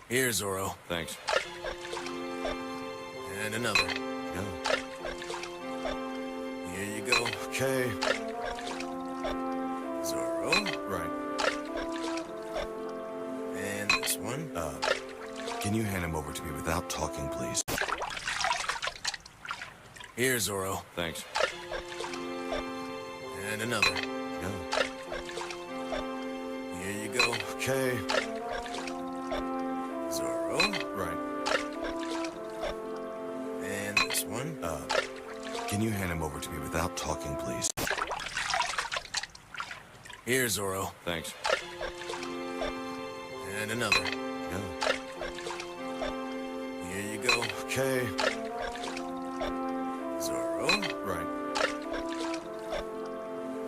Here, Zorro. Thanks. And another. No. Here you go. Okay. Zorro. Right. And this one. Can you hand him over to me without talking, please? Here, Zorro. Thanks. And another. No. Here you go. Okay. Zorro. Right. And this one. Can you hand him over to me without talking, please? Here, Zorro. Thanks. And another. No. Here you go. Okay. Zorro. Right.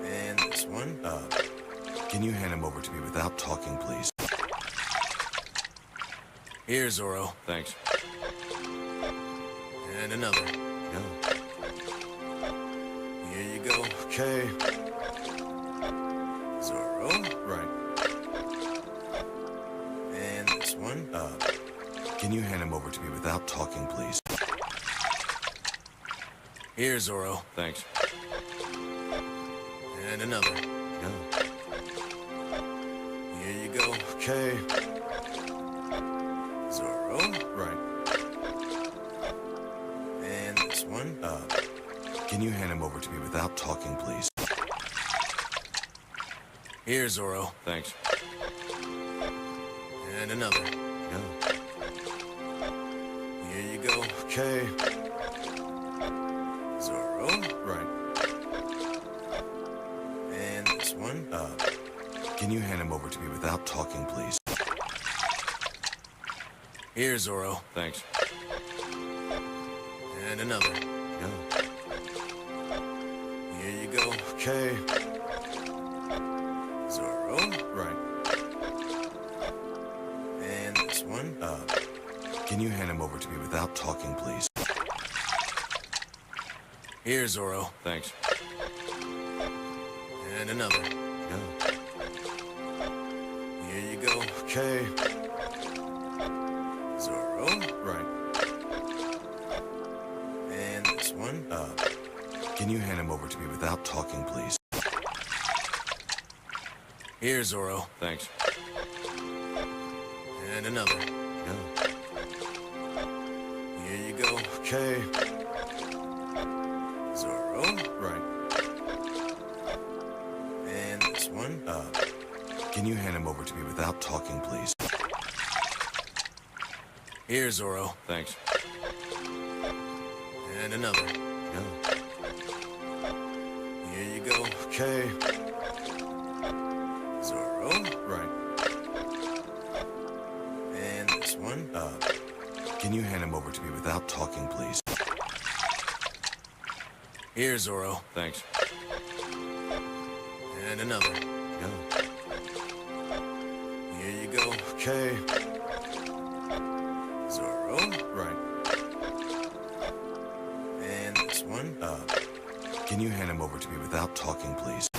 And this one. Can you hand him over to me without talking, please? Here, Zorro. Thanks. And another. No. Here you go. Okay. Zorro. Right. And this one. Can you hand him over to me without talking, please? Here, Zorro. Thanks. And another. No. Here you go. Okay. Zorro. Right. And this one. Can you hand him over to me without talking, please? Here, Zorro. Thanks. And another. No. Here you go. Okay. Zorro. Right. And this one. Can you hand him over to me without talking, please? Here, Zorro. Thanks. And another. No. Here you go. Okay. Zorro. Right. And this one. Can you hand him over to me without talking, please? Here, Zorro. Thanks. And another. No. Here you go. Okay. Zorro. Right. And this one. Can you hand him over to me without talking, please? Here, Zorro. Thanks. And another. No. Here you go. Okay. Zorro. Right. And this one. Can you hand him over to me without talking, please? Here, Zorro. Thanks. And another. No. Here you go. Okay. Zorro. Right. And this one. Can you hand him over to me without talking, please? Here, Zorro. Thanks. And another. No. Here you go. Okay. Zorro. Right. And this one. Can you hand him over to me without talking, please?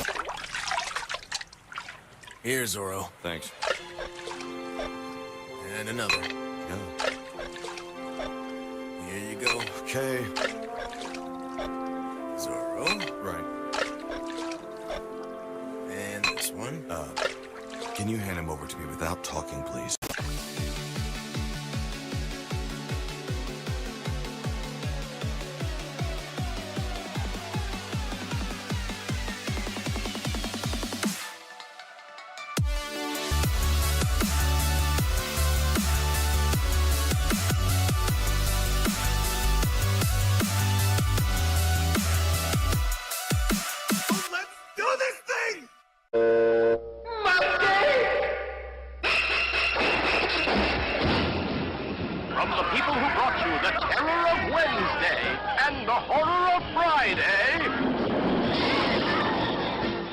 Here, Zorro. Thanks. And another. No. Here you go. Okay. Zorro. Right. And this one. Can you hand him over to me without talking, please? Let's do this thing! From the people who brought you the terror of Wednesday and the horror of Friday,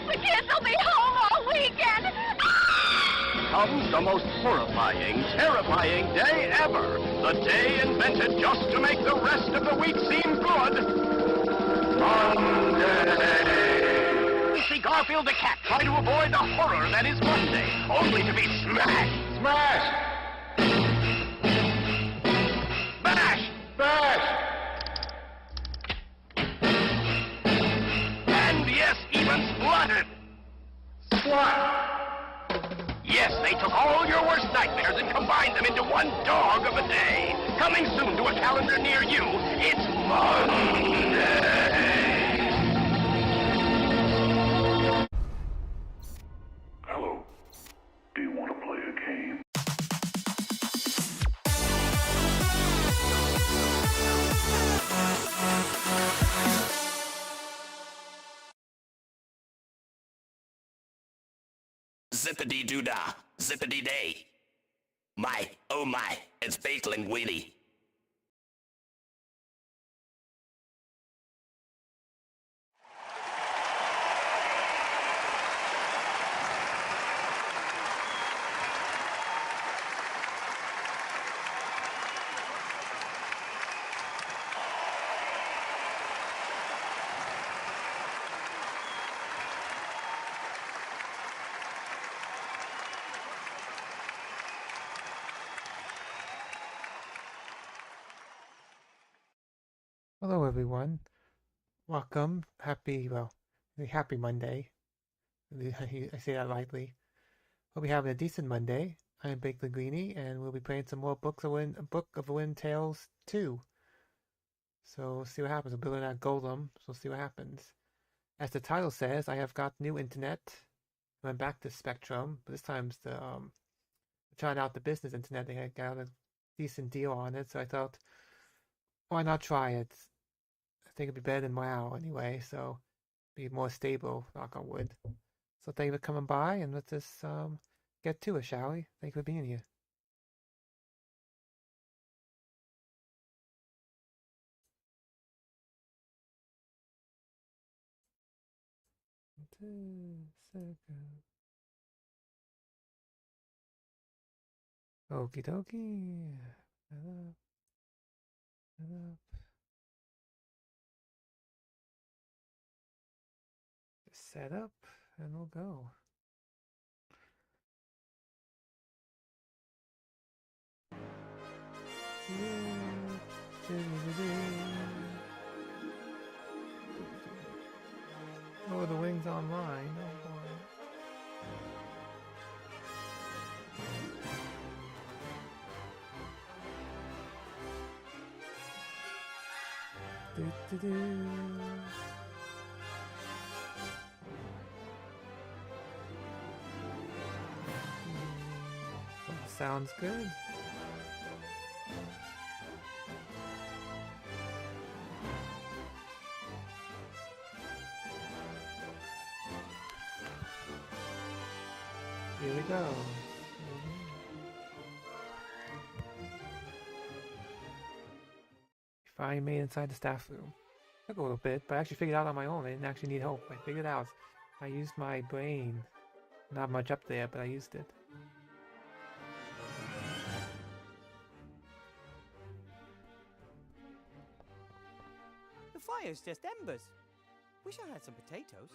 The kids will be home all weekend. comes the most horrifying, terrifying day ever. The day invented just to make the rest of the week seem good. Monday. We see Garfield the cat try to avoid the horror that is Monday, only to be smashed. Smashed! What? Yes, they took all your worst nightmares and combined them into one dog of a day. Coming soon to a calendar near you, it's Monday. Hello. Do you want to play a game? Zippity-doo-dah, zippity-day. My, oh my, it's baked linguine. Hello, everyone. Welcome. Happy Monday. I say that lightly. Hope you're having a decent Monday. I'm Bake Linguini, and we'll be playing some more Book of the Wind Tales 2. So we'll see what happens. We're building that golem, so we'll see what happens. As the title says, I have got new internet. I went back to Spectrum, but this time's trying out the business internet. They had got a decent deal on it, so I thought, why not try it? I think it'd be better than WoW anyway, so be more stable, knock on wood. So thank you for coming by, and let's just get to it, shall we? Thank you for being here. Okie dokie. Set up, and we'll go. Oh, the Wings Online. Oh boy. Sounds good. Here we go. Finally made inside the staff room. Took a little bit, but I actually figured it out on my own. I didn't actually need help. I figured it out. I used my brain. Not much up there, but I used it. The fire's just embers. Wish I had some potatoes.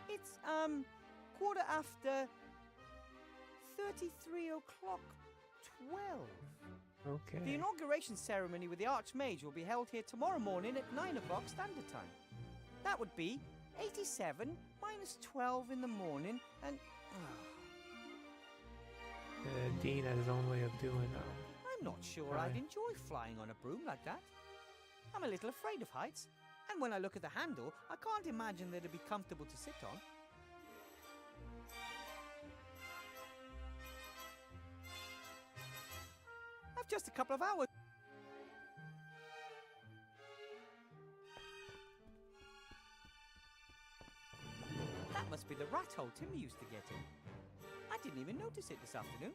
It's, 12:33. Okay. The inauguration ceremony with the Archmage will be held here tomorrow morning at 9 o'clock standard time. That would be 87 minus 12 in the morning, and... Dean has his own way of doing I'm not sure I'd enjoy flying on a broom like that. I'm a little afraid of heights, and when I look at the handle, I can't imagine that it'd be comfortable to sit on. I've just a couple of hours. That must be the rat hole Timmy used to get in. I didn't even notice it this afternoon.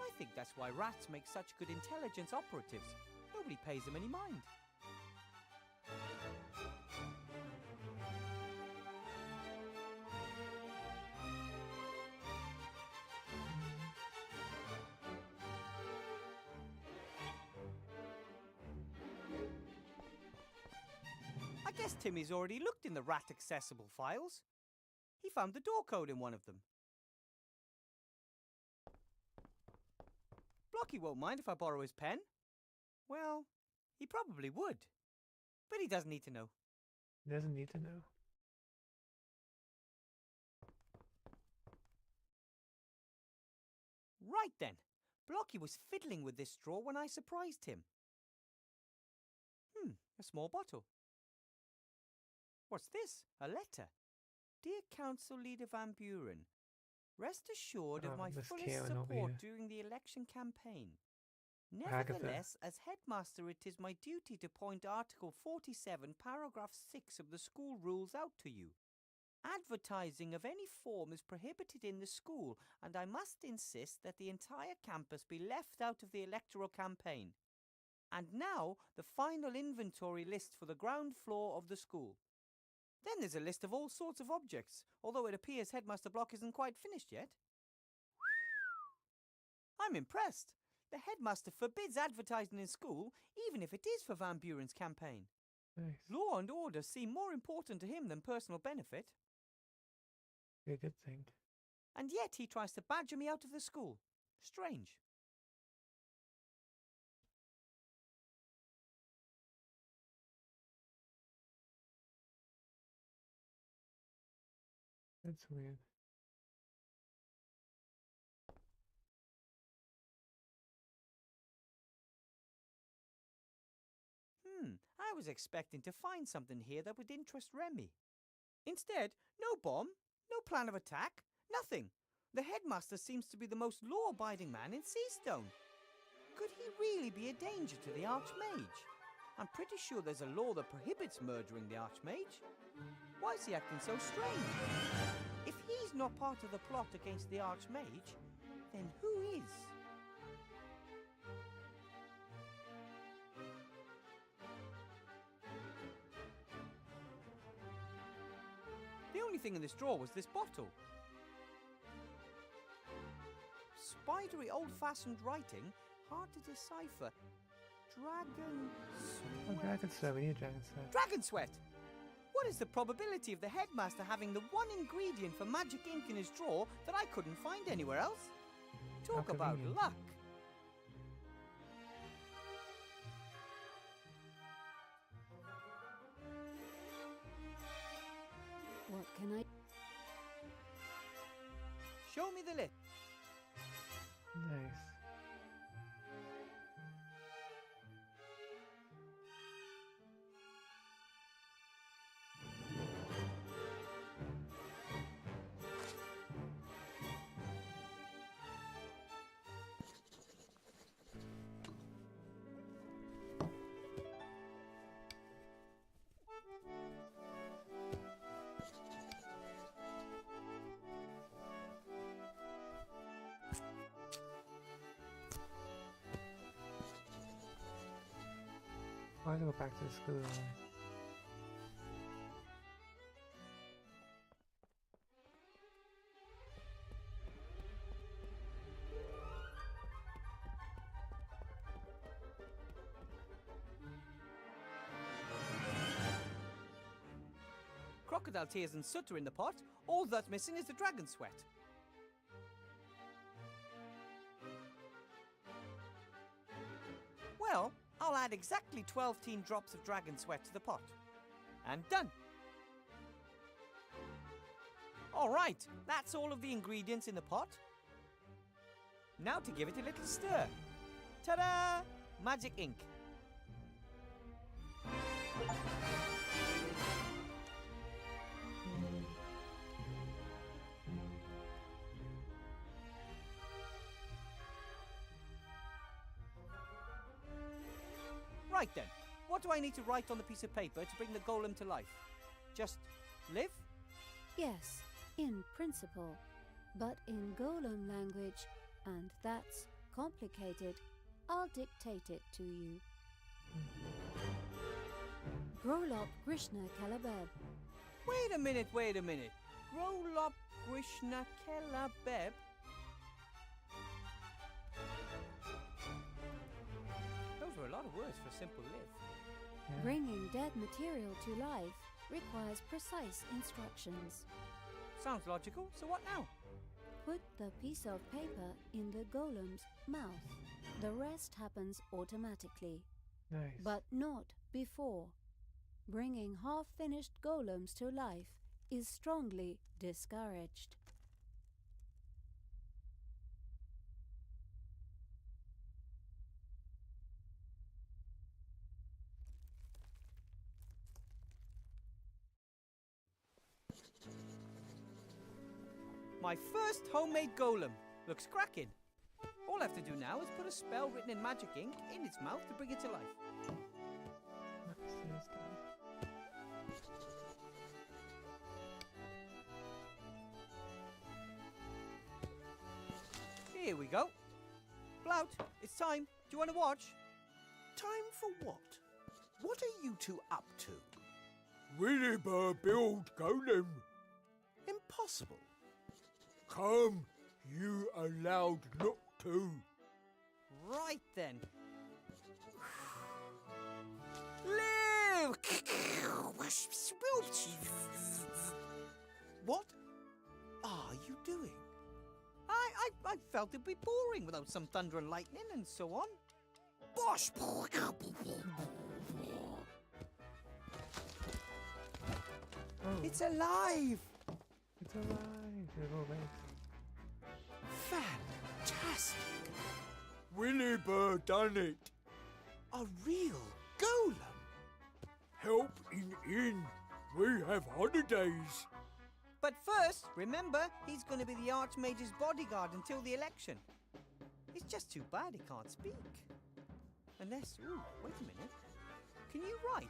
I think that's why rats make such good intelligence operatives. Nobody pays them any mind. I guess Timmy's already looked in the rat-accessible files. He found the door code in one of them. Blocky won't mind if I borrow his pen. Well, he probably would. But he doesn't need to know. Doesn't need to know. Right then. Blocky was fiddling with this straw when I surprised him. A small bottle. What's this? A letter. Dear Council Leader Van Buren, rest assured of Oh, my Miss fullest Karen over support here. during the election campaign. Agatha. Nevertheless, as headmaster, it is my duty to point Article 47, Paragraph 6 of the school rules out to you. Advertising of any form is prohibited in the school, and I must insist that the entire campus be left out of the electoral campaign. And now, the final inventory list for the ground floor of the school. Then there's a list of all sorts of objects, although it appears Headmaster Block isn't quite finished yet. I'm impressed. The headmaster forbids advertising in school, even if it is for Van Buren's campaign. Nice. Law and order seem more important to him than personal benefit. Be a good thing. And yet he tries to badger me out of the school. Strange. That's weird. I was expecting to find something here that would interest Remy. Instead, no bomb, no plan of attack, nothing. The headmaster seems to be the most law-abiding man in Seastone. Could he really be a danger to the Archmage? I'm pretty sure there's a law that prohibits murdering the Archmage. Why is he acting so strange? If he's not part of the plot against the Archmage, then who is? The only thing in this drawer was this bottle. Spidery old-fashioned writing, hard to decipher. Dragon Oh, sweat. Dragon Sweat. We need Dragon Sweat. Dragon sweat! What is the probability of the headmaster having the one ingredient for magic ink in his drawer that I couldn't find anywhere else? Talk How about convenient. luck. What can I... Show me the list. Nice. Why go back to the school? Crocodile tears and soot are in the pot. All that's missing is the dragon sweat. Well, I'll add exactly 12 drops of dragon sweat to the pot. And done. All right, that's all of the ingredients in the pot. Now to give it a little stir. Ta-da! Magic ink. Right then, what do I need to write on the piece of paper to bring the golem to life? Just live? Yes, in principle. But in golem language, and that's complicated, I'll dictate it to you. Grolop Krishna Kalabeb. Wait a minute. Grolop Krishna Kelabeb? Those were a lot of words for a simple live. Yeah. Bringing dead material to life requires precise instructions. Sounds logical, so what now? Put the piece of paper in the golem's mouth. The rest happens automatically, Nice. but not before. bringing half-finished golems to life is strongly discouraged. My first homemade golem. Looks cracking. All I have to do now is put a spell written in magic ink in its mouth to bring it to life. Here we go. Blout, it's time. Do you want to watch? Time for what? What are you two up to? Williber build golem. Impossible. Come, you allowed not to. Right then. Live! What are you doing? I felt it'd be boring without some thunder and lightning and so on. Bosh! It's alive! It's alive. Little legs. Fantastic! Williber done it. A real golem! Help in inn. We have holidays. But first, remember, he's going to be the Archmage's bodyguard until the election. It's just too bad he can't speak. Unless, ooh, wait a minute. Can you write?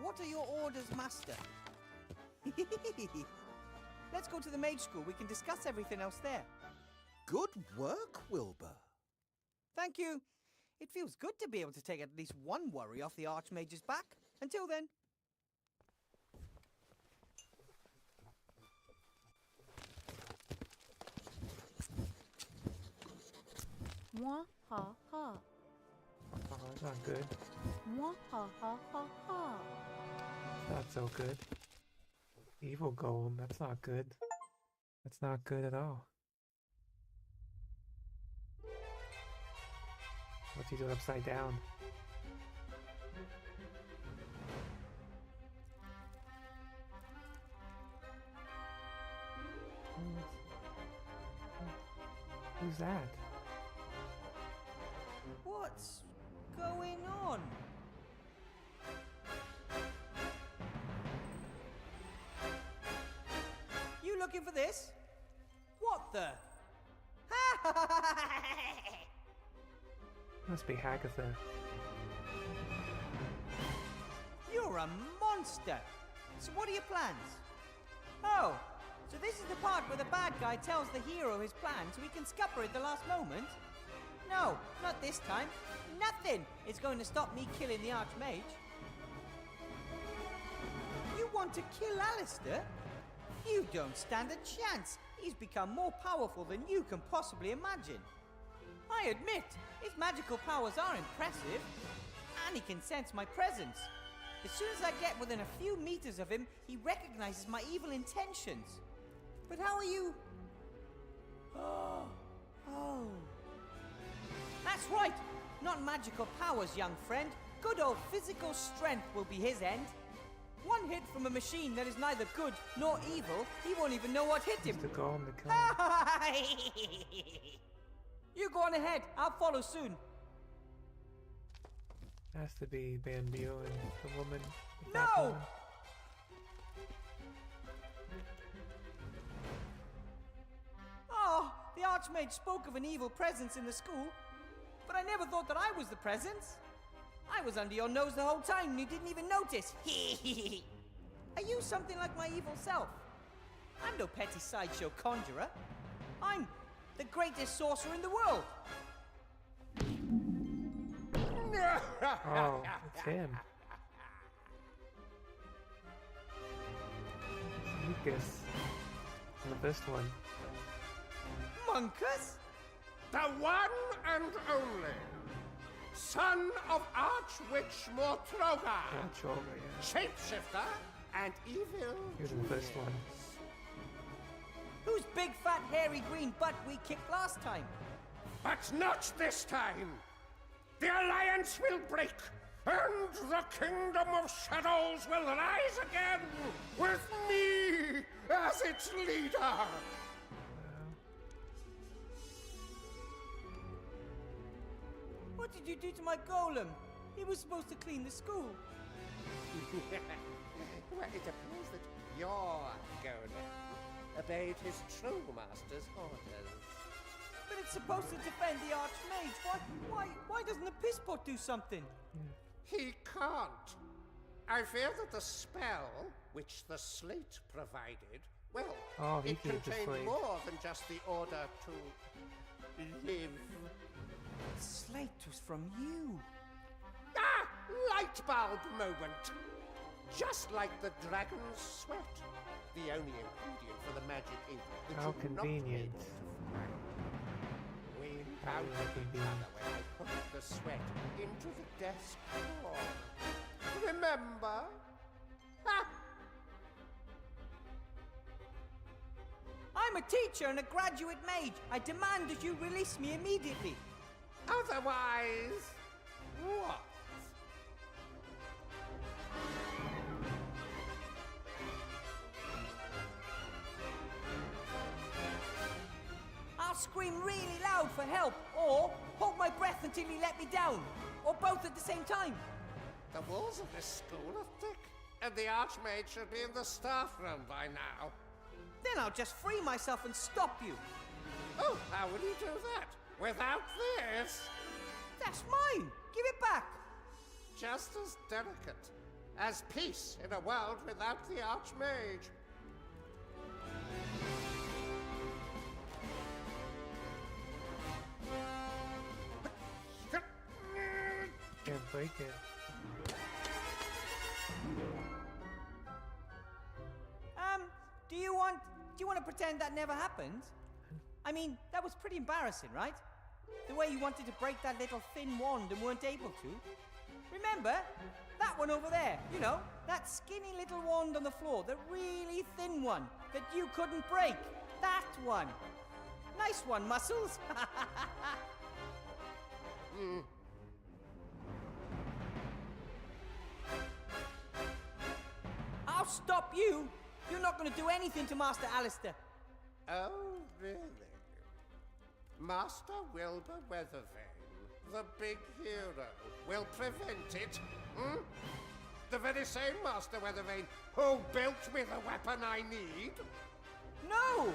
What are your orders, Master? Let's go to the mage school. We can discuss everything else there. Good work, Wilbur. Thank you. It feels good to be able to take at least one worry off the Archmage's back. Until then. Mwah ha ha. Oh, that's not good. Mwah ha ha ha ha. Not so good. Evil golem, that's not good. That's not good at all. What's he doing upside down? Who's that? What's going on? You looking for this? What the? Must be Hagatha. You're a monster! So what are your plans? Oh, so this is the part where the bad guy tells the hero his plan so he can scupper at the last moment? No, not this time. Nothing is going to stop me killing the Archmage. You want to kill Alistair? You don't stand a chance. He's become more powerful than you can possibly imagine. I admit, his magical powers are impressive, and he can sense my presence. As soon as I get within a few meters of him, he recognizes my evil intentions. But how are you? Oh. That's right! Not magical powers, young friend. Good old physical strength will be his end. One hit from a machine that is neither good nor evil, he won't even know what hit him. It's the golem to kill him. You go on ahead, I'll follow soon. Has to be Bambio and the woman. with No! that one. Oh, the Archmage spoke of an evil presence in the school, but I never thought that I was the presence. I was under your nose the whole time and you didn't even notice. Are you something like my evil self? I'm no petty sideshow conjurer. I'm the greatest sorcerer in the world. Oh, it's him. Lucas. The first one. Monkus? The one and only son of Archwitch Mortroga, Not Troga, yeah. shapeshifter and evil. He was in the first one. Whose big fat hairy green butt we kicked last time? But not this time. The Alliance will break, and the Kingdom of Shadows will rise again, with me as its leader. What did you do to my golem? He was supposed to clean the school. Well, it appears that your golem obeyed his true master's orders. But it's supposed to defend the Archmage. Why doesn't the Pisspot do something? He can't. I fear that the spell, which the slate provided, well, he it gave the contained slate. more than just the order to live. The slate was from you. Ah! Light bulb moment! Just like the dragon's sweat. The only ingredient for the magic ink which How you're not convenient. able to find. We How encountered each convenient. other when I put the sweat into the desk drawer. Remember? Ha! I'm a teacher and a graduate mage. I demand that you release me immediately. Otherwise, what? I'll scream really loud for help, or hold my breath until you let me down, or both at the same time. The walls of this school are thick, and the Archmage should be in the staff room by now. Then I'll just free myself and stop you. Oh, how will you do that? Without this? That's mine. Give it back. Just as delicate as peace in a world without the Archmage. Can't break it. Do you want to pretend that never happened? I mean, that was pretty embarrassing, right? The way you wanted to break that little thin wand and weren't able to. Remember? That one over there, you know, that skinny little wand on the floor, the really thin one that you couldn't break. That one. Nice one, Muscles. I'll stop you. You're not going to do anything to Master Alistair. Oh, really? Master Wilbur Weathervane, the big hero, will prevent it? Hmm? The very same Master Weathervane who built me the weapon I need? No!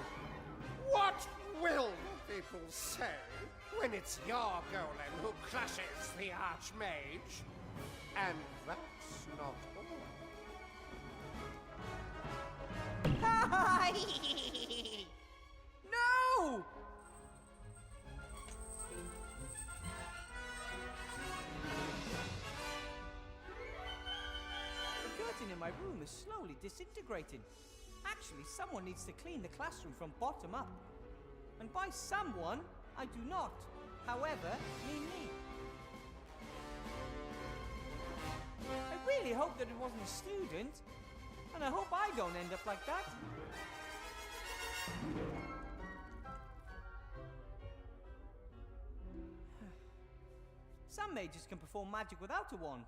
What will the people say when it's your golem who crushes the Archmage? And that's not all. No! The curtain in my room is slowly disintegrating. Actually, someone needs to clean the classroom from bottom up. And by someone, I do not, however, mean me. I really hope that it wasn't a student. And I hope I don't end up like that. Some mages can perform magic without a wand.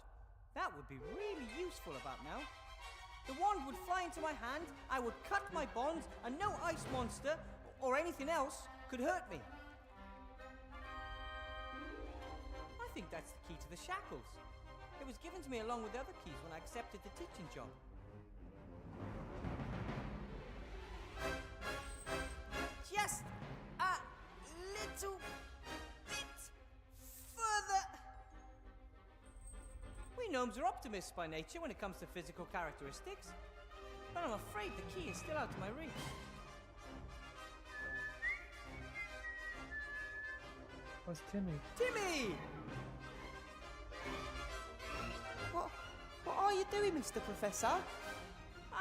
That would be really useful about now. The wand would fly into my hand, I would cut my bonds, and no ice monster, or anything else, could hurt me. I think that's the key to the shackles. It was given to me along with other keys when I accepted the teaching job. Just a little bit further. We gnomes are optimists by nature when it comes to physical characteristics, but I'm afraid the key is still out of my reach. Where's Timmy? Timmy! What are you doing, Mr. Professor?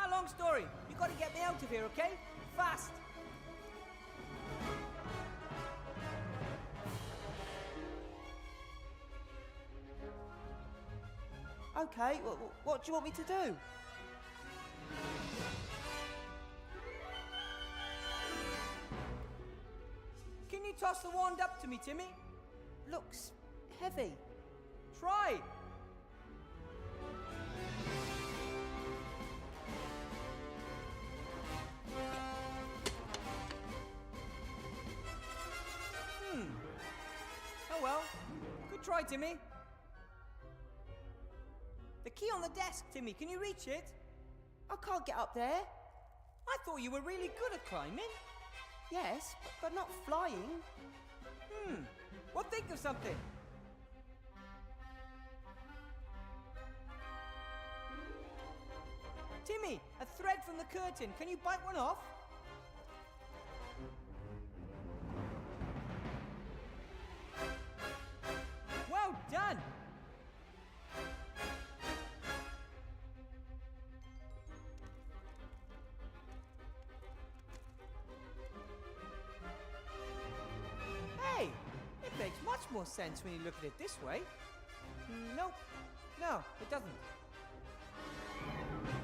Long story. You gotta get me out of here, okay? Fast! Okay, what do you want me to do? Can you toss the wand up to me, Timmy? Looks heavy. Try! Oh well. Good try, Timmy. The key on the desk, Timmy. Can you reach it? I can't get up there. I thought you were really good at climbing. Yes, but not flying. Well, think of something. Timmy, a thread from the curtain. Can you bite one off? Well done! Hey! It makes much more sense when you look at it this way. Nope. No, it doesn't.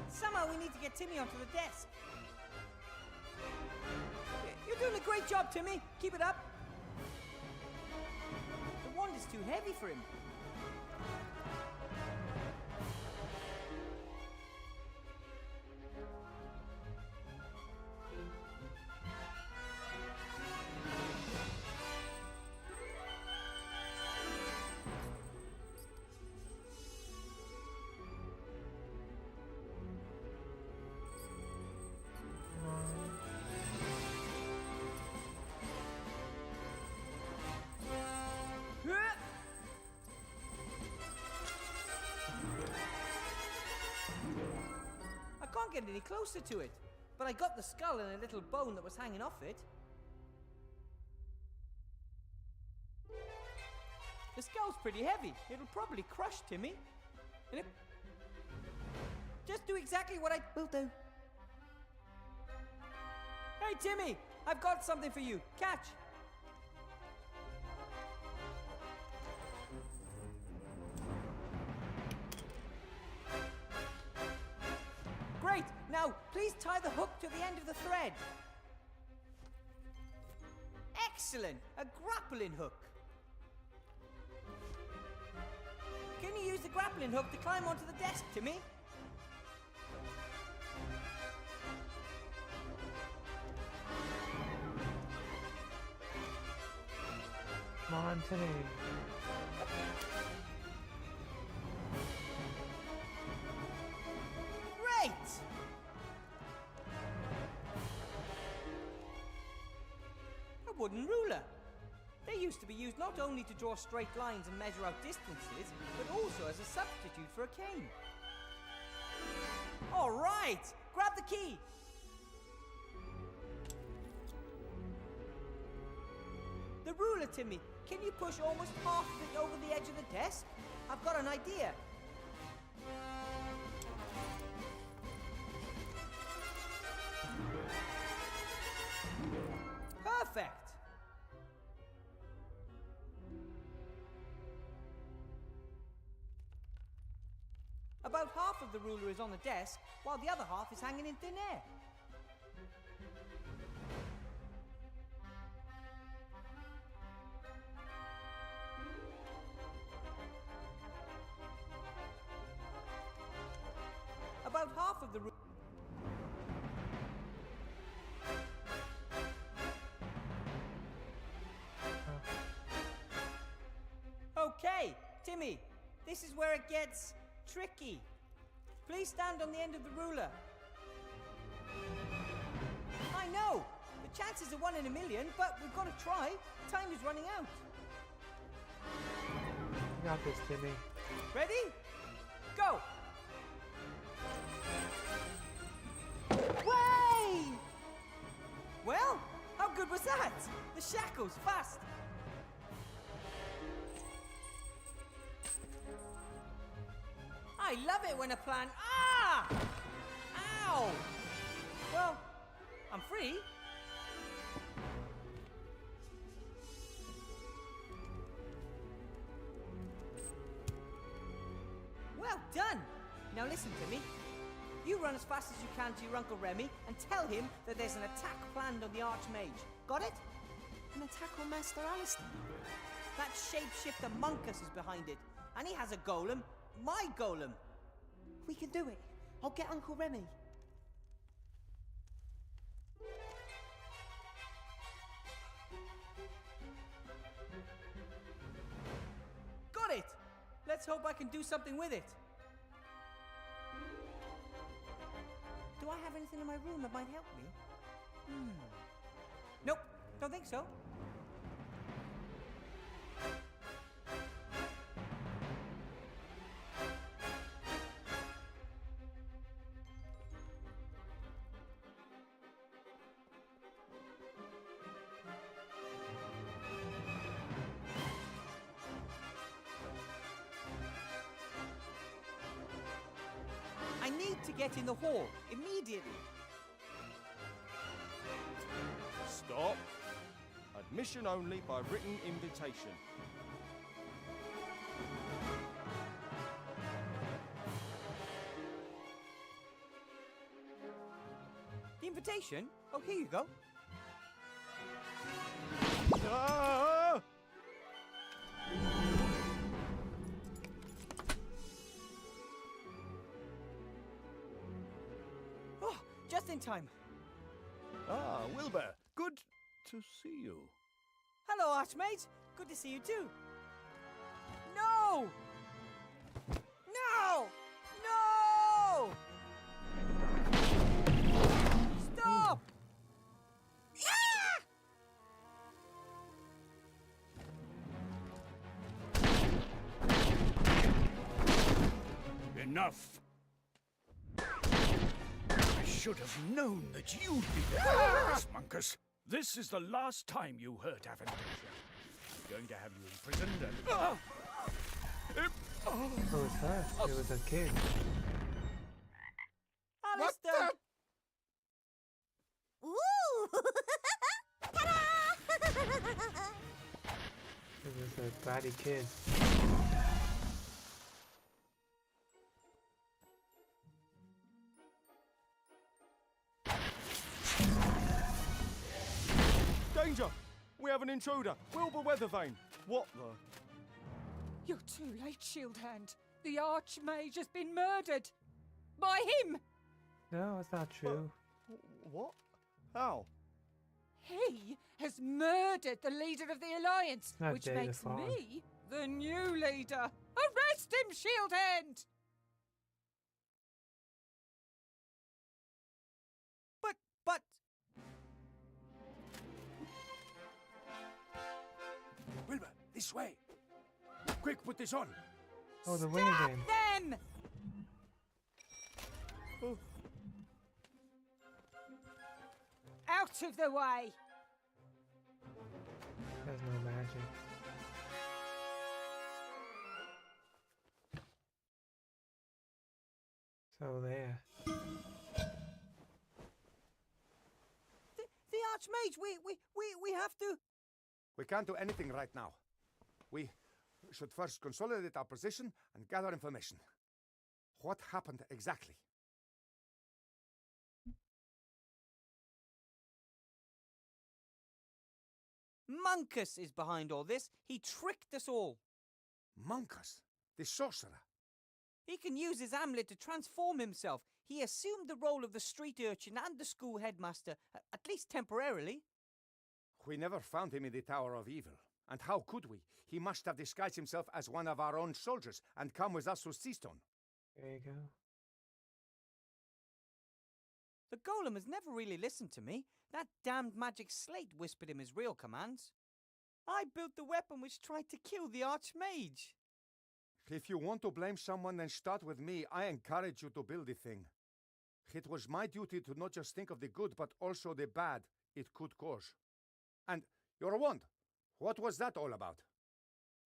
Somehow we need to get Timmy onto the desk. You're doing a great job, Timmy. Keep it up. The wand is too heavy for him. I can't get any closer to it, but I got the skull and a little bone that was hanging off it. The skull's pretty heavy. It'll probably crush Timmy. And it... Just do exactly what I... Will do. Hey, Timmy! I've got something for you. Catch! Great! Now, please tie the hook to the end of the thread. Excellent! A grappling hook. Can you use the grappling hook to climb onto the desk, Timmy? Come on, Timmy. Great! A wooden ruler. They used to be used not only to draw straight lines and measure out distances, but also as a substitute for a cane. All right! Grab the key! The ruler, Timmy. Can you push almost half of it over the edge of the desk? I've got an idea. Perfect! About half of the ruler is on the desk, while the other half is hanging in thin air. About half of the ruler... Okay, Timmy, this is where it gets tricky. Please stand on the end of the ruler. I know, the chances are 1 in a million, but we've got to try. Time is running out. You got this, Timmy. Ready? Go! Way! Well, how good was that? The shackles, fast! I love it when a plan... Ah! Ow! Well, I'm free. Well done! Now listen to me. You run as fast as you can to your Uncle Remy and tell him that there's an attack planned on the Archmage. Got it? An attack on Master Alistair? That shapeshifter Monkus is behind it, and he has a golem. My golem. We can do it. I'll get Uncle Remy. Got it! Let's hope I can do something with it. Do I have anything in my room that might help me? Nope, don't think so. I need to get in the hall immediately. Stop. Admission only by written invitation. The invitation? Oh, here you go. Ah! Oh, just in time. Ah, Wilbur. Good to see you. Hello, Archmage. Good to see you too. No! No! No! Stop! Enough! I should have known that you'd be there, Monkus. This is the last time you hurt Aventasia. I'm going to have you imprisoned and... Who was that? It was a kid. Alistair! Ooh! It was a bratty kid. Danger! We have an intruder. Wilbur Weathervane. What the... You're too late, Shieldhand. The Archmage has been murdered. By him! No, it's not true. What? How? He has murdered the leader of the Alliance, Not which Data makes Fawn. me the new leader. Arrest him, Shieldhand! But... Wilbur, this way. Quick, put this on. Oh, the wing Stop game. them! Oh. Out of the way! There's no magic. So there. The Archmage, we have to... We can't do anything right now. We should first consolidate our position and gather information. What happened exactly? Monkus is behind all this. He tricked us all. Monkus, the sorcerer. He can use his amulet to transform himself. He assumed the role of the street urchin and the school headmaster, at least temporarily. We never found him in the Tower of Evil. And how could we? He must have disguised himself as one of our own soldiers and come with us to Seastone. There you go. The golem has never really listened to me. That damned magic slate whispered him his real commands. I built the weapon which tried to kill the Archmage. If you want to blame someone, then start with me. I encourage you to build the thing. It was my duty to not just think of the good, but also the bad it could cause. And your wand, what was that all about?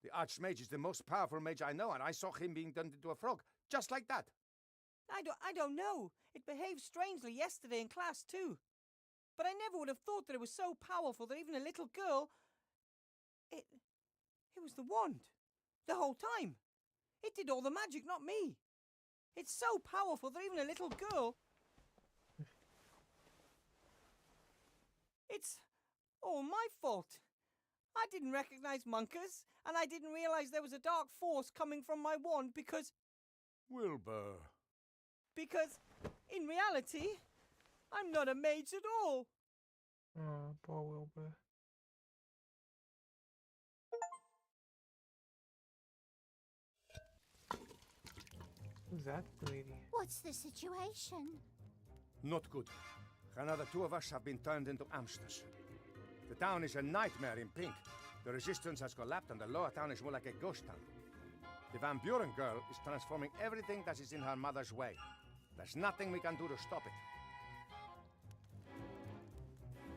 The Archmage is the most powerful mage I know, and I saw him being turned into a frog, just like that. I don't know. It behaved strangely yesterday in class too. But I never would have thought that it was so powerful that even a little girl... It was the wand. The whole time. It did all the magic, not me. It's so powerful that even a little girl... It's all my fault. I didn't recognize Monkus, and I didn't realize there was a dark force coming from my wand because, Wilbur. in reality, I'm not a mage at all. Oh, poor Wilbur. Who's that lady? What's the situation? Not good. Another two of us have been turned into hamsters. The town is a nightmare in pink. The resistance has collapsed and the lower town is more like a ghost town. The Van Buren girl is transforming everything that is in her mother's way. There's nothing we can do to stop it.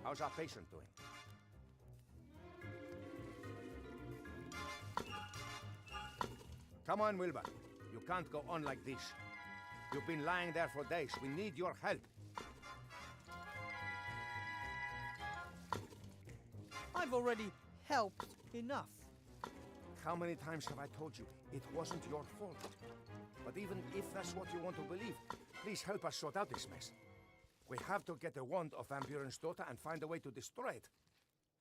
How's our patient doing? Come on, Wilbur. You can't go on like this. You've been lying there for days. We need your help. I've already helped enough. How many times have I told you it wasn't your fault? But even if that's what you want to believe, please help us sort out this mess. We have to get the wand of Van Buren's daughter and find a way to destroy it.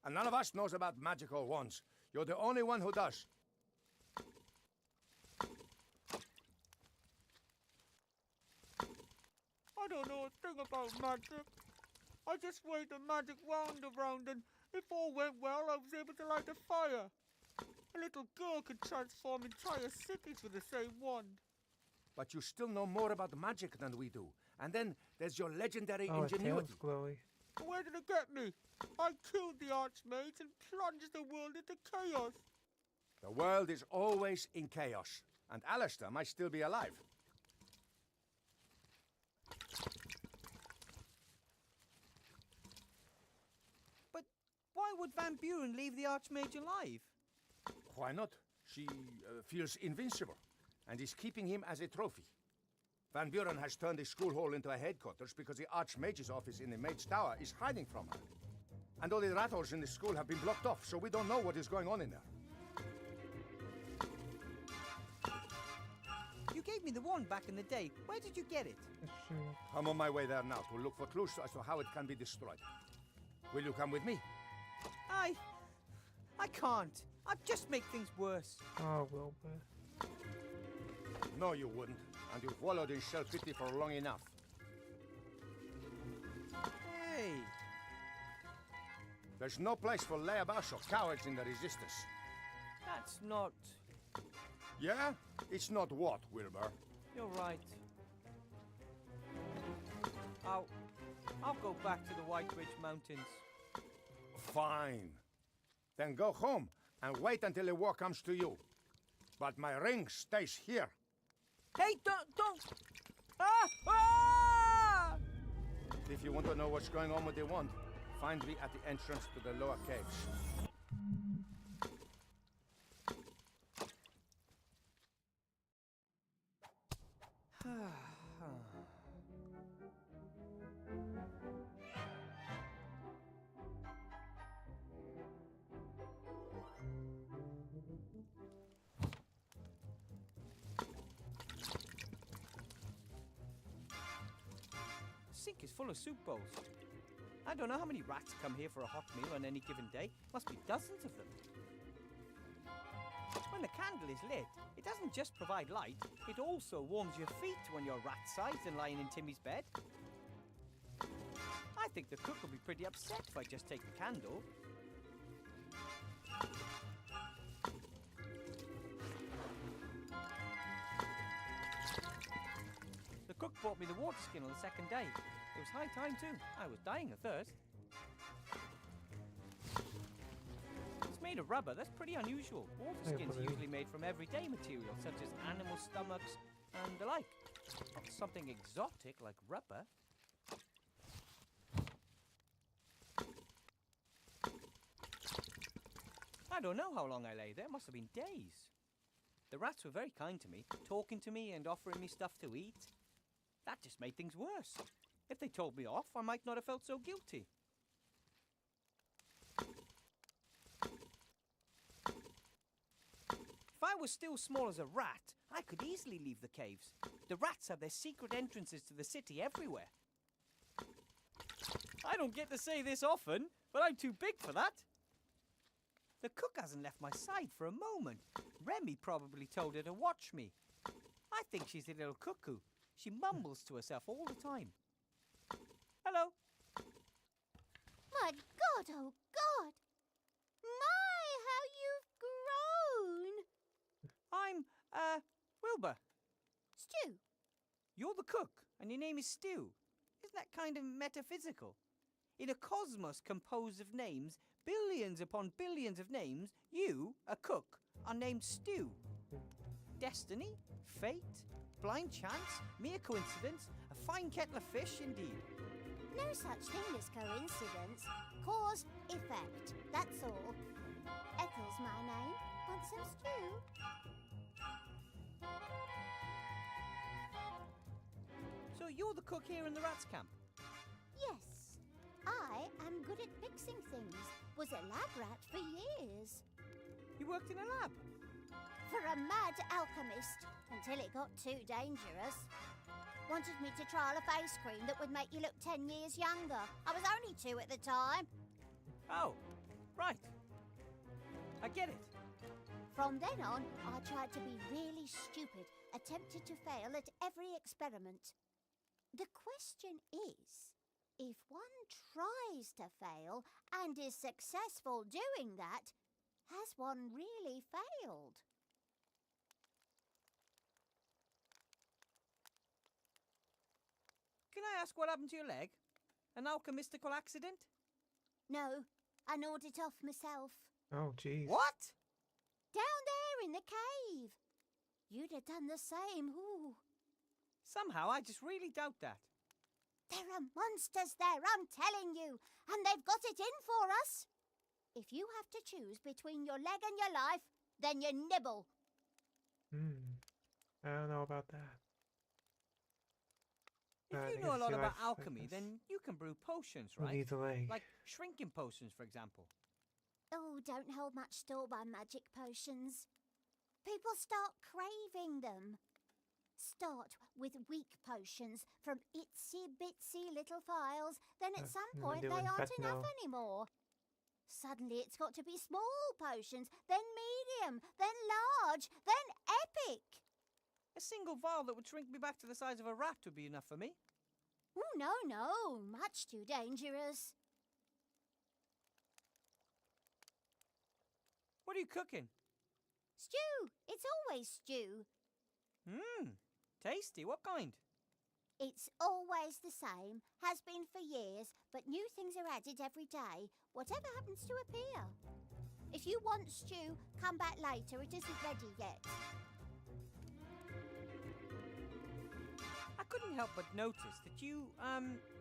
And none of us knows about magical wands. You're the only one who does. I don't know a thing about magic. I just waved a magic wand around and if all went well, I was able to light a fire. A little girl could transform entire cities with the same wand. But you still know more about magic than we do. And then there's your legendary ingenuity. Glowy. Where did it get me? I killed the Archmage and plunged the world into chaos. The world is always in chaos. And Alistair might still be alive. But why would Van Buren leave the Archmage alive? Why not? She feels invincible and is keeping him as a trophy. Van Buren has turned the school hall into a headquarters because the Archmage's office in the Mage Tower is hiding from her. And all the rat holes in the school have been blocked off, so we don't know what is going on in there. You gave me the wand back in the day. Where did you get it? I'm on my way there now to look for clues as to how it can be destroyed. Will you come with me? I can't. I'd just make things worse. Oh, Wilbur. No, you wouldn't. And you've wallowed in self-pity for long enough. Hey! There's no place for layabouts or cowards in the Resistance. That's not... Yeah? It's not what, Wilbur? You're right. I'll go back to the White Ridge Mountains. Fine. Then go home and wait until the war comes to you. But my ring stays here. Hey, don't! Ah! Ah! If you want to know what's going on with the wand, find me at the entrance to the lower caves. The sink is full of soup bowls. I don't know how many rats come here for a hot meal on any given day. Must be dozens of them. When the candle is lit, it doesn't just provide light, it also warms your feet when you're rat-sized and lying in Timmy's bed. I think the cook will be pretty upset if I just take the candle. The cook brought me the water skin on the second day. It was high time too. I was dying of thirst. It's made of rubber. That's pretty unusual. Water skins are usually made from everyday material, such as animal stomachs and the like. Not something exotic like rubber. I don't know how long I lay there. Must have been days. The rats were very kind to me, talking to me and offering me stuff to eat. That just made things worse. If they told me off, I might not have felt so guilty. If I was still small as a rat, I could easily leave the caves. The rats have their secret entrances to the city everywhere. I don't get to say this often, but I'm too big for that. The cook hasn't left my side for a moment. Remy probably told her to watch me. I think she's a little cuckoo. She mumbles to herself all the time. Hello. My God, oh God! My, how you've grown! I'm, Wilbur. Stew. You're the cook, and your name is Stew. Isn't that kind of metaphysical? In a cosmos composed of names, billions upon billions of names, you, a cook, are named Stew. Destiny? Fate? Blind chance? Mere coincidence? A fine kettle of fish, indeed. No such thing as coincidence. Cause, effect. That's all. Ethel's my name. Want some stew? So you're the cook here in the rats camp? Yes. I am good at fixing things. Was a lab rat for years. You worked in a lab? For a mad alchemist, until it got too dangerous. Wanted me to trial a face cream that would make you look 10 years younger. I was only 2 at the time. Oh, right. I get it. From then on, I tried to be really stupid, attempted to fail at every experiment. The question is, if one tries to fail and is successful doing that, has one really failed? Can I ask what happened to your leg? An alchemistical accident? No, I gnawed it off myself. Oh, jeez. What? Down there in the cave. You'd have done the same. Ooh. Somehow, I just really doubt that. There are monsters there, I'm telling you, and they've got it in for us. If you have to choose between your leg and your life, then you nibble. I don't know about that. If you know a lot about alchemy, then you can brew potions, right? Needs a leg. Like shrinking potions, for example. Oh, don't hold much store by magic potions. People start craving them. Start with weak potions from itsy-bitsy little vials, then at some point they aren't enough anymore. Suddenly it's got to be small potions, then medium, then large, then epic. A single vial that would shrink me back to the size of a rat would be enough for me. Oh, no, much too dangerous. What are you cooking? Stew. It's always stew. Tasty. What kind? It's always the same, has been for years, but new things are added every day, whatever happens to appear. If you want stew, come back later, it isn't ready yet. I couldn't help but notice that you,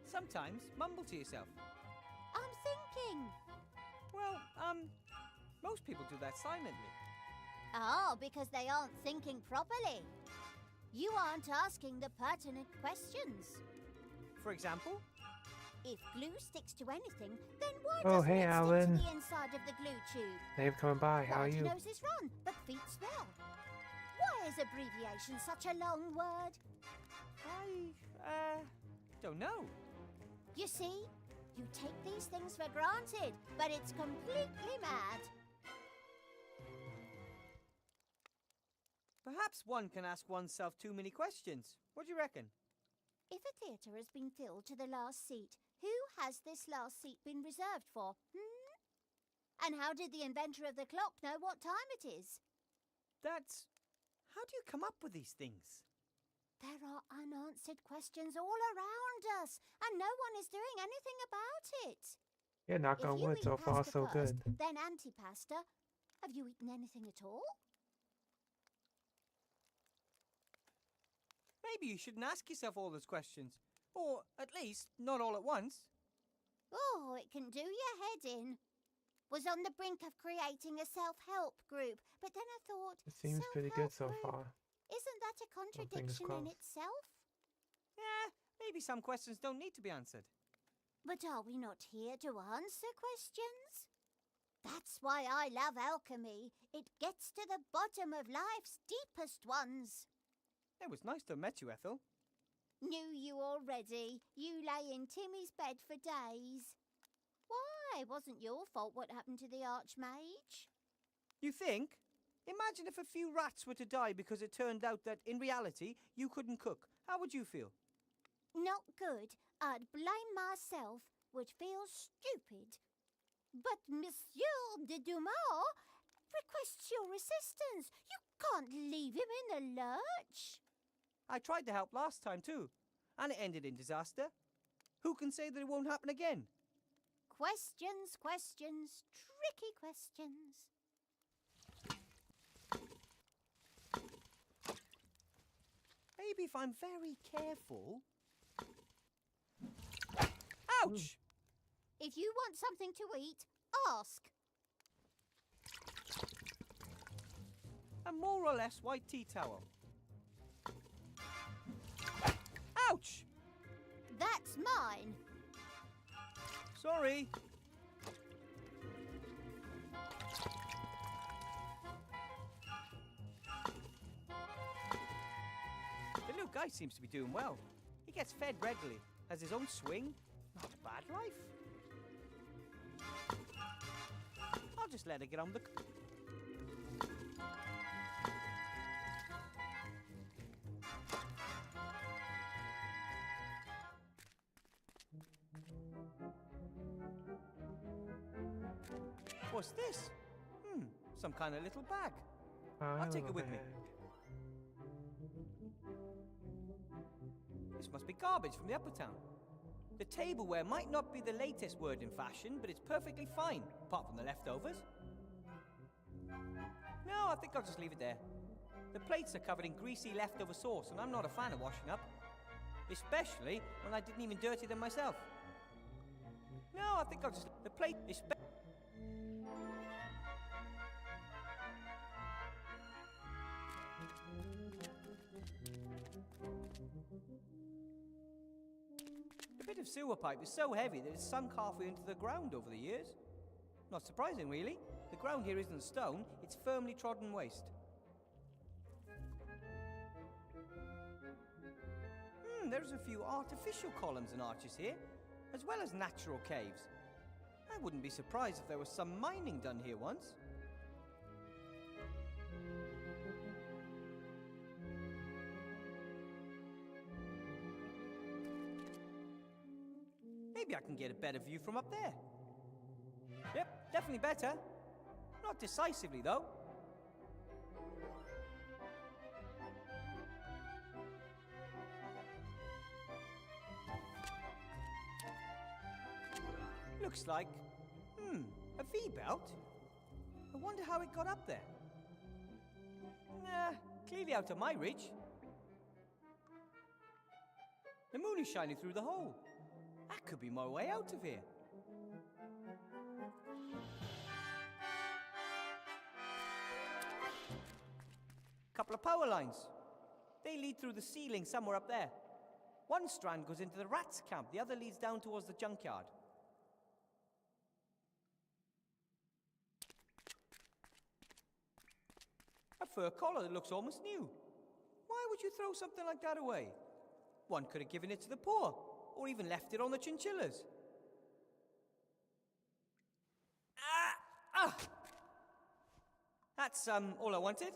sometimes mumble to yourself. I'm thinking. Well, most people do that silently. Oh, because they aren't thinking properly. You aren't asking the pertinent questions. For example? If glue sticks to anything, then why Oh, doesn't hey, it Alan. stick to the inside of the glue tube? Dave coming by. How are Why do you? noses run, but feet smell? Why is abbreviation such a long word? I don't know. You see, you take these things for granted, but it's completely mad. Perhaps one can ask oneself too many questions. What do you reckon? If a theatre has been filled to the last seat, who has this last seat been reserved for? And how did the inventor of the clock know what time it is? How do you come up with these things? There are unanswered questions all around us, and no one is doing anything about it. Yeah, knock on wood, so far so good. Then antipasta. Have you eaten anything at all? Maybe you shouldn't ask yourself all those questions. Or, at least, not all at once. Oh, it can do your head in. Was on the brink of creating a self-help group, but then I thought, It seems pretty good so far. Isn't that a contradiction in itself? Yeah, maybe some questions don't need to be answered. But are we not here to answer questions? That's why I love alchemy. It gets to the bottom of life's deepest ones. It was nice to have met you, Ethel. Knew you already. You lay in Timmy's bed for days. Why? It wasn't your fault what happened to the Archmage. You think? Imagine if a few rats were to die because it turned out that, in reality, you couldn't cook. How would you feel? Not good. I'd blame myself, would feel stupid. But Monsieur de Dumas requests your assistance. You can't leave him in the lurch. I tried to help last time too, and it ended in disaster. Who can say that it won't happen again? Questions, questions, tricky questions. Maybe if I'm very careful... Ouch! If you want something to eat, ask. A more or less white tea towel. Ouch! That's mine. Sorry. The little guy seems to be doing well. He gets fed regularly, has his own swing. Not a bad life. I'll just let her get on the... What's this? Some kind of little bag. I'll take it with me. This must be garbage from the upper town. The tableware might not be the latest word in fashion, but it's perfectly fine, apart from the leftovers. No, I think I'll just leave it there. The plates are covered in greasy leftover sauce, and I'm not a fan of washing up. Especially when I didn't even dirty them myself. No, I think I'll just... The plate... The bit of sewer pipe is so heavy that it's sunk halfway into the ground over the years. Not surprising, really. The ground here isn't stone, it's firmly trodden waste. There's a few artificial columns and arches here, as well as natural caves. I wouldn't be surprised if there was some mining done here once. Maybe I can get a better view from up there. Yep, definitely better. Not decisively, though. Looks like, a V-belt? I wonder how it got up there. Nah, clearly out of my reach. The moon is shining through the hole. That could be my way out of here. Couple of power lines. They lead through the ceiling somewhere up there. One strand goes into the rats' camp, the other leads down towards the junkyard. A fur collar that looks almost new. Why would you throw something like that away? One could have given it to the poor, or even left it on the chinchillas. That's, all I wanted.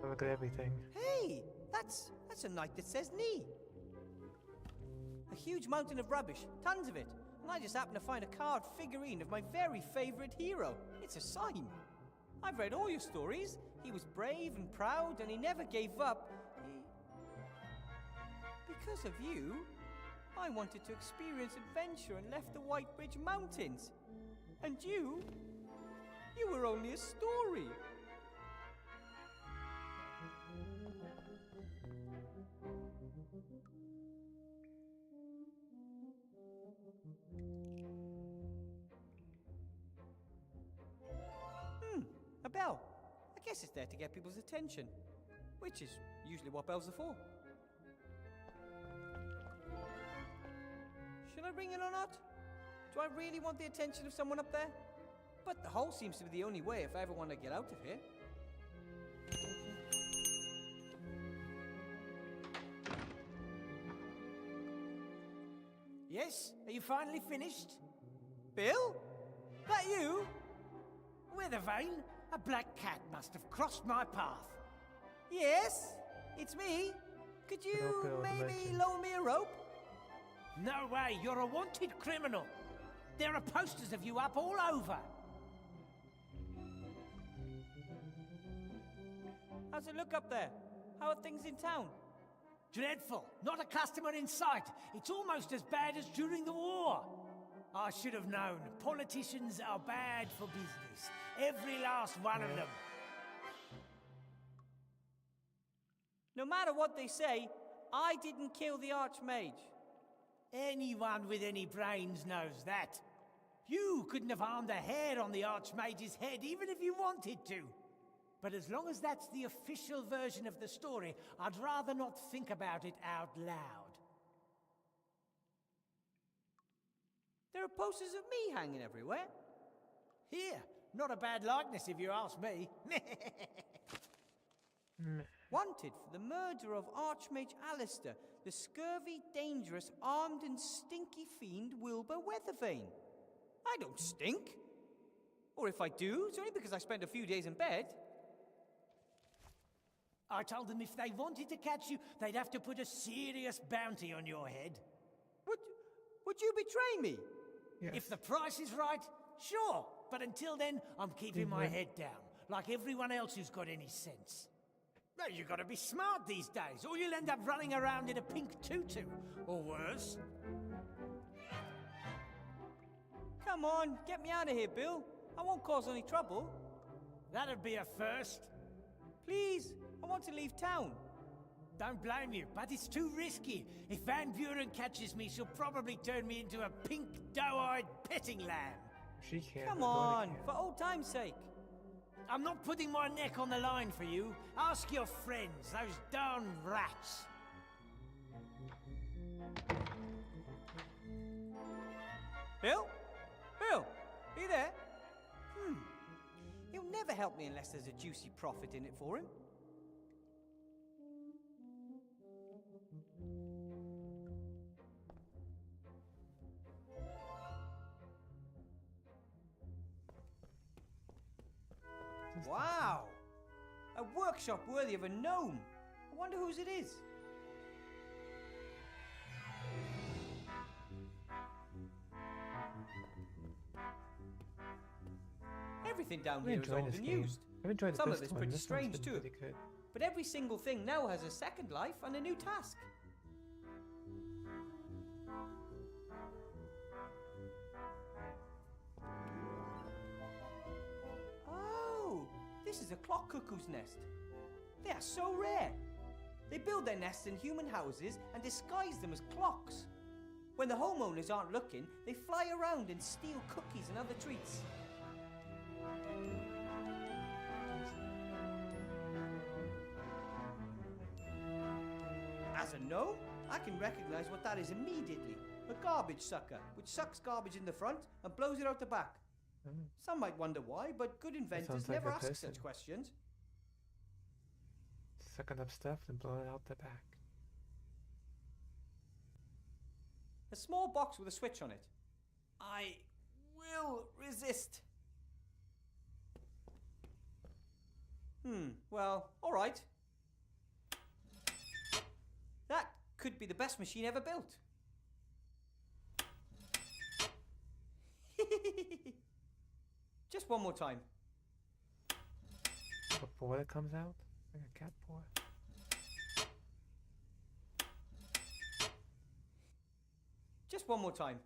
Look at everything. Hey, that's a knight that says knee. A huge mountain of rubbish, tons of it, and I just happened to find a carved figurine of my very favourite hero. It's a sign. I've read all your stories. He was brave and proud, and he never gave up. Because of you, I wanted to experience adventure and left the White Ridge Mountains. And you were only a story. A bell. I guess it's there to get people's attention, which is usually what bells are for. Should I ring it or not? Do I really want the attention of someone up there? But the hole seems to be the only way if I ever want to get out of here. Yes? Are you finally finished? Bill? That you? Weathervane, a black cat must have crossed my path. Yes, it's me. Could you maybe loan me a rope? No way, you're a wanted criminal. There are posters of you up all over. How's it look up there? How are things in town? Dreadful. Not a customer in sight. It's almost as bad as during the war. I should have known. Politicians are bad for business. Every last one of them. No matter what they say, I didn't kill the Archmage. Anyone with any brains knows that. You couldn't have harmed a hair on the Archmage's head, even if you wanted to. But as long as that's the official version of the story, I'd rather not think about it out loud. There are posters of me hanging everywhere. Here, not a bad likeness if you ask me. Wanted for the murder of Archmage Alistair, the scurvy, dangerous, armed and stinky fiend Wilbur Weathervane. I don't stink. Or if I do, it's only because I spent a few days in bed. I told them if they wanted to catch you, they'd have to put a serious bounty on your head. Would you betray me? Yes. If the price is right, sure. But until then, I'm keeping my head down, like everyone else who's got any sense. Well, you gotta be smart these days, or you'll end up running around in a pink tutu, or worse. Come on, get me out of here, Bill. I won't cause any trouble. That'd be a first. Please, I want to leave town. Don't blame you, but it's too risky. If Van Buren catches me, she'll probably turn me into a pink, doe-eyed petting lamb. She can't. Come on, for old time's sake. I'm not putting my neck on the line for you. Ask your friends, those darn rats. Bill? Bill, are you there? He'll never help me unless there's a juicy profit in it for him. Wow! A workshop worthy of a gnome. I wonder whose it is. Everything down here is old and used. I've enjoyed Some the of first it's one. pretty This one's strange been too. pretty good. But every single thing now has a second life and a new task. Oh, this is a clock cuckoo's nest. They are so rare. They build their nests in human houses and disguise them as clocks. When the homeowners aren't looking, they fly around and steal cookies and other treats. As a gnome, I can recognize what that is immediately. A garbage sucker, which sucks garbage in the front and blows it out the back. Some might wonder why, but good inventors sounds like never a ask person. such questions. Sucking up stuff and blowing it out the back. A small box with a switch on it. I will resist. Well, alright. That could be the best machine ever built. Just one more time. Before it comes out? Like a cat paw. Just one more time.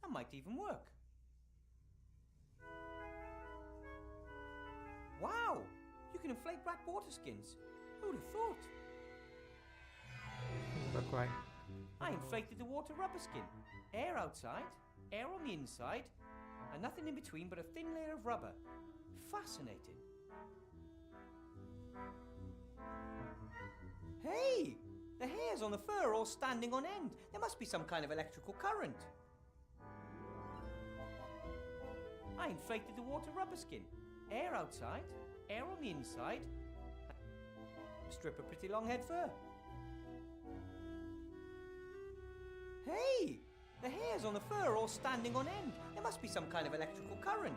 That might even work. Wow! You can inflate rat water skins. Who'd have thought? Look right. I inflated the water rubber skin. Air outside, air on the inside, and nothing in between but a thin layer of rubber. Fascinating. Hey! The hairs on the fur are all standing on end. There must be some kind of electrical current. I inflated the water rubber skin. Air outside, air on the inside, a strip of pretty long head fur. Hey! The hairs on the fur are all standing on end. There must be some kind of electrical current.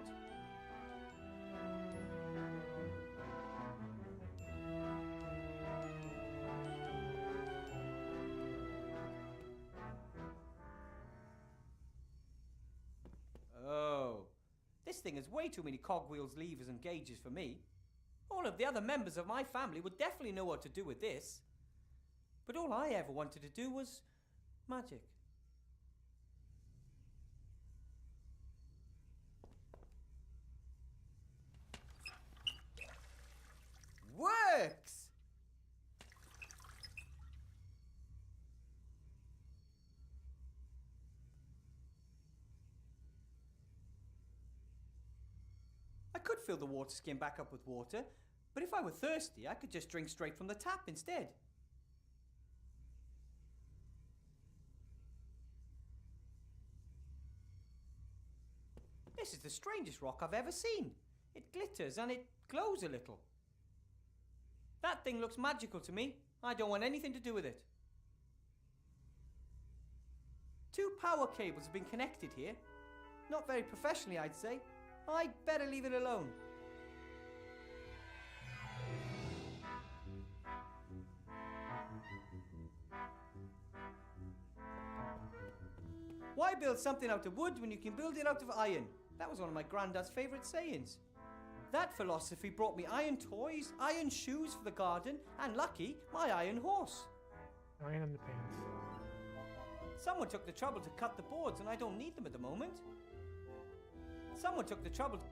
Oh, this thing has way too many cogwheels, levers and gauges for me. All of the other members of my family would definitely know what to do with this. But all I ever wanted to do was magic. Works! I could fill the water skin back up with water, but if I were thirsty, I could just drink straight from the tap instead. This is the strangest rock I've ever seen. It glitters and it glows a little. That thing looks magical to me. I don't want anything to do with it. 2 power cables have been connected here. Not very professionally, I'd say. I'd better leave it alone. Why build something out of wood when you can build it out of iron? That was one of my granddad's favourite sayings. That philosophy brought me iron toys, iron shoes for the garden, and lucky, my iron horse. Iron in the pants. Someone took the trouble to cut the boards and I don't need them at the moment. Someone took the trouble to...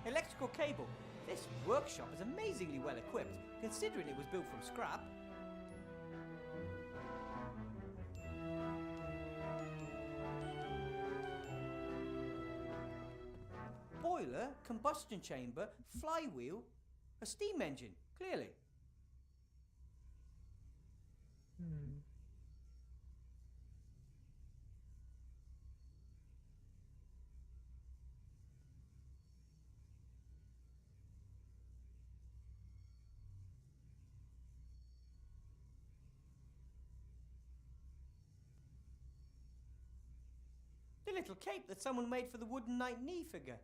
Electrical cable. This workshop is amazingly well equipped, considering it was built from scrap. Boiler, combustion chamber, flywheel, a steam engine, clearly. The little cape that someone made for the wooden knight knee figure.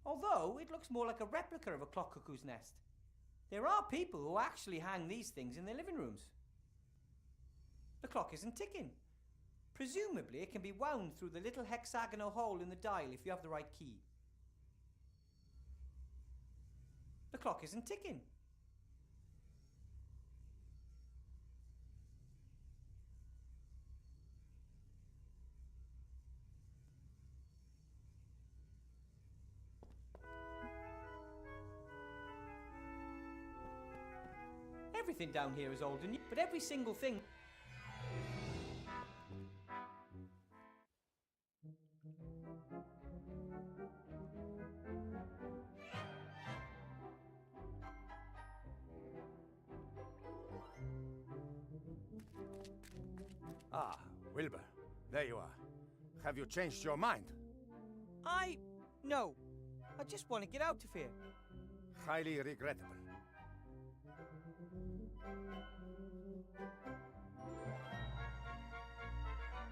Although it looks more like a replica of a clock cuckoo's nest. There are people who actually hang these things in their living rooms. The clock isn't ticking. Presumably it can be wound through the little hexagonal hole in the dial if you have the right key. The clock isn't ticking. Everything down here is old and new, but every single thing... Ah, Wilbur, there you are. Have you changed your mind? No. I just want to get out of here. Highly regrettable.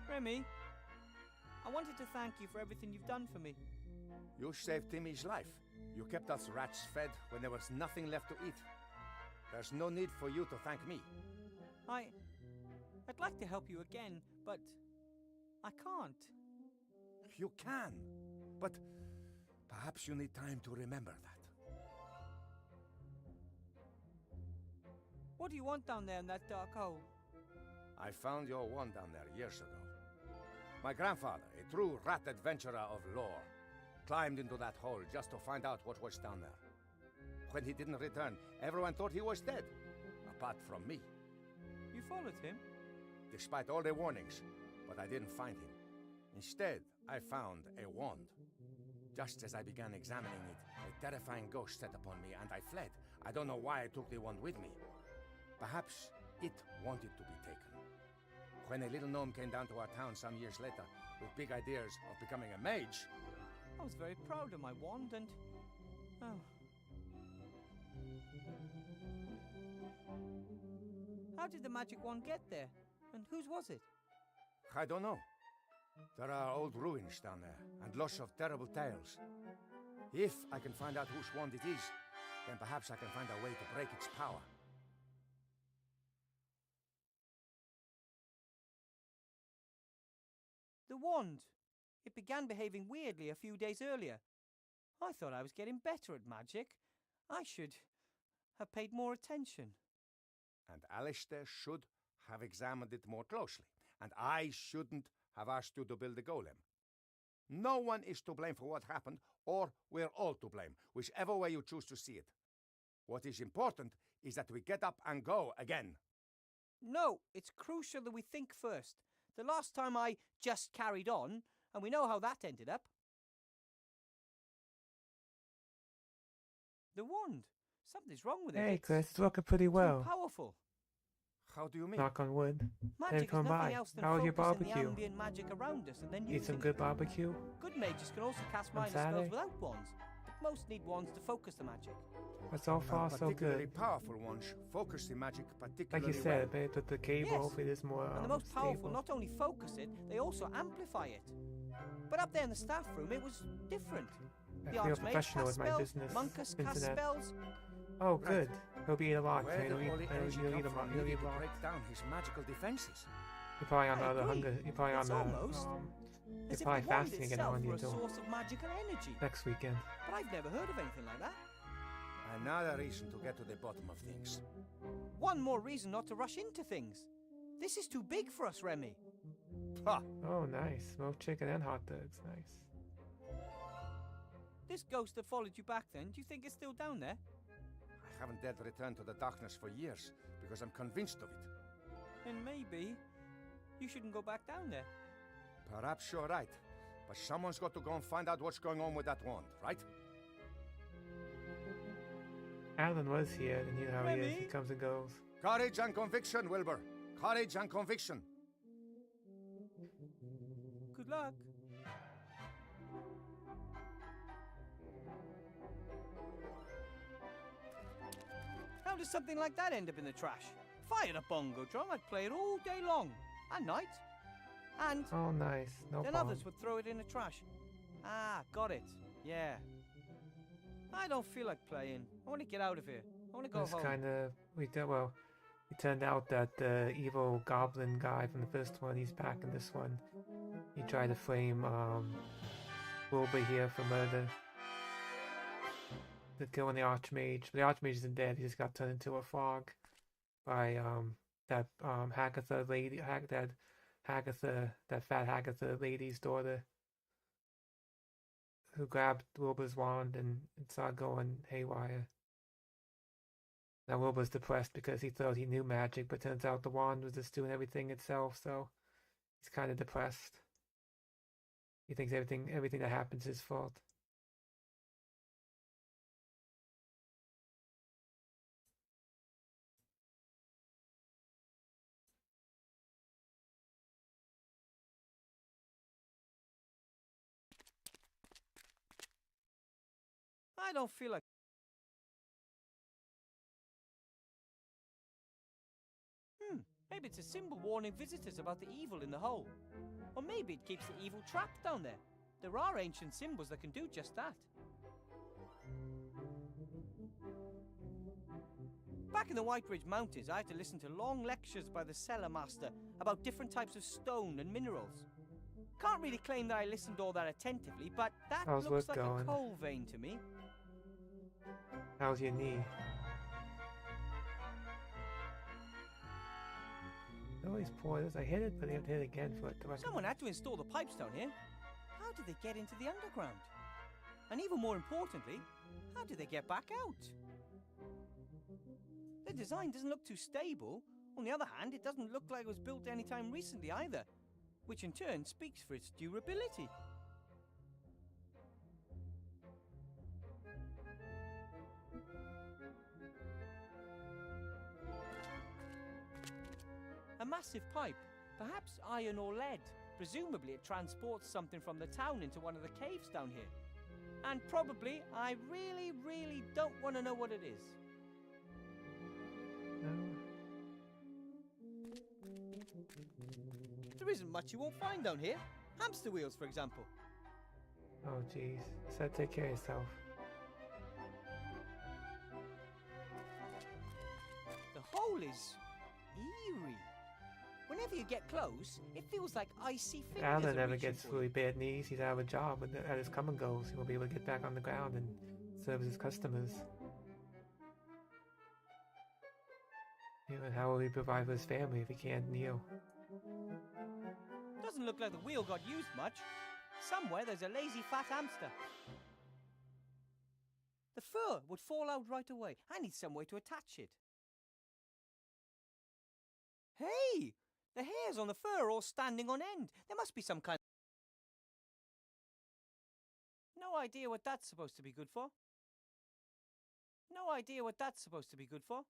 Remy, I wanted to thank you for everything you've done for me. You saved Timmy's life. You kept us rats fed when there was nothing left to eat. There's no need for you to thank me. I'd like to help you again, but I can't. You can, but perhaps you need time to remember that. What do you want down there in that dark hole? I found your wand down there years ago. My grandfather, a true rat adventurer of lore, climbed into that hole just to find out what was down there. When he didn't return, everyone thought he was dead, apart from me. You followed him? Despite all the warnings, but I didn't find him. Instead, I found a wand. Just as I began examining it, a terrifying ghost set upon me, and I fled. I don't know why I took the wand with me. Perhaps it wanted to be taken. When a little gnome came down to our town some years later, with big ideas of becoming a mage... I was very proud of my wand and... Oh. How did the magic wand get there? And whose was it? I don't know. There are old ruins down there, and lots of terrible tales. If I can find out whose wand it is, then perhaps I can find a way to break its power. The wand. It began behaving weirdly a few days earlier. I thought I was getting better at magic. I should have paid more attention. And Alistair should have examined it more closely. And I shouldn't have asked you to build a golem. No one is to blame for what happened, or we're all to blame, whichever way you choose to see it. What is important is that we get up and go again. No, it's crucial that we think first. The last time I just carried on, and we know how that ended up. The wand. Something's wrong with it. Hey, Chris, it's working pretty well. Too powerful. How do you mean? Knock on wood. Magic come is nothing by. else than How was your focusing the barbecue? ambient magic around us and then Eat using some it. good barbecue? Good mages can also cast On minor Saturday? spells without wands, but most need wands to focus the magic. But so far, so particularly good. powerful ones focus the magic particularly Like you said, maybe with the cable, Yes. hopefully there's more And the most powerful stable. not only focus it, they also amplify it. But up there in the staff room, it was different. I The feel Archmage professional cast with my spells, business. Monkus cast Internet. spells. Oh, good. He'll be eating a lot. Where So did he'll eat, all the energy he'll come eat a lot. from He'll eat needed a to lot. break down his magical defenses? You're probably on I the other agree. hunger. You're probably on It's the. almost You're as if probably the wand fasting again itself on were you a too. source of magical energy. Next weekend. But I've never heard of anything like that. Another reason to get to the bottom of things. One more reason not to rush into things. This is too big for us, Remy. Ha! Oh, nice. Smoked chicken and hot dogs. Nice. This ghost that followed you back then, do you think it's still down there? I haven't dared return to the darkness for years because I'm convinced of it. Then maybe you shouldn't go back down there. Perhaps you're right, but someone's got to go and find out what's going on with that wand, right? Alan was here, and you know how he is. He Remy? comes and goes. Courage and conviction, Wilbur. Courage and conviction. Good luck. How does something like that end up in the trash? If I had a bongo drum, I'd play it all day long. And night. And Oh, nice. No then problem. others would throw it in the trash. Ah, got it. Yeah. I don't feel like playing. I want to get out of here. I want to go It's home. kind of well. It turned out that the evil goblin guy from the first one, he's back in this one. He tried to frame Wilbur here for murder. The killing the Archmage. The Archmage isn't dead. He just got turned into a frog by that Hagatha lady. That fat Hagatha lady's daughter, who grabbed Wilbur's wand and it started going haywire. Now Wilbur's depressed because he thought he knew magic, but turns out the wand was just doing everything itself, so he's kind of depressed. He thinks everything that happens is his fault. I don't feel like... Maybe it's a symbol warning visitors about the evil in the hole. Or maybe it keeps the evil trapped down there. There are ancient symbols that can do just that. Back in the White Ridge Mountains, I had to listen to long lectures by the cellar master about different types of stone and minerals. Can't really claim that I listened all that attentively, but that How's looks work like going? a coal vein to me. How's your knee? No, these pointers. I hit it, but they have to hit it again for it to Someone had to install the pipes down here. How did they get into the underground? And even more importantly, how did they get back out? The design doesn't look too stable. On the other hand, it doesn't look like it was built anytime recently either, which in turn speaks for its durability. A massive pipe, perhaps iron or lead. Presumably it transports something from the town into one of the caves down here. And probably, I really, really don't want to know what it is. No. There isn't much you won't find down here. Hamster wheels, for example. Oh, jeez. So take care of yourself. The hole is eerie. Whenever you get close, it feels like icy fingers Alan are never reaching gets for really you. bad knees. He's out of a job at his come and goes. He won't be able to get back on the ground and service his customers. Even how will he provide for his family if he can't kneel? Doesn't look like the wheel got used much. Somewhere there's a lazy fat hamster. The fur would fall out right away. I need some way to attach it. Hey! The hairs on the fur are all standing on end. There must be some kind. No idea what that's supposed to be good for. No idea what that's supposed to be good for.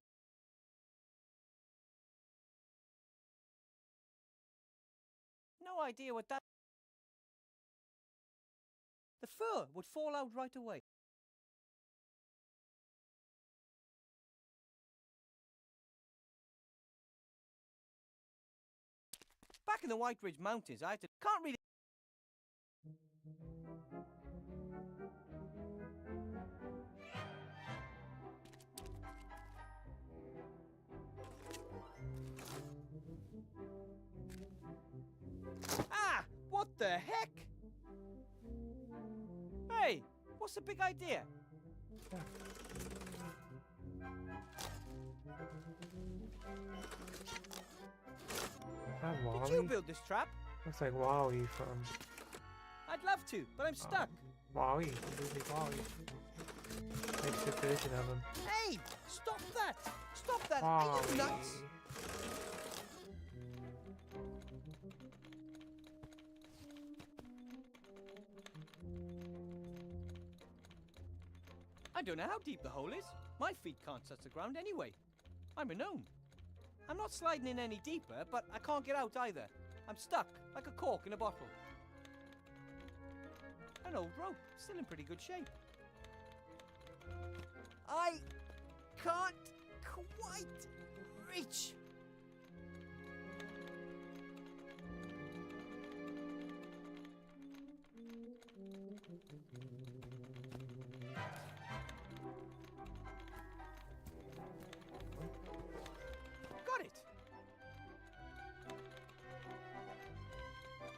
No idea what that. The fur would fall out right away. Back in the White Ridge Mountains, I had to. Can't really. Ah! What the heck? Hey! What's the big idea? Did you build this trap? Looks like Wally from... I'd love to, but I'm stuck. Wally. Disney Wally. Next version of him. Hey! Stop that! Stop that! Wally. Are you nuts? I don't know how deep the hole is. My feet can't touch the ground anyway. I'm a gnome. I'm not sliding in any deeper, but I can't get out either. I'm stuck, like a cork in a bottle. An old rope, still in pretty good shape. I can't quite reach. Got it.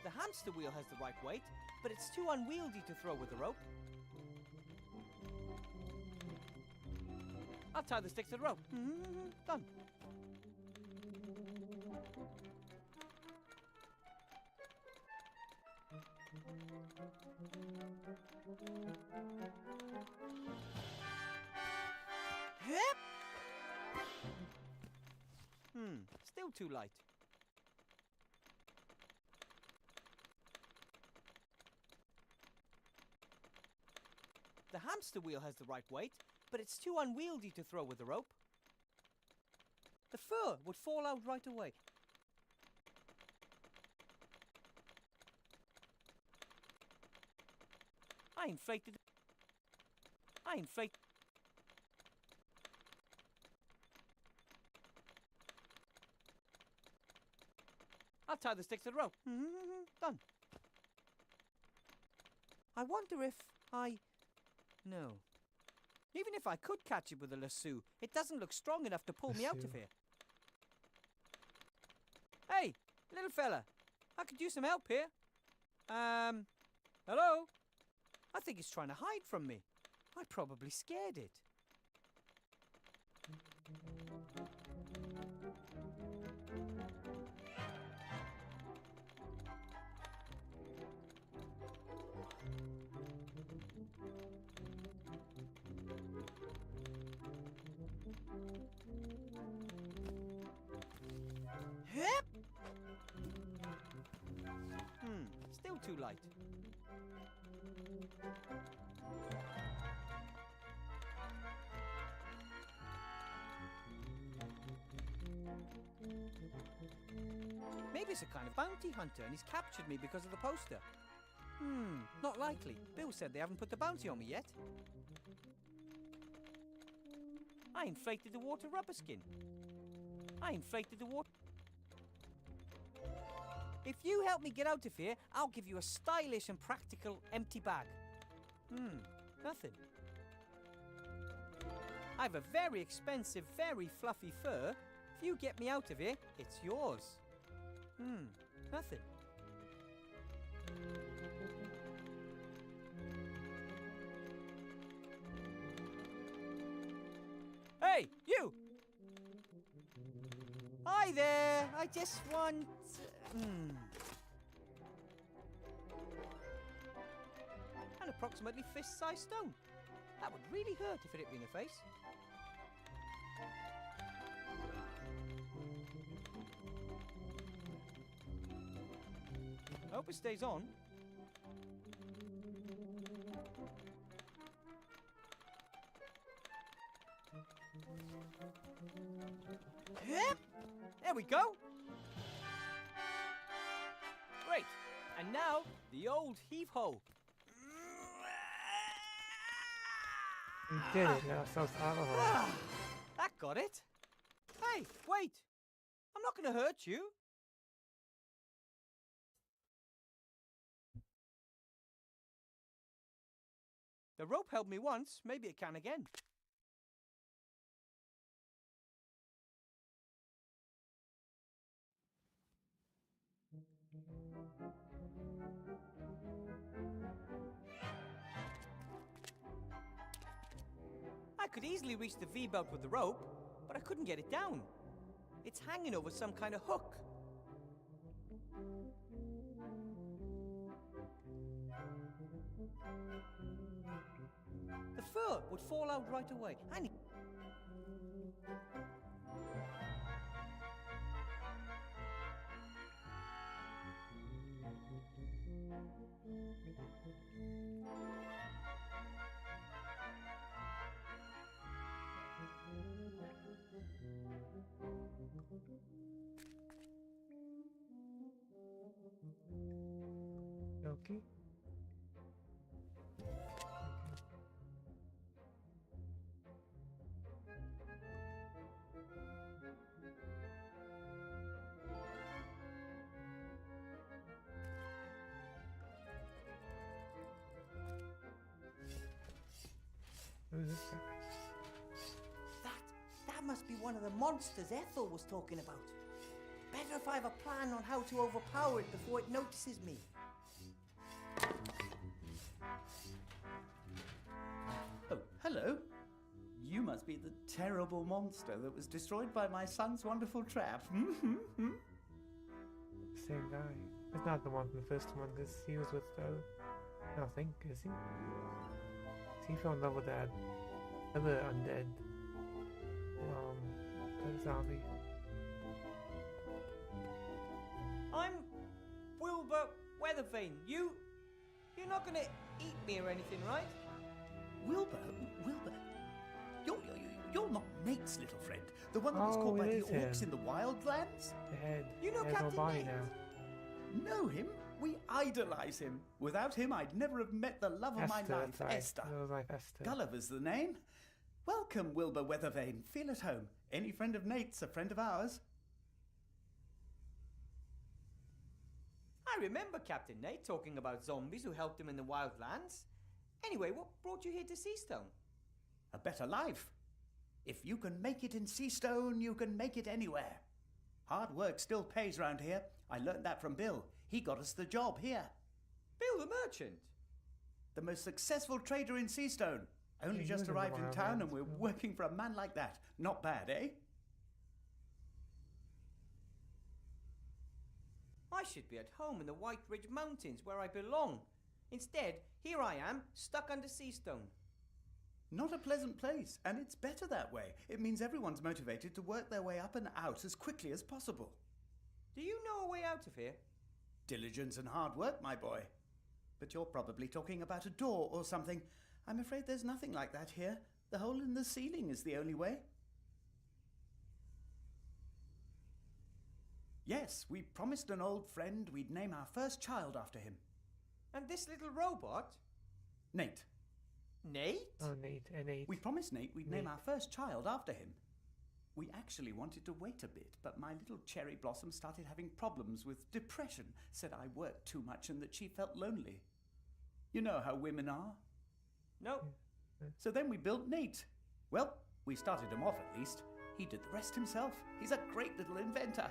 The hamster wheel has the right weight, but it's too unwieldy to throw with the rope. I'll tie the stick to the rope. Done. Yep. Still too light. The hamster wheel has the right weight, but it's too unwieldy to throw with the rope. The fur would fall out right away. I inflated. I'll tie the stick to the rope. Done. I wonder if I... No. Even if I could catch it with a lasso, it doesn't look strong enough to pull me out of here. Hey, little fella, I could use some help here. Hello? I think it's trying to hide from me. I probably scared it. Still too light. Maybe it's a kind of bounty hunter and he's captured me because of the poster. Not likely. Bill said they haven't put the bounty on me yet. I inflated the water rubber skin. I inflated the water... If you help me get out of here, I'll give you a stylish and practical empty bag. Nothing. I have a very expensive, very fluffy fur. If you get me out of here, it's yours. Nothing. Hey, you! Hi there! I just want... An approximately fist-sized stone. That would really hurt if it hit me in the face. I hope it stays on. There we go. Great. And now, the old heave-ho. You did it, now, so it's out of her. That got it. Hey, wait. I'm not going to hurt you. The rope held me once, maybe it can again. I could easily reach the V-belt with the rope, but I couldn't get it down. It's hanging over some kind of hook. The fur would fall out right away. Okay. Who's this guy? That must be one of the monsters Ethel was talking about. Better if I have a plan on how to overpower it before it notices me. Oh, hello. You must be the terrible monster that was destroyed by my son's wonderful trap. Same guy. It's not the one from the first one, because he was with I think, is he? He fell in love with that other undead zombie. I'm Wilbur Weathervane. You're not gonna eat me or anything, right? Wilbur? You're not Nate's little friend. The one that was caught by the orcs in the wildlands? The head. You know Captain Nate? Know him? We idolize him. Without him, I'd never have met the love of my life, Esther. Esther. Gulliver's the name. Welcome, Wilbur Weathervane. Feel at home. Any friend of Nate's a friend of ours. I remember Captain Nate talking about zombies who helped him in the wildlands. Anyway, what brought you here to Seastone? A better life. If you can make it in Seastone, you can make it anywhere. Hard work still pays round here. I learned that from Bill. He got us the job here. Bill the merchant? The most successful trader in Seastone. Only just arrived in town and we're working for a man like that. Not bad, eh? I should be at home in the White Ridge Mountains where I belong. Instead, here I am, stuck under Seastone. Not a pleasant place, and it's better that way. It means everyone's motivated to work their way up and out as quickly as possible. Do you know a way out of here? Diligence and hard work, my boy. But you're probably talking about a door or something. I'm afraid there's nothing like that here. The hole in the ceiling is the only way. Yes, we promised an old friend we'd name our first child after him. And this little robot? Nate. Nate? Oh, Nate. Nate. We promised Nate we'd name our first child after him. We actually wanted to wait a bit, but my little cherry blossom started having problems with depression, said I worked too much and that she felt lonely. You know how women are. No. So then we built Nate. Well, we started him off at least. He did the rest himself. He's a great little inventor.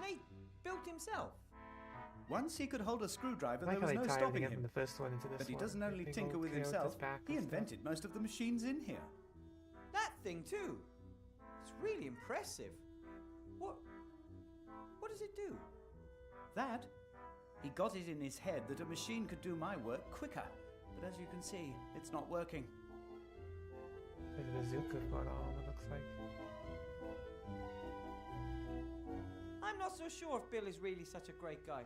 Nate built himself? Once he could hold a screwdriver, Like there was how they no tied stopping him him. from the first one into this But he one. doesn't The only big tinker old with tail to himself, his back he and stuff. invented most of the machines in here. That thing too? It's really impressive. What does it do? That? He got it in his head that a machine could do my work quicker. But as you can see, it's not working. There's a bazooka going on, it looks like. I'm not so sure if Bill is really such a great guy.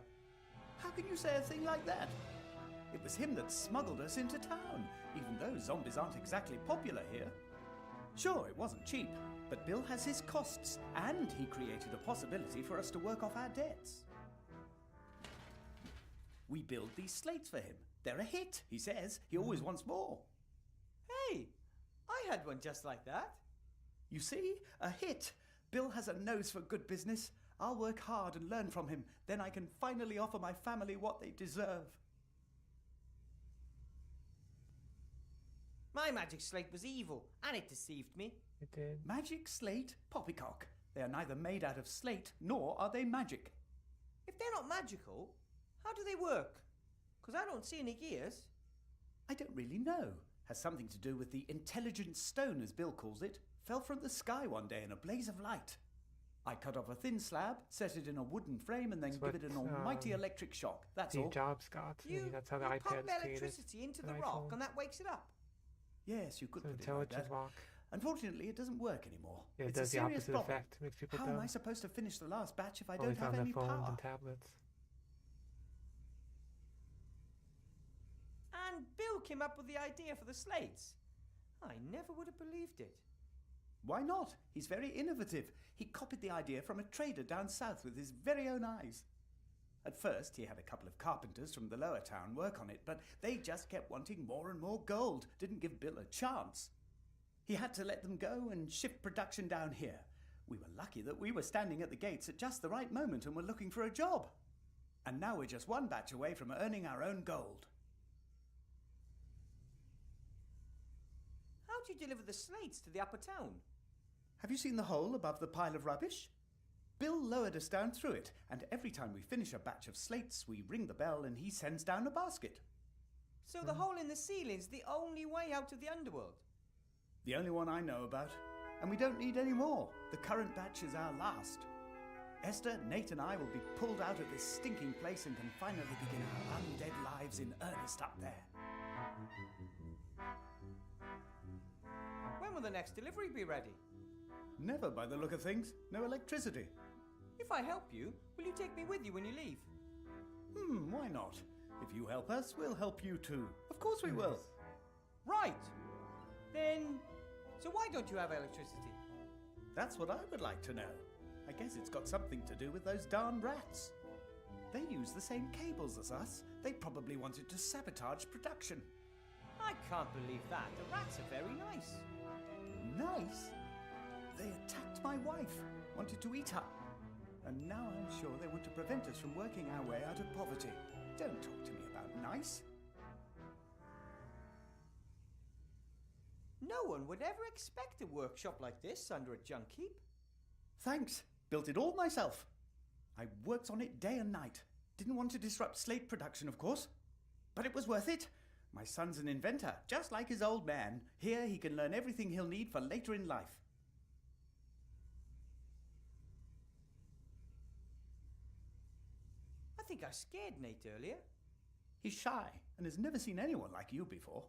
How can you say a thing like that? It was him that smuggled us into town, even though zombies aren't exactly popular here. Sure, it wasn't cheap, but Bill has his costs, and he created a possibility for us to work off our debts. We build these slates for him. They're a hit, he says. He always wants more. Hey, I had one just like that. You see? A hit. Bill has a nose for good business. I'll work hard and learn from him. Then I can finally offer my family what they deserve. My magic slate was evil, and it deceived me. It did. Magic slate? Poppycock. They are neither made out of slate, nor are they magic. If they're not magical, how do they work? Because I don't see any gears. I don't really know. Has something to do with the intelligent stone, as Bill calls it. Fell from the sky one day in a blaze of light. I cut off a thin slab, set it in a wooden frame, and then give it an almighty electric shock. That's all. Steve Jobs got. Maybe that's how the iPad pump is created. electricity into the an rock, iPhone. and that wakes it up. Yes, you could So put it like intelligent that. rock. Unfortunately, it doesn't work anymore. Yeah, it It's does a the serious opposite problem. effect. Makes people How dumb. am I supposed to finish the last batch if I Only don't have found any their phones power? and tablets. And Bill came up with the idea for the slates. I never would have believed it. Why not? He's very innovative. He copied the idea from a trader down south with his very own eyes. At first, he had a couple of carpenters from the lower town work on it, but they just kept wanting more and more gold. Didn't give Bill a chance. He had to let them go and shift production down here. We were lucky that we were standing at the gates at just the right moment and were looking for a job. And now we're just one batch away from earning our own gold. How do you deliver the slates to the upper town? Have you seen the hole above the pile of rubbish? Bill lowered us down through it, and every time we finish a batch of slates, we ring the bell and he sends down a basket. So the hole in the ceiling's the only way out of the underworld? The only one I know about. And we don't need any more. The current batch is our last. Esther, Nate and I will be pulled out of this stinking place and can finally begin our undead lives in earnest up there. When will the next delivery be ready? Never, by the look of things. No electricity. If I help you, will you take me with you when you leave? Why not? If you help us, we'll help you too. Of course we will. Right. Then, so why don't you have electricity? That's what I would like to know. I guess it's got something to do with those darn rats. They use the same cables as us. They probably wanted to sabotage production. I can't believe that. The rats are very nice. Nice? They attacked my wife, wanted to eat her. And now I'm sure they want to prevent us from working our way out of poverty. Don't talk to me about nice. No one would ever expect a workshop like this under a junk heap. Thanks. Built it all myself. I worked on it day and night. Didn't want to disrupt slate production, of course. But it was worth it. My son's an inventor, just like his old man. Here he can learn everything he'll need for later in life. I think I scared Nate earlier. He's shy and has never seen anyone like you before.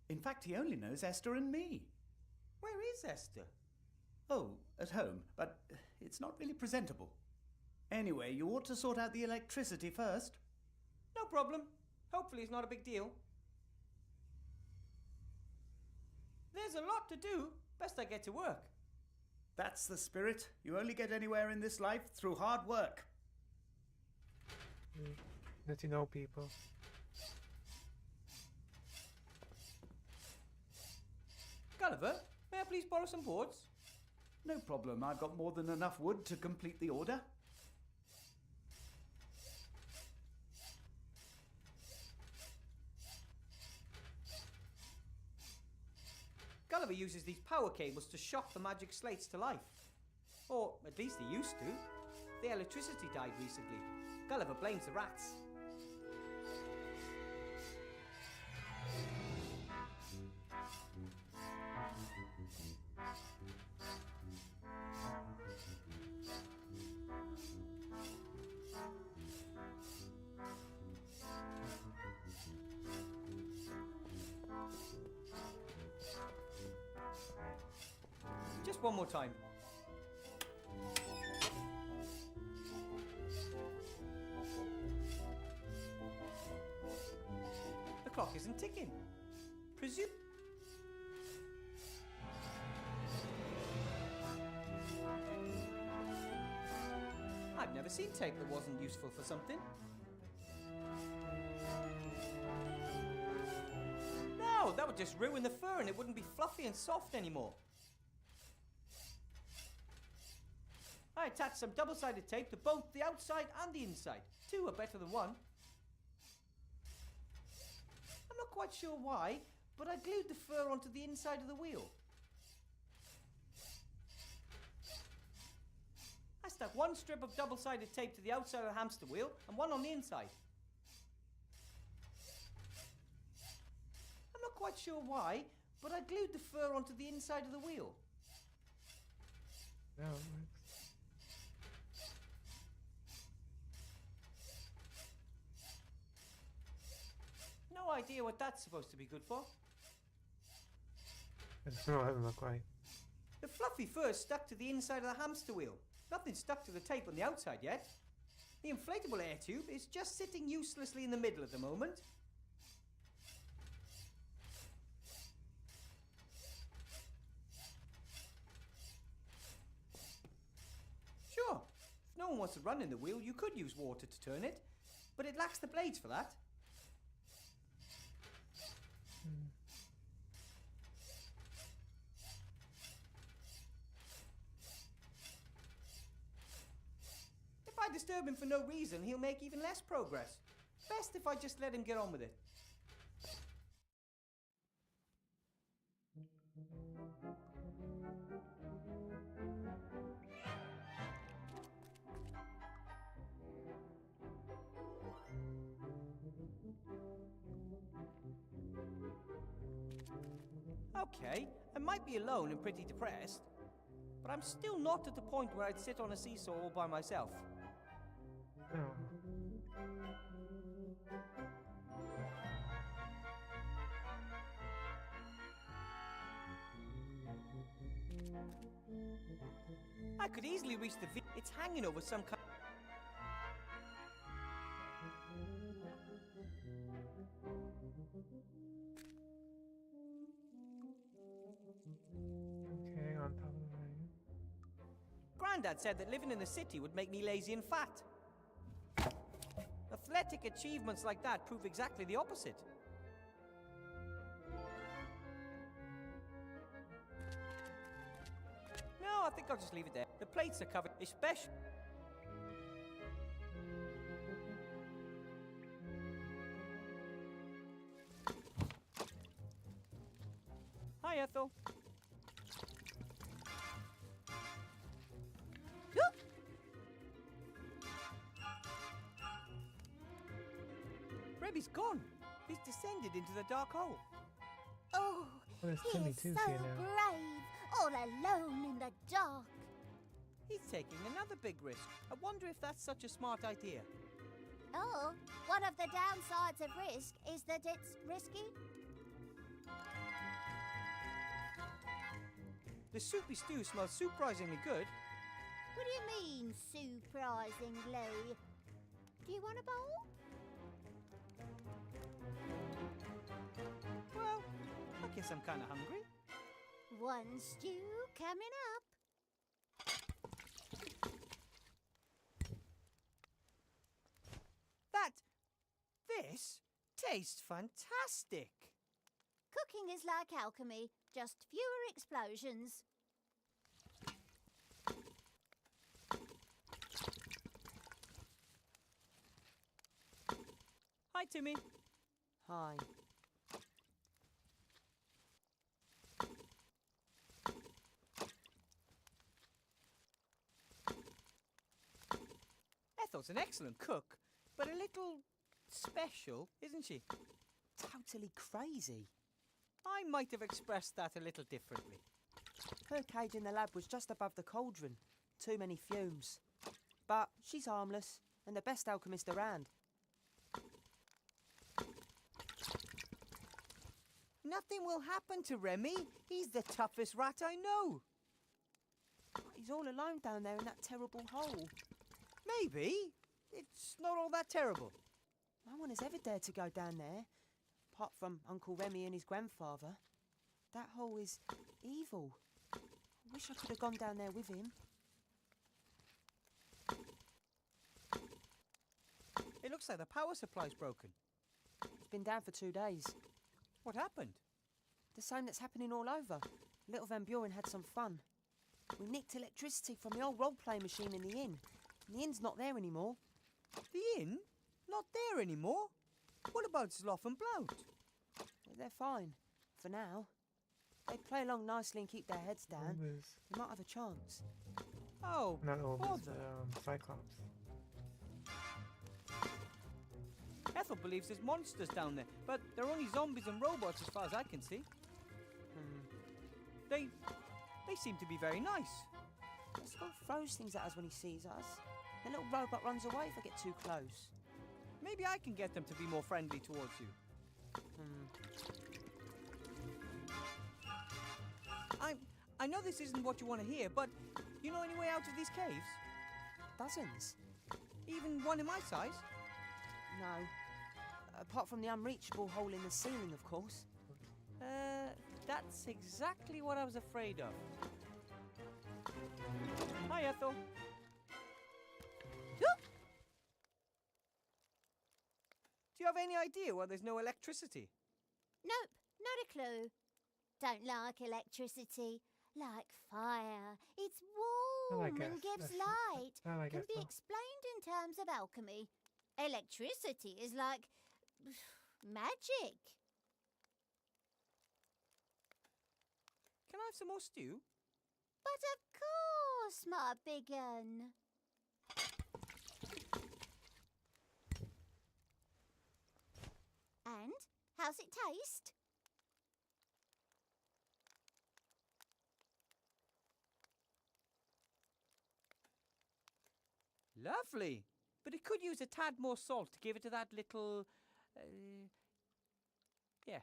In fact, he only knows Esther and me. Where is Esther? Oh, at home, but it's not really presentable. Anyway, you ought to sort out the electricity first. No problem. Hopefully it's not a big deal. There's a lot to do. Best I get to work. That's the spirit. You only get anywhere in this life through hard work. Let you know, people. Gulliver, may I please borrow some boards? No problem. I've got more than enough wood to complete the order. Gulliver uses these power cables to shock the magic slates to life. Or at least he used to. The electricity died recently. Gulliver blames the rats. Just one more time. The clock isn't ticking. I've never seen tape that wasn't useful for something. No, that would just ruin the fur and it wouldn't be fluffy and soft anymore. I attached some double-sided tape to both the outside and the inside. Two are better than one. I'm not quite sure why, but I glued the fur onto the inside of the wheel. I stuck one strip of double-sided tape to the outside of the hamster wheel and one on the inside. I'm not quite sure why, but I glued the fur onto the inside of the wheel. That works. No idea what that's supposed to be good for. It doesn't look like. The fluffy fur stuck to the inside of the hamster wheel. Nothing stuck to the tape on the outside yet. The inflatable air tube is just sitting uselessly in the middle at the moment. Sure, if no one wants to run in the wheel, you could use water to turn it, but it lacks the blades for that. If I disturb him for no reason, he'll make even less progress. Best if I just let him get on with it. Okay, I might be alone and pretty depressed, but I'm still not at the point where I'd sit on a seesaw all by myself. No. I could easily reach the it's hanging over some kind. Okay, on top of the wagon. Grandad said that living in the city would make me lazy and fat. Athletic achievements like that prove exactly the opposite. No, I think I'll just leave it there. The plates are covered, especially... Hi, Ethel. Rebby's gone. He's descended into the dark hole. Oh, Well, there's he Timmy is too so here now. brave, all alone in the dark. He's taking another big risk. I wonder if that's such a smart idea. Oh, one of the downsides of risk is that it's risky. The soupy stew smells surprisingly good. What do you mean, surprisingly? Do you want a bowl? Well, I guess I'm kind of hungry. One stew coming up. This tastes fantastic. Cooking is like alchemy, just fewer explosions. Hi, Timmy. Hi. Ethel's an excellent cook, but a little special, isn't she? Totally crazy. I might have expressed that a little differently. Her cage in the lab was just above the cauldron. Too many fumes. But she's harmless, and the best alchemist around. Nothing will happen to Remy. He's the toughest rat I know. He's all alone down there in that terrible hole. Maybe. It's not all that terrible. No one has ever dared to go down there, apart from Uncle Remy and his grandfather. That hole is evil. I wish I could have gone down there with him. It looks like the power supply's broken. It's been down for 2 days. What happened? The same that's happening all over. Little Van Buren had some fun. We nicked electricity from the old role-play machine in the inn. And the inn's not there anymore. The inn? Not there anymore? What about Sloth and Blout? They're fine. For now. They play along nicely and keep their heads down. They might have a chance. Oh, Not Olbers, bother. but Cyclops. Ethel believes there's monsters down there, but they're only zombies and robots as far as I can see. They seem to be very nice. Scott throws things at us when he sees us. The little robot runs away if I get too close. Maybe I can get them to be more friendly towards you. I know this isn't what you want to hear, but you know any way out of these caves? Dozens. Even one in my size? No. Apart from the unreachable hole in the ceiling, of course. That's exactly what I was afraid of. Hi, Ethel. Do you have any idea why there's no electricity? Nope, not a clue. Don't like electricity. Like fire. It's warm and gives light. Can be explained in terms of alchemy. Electricity is like magic. Can I have some more stew? But of course, my big un. And how's it taste? Lovely. But it could use a tad more salt to give it to that little... yeah.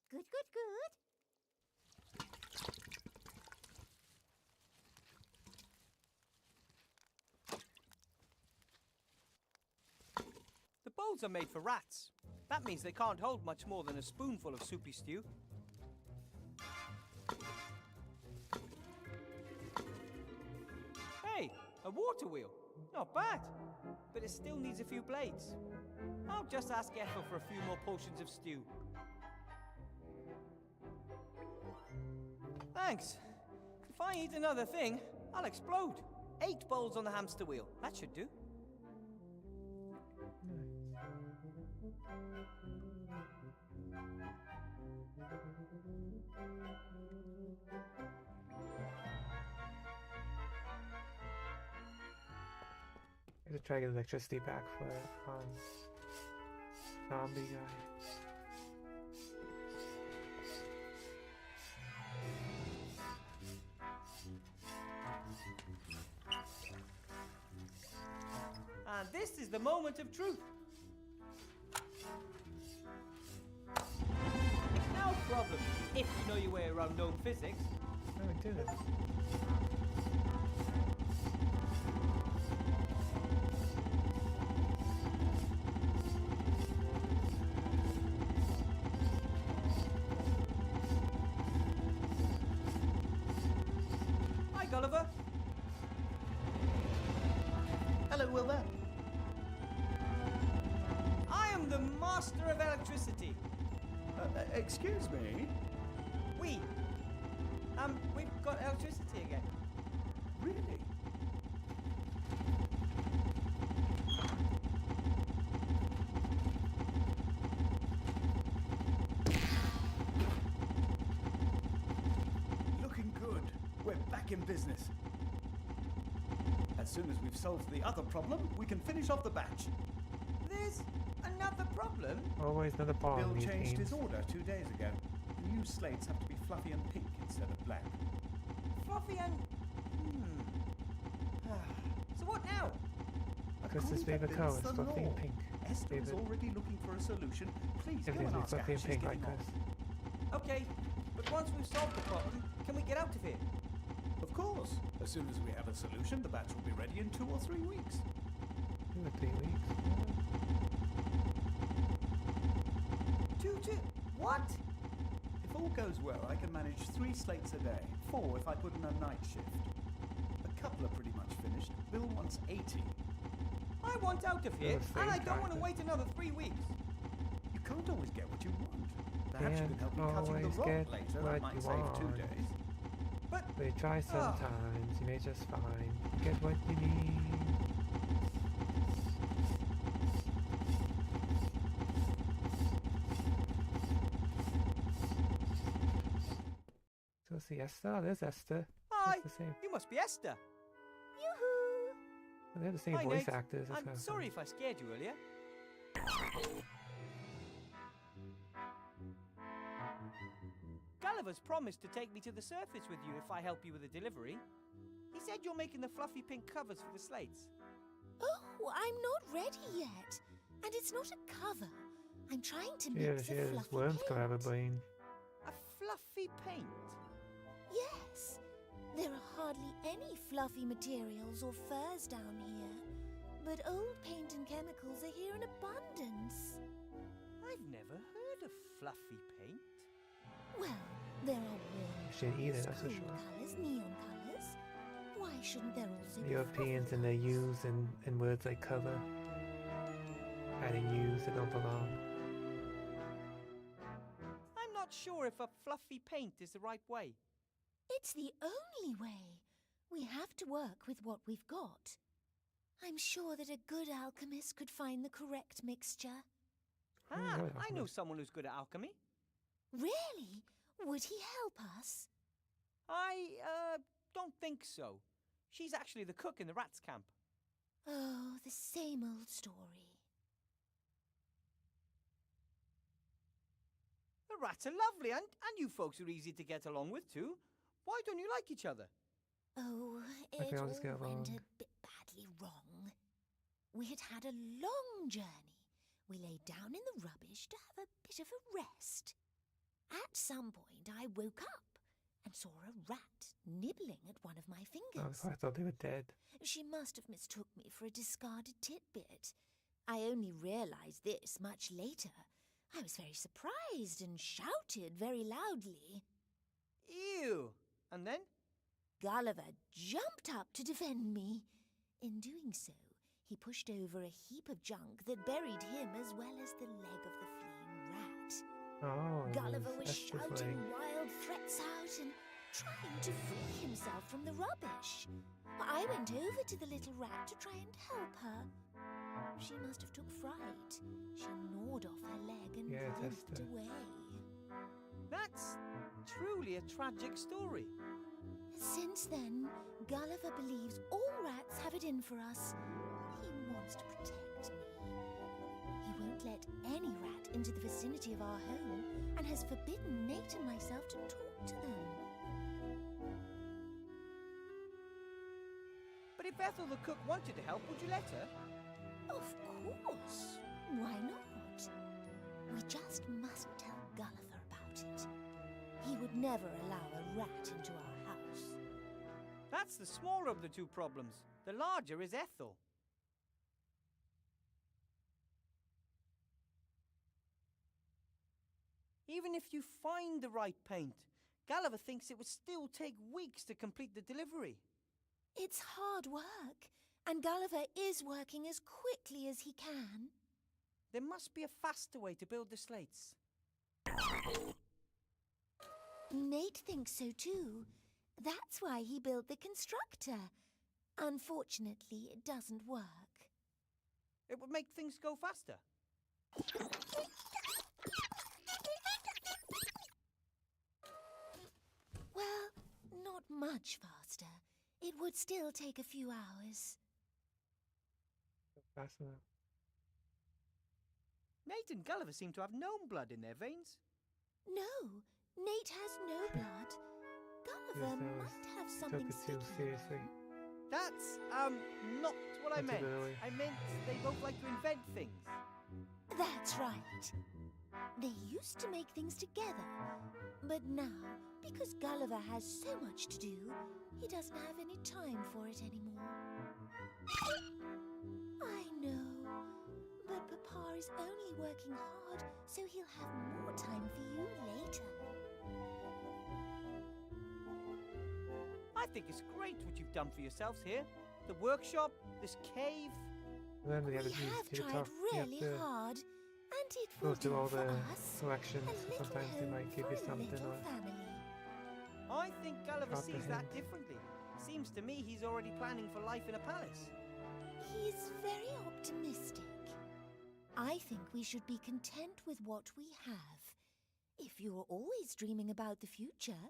Good, good, good. The bowls are made for rats. That means they can't hold much more than a spoonful of soupy stew. Hey, a water wheel. Not bad. But it still needs a few blades. I'll just ask Ethel for a few more potions of stew. Thanks. If I eat another thing, I'll explode. 8 bowls on the hamster wheel. That should do. Let's try to get electricity back for zombie guy. And this is the moment of truth. No problem, if you know your way around known physics. No, we did it. Hi, Gulliver. Hello, Wilbur. I am the master of electricity. Excuse me? We've got electricity again. Really? Looking good. We're back in business. As soon as we've solved the other problem, we can finish off the batch. There's another problem? Always another problem. Bill These changed games. his order 2 days ago. The new slates have to be fluffy and pink instead of black. Fluffy and... So what now? Chris's According to favorite color is the fluffy law, and pink. Esther is Favorite. already looking for a solution. Please go Everything's and like ask her fluffy how and she's pink like getting on. Chris. Okay, but once we've solved the problem, can we get out of here? Of course. As soon as we have a solution, the batch will be ready in 2 or 3 weeks. 2 or 3 weeks. 2 what? If all goes well, I can manage 3 slates a day. 4 if I put in a night shift. A couple are pretty much finished. Bill wants 80. I want out of here, Oh, and I same don't want to time. wait another 3 weeks. You can't always get what you want. Perhaps you Can't can help me cutting the always rock get later. what That might you save 2 want. days. But We try sometimes, you may just find you get what you need. So see Esther, there's Esther. Hi, It's the same. you must be Esther. Well, they're the same Hi, voice Nate. actors. That's I'm kinda sorry funny. if I scared you earlier. Gulliver's promised to take me to the surface with you if I help you with the delivery. He said you're making the fluffy pink covers for the slates. Oh, I'm not ready yet. And it's not a cover. I'm trying to mix Cheers, a cheers. fluffy Worms paint. come out of her brain. A fluffy paint? Yes. There are hardly any fluffy materials or furs down here. But old paint and chemicals are here in abundance. I've never heard of fluffy paint. Well, there are warm Should eat it, that's for cool sure. colours, neon colours. Why shouldn't there also be Europeans and their U's and words like cover. Adding U's that don't belong. I'm not sure if a fluffy paint is the right way. It's the only way. We have to work with what we've got. I'm sure that a good alchemist could find the correct mixture. Ah, right, I know someone who's good at alchemy. Really? Would he help us? I don't think so. She's actually the cook in the rats camp. Oh, the same old story. The rats are lovely, and you folks are easy to get along with too. Why don't you like each other? Oh, I it can all always get went along. a bit badly wrong. We had had a long journey. We lay down in the rubbish to have a bit of a rest. At some point, I woke up and saw a rat nibbling at one of my Oh, fingers. I thought they were dead. She must have mistook me for a discarded titbit. I only realized this much later. I was very surprised and shouted very loudly. Ew! And then? Gulliver jumped up to defend me. In doing so, he pushed over a heap of junk that buried him as well as the leg of the fleeing rat. Oh, it Gulliver was Esther's shouting leg. wild threats out and trying to free himself from the rubbish. I went over to the little rat to try and help her. She must have took fright. She gnawed off her leg and Yeah, it's limped Esther. away. That's truly a tragic story. Since then, Gulliver believes all rats have it in for us. He wants to protect me. He won't let any rat into the vicinity of our home and has forbidden Nate and myself to talk to them. But if Ethel the cook wanted to help, would you let her? Of course. Why not? We just mustn't tell Gulliver about it. He would never allow a rat into our house. That's the smaller of the two problems. The larger is Ethel. Even if you find the right paint, Gulliver thinks it would still take weeks to complete the delivery. It's hard work, and Gulliver is working as quickly as he can. There must be a faster way to build the slates. Nate thinks so too. That's why he built the constructor. Unfortunately, it doesn't work. It would make things go faster. Well, not much faster. It would still take a few hours. Fast enough. Nate and Gulliver seem to have gnome blood in their veins. No, Nate has no blood. Gulliver might have something Took it too sticky. seriously. That's, not what I That's a meant. bit early. I meant they both like to invent things. That's right. They used to make things together, but now, because Gulliver has so much to do, he doesn't have any time for it anymore. I know, but Papa is only working hard, so he'll have more time for you later. I think it's great what you've done for yourselves here. The workshop, this cave. Then We the other have dudes tried really hard, and it go will through do all for the us collections. a little Sometimes they home might give for you a something little or family. I think Gulliver sees that comprehend. differently. Seems to me he's already planning for life in a palace. He's very optimistic. I think we should be content with what we have. If you're always dreaming about the future,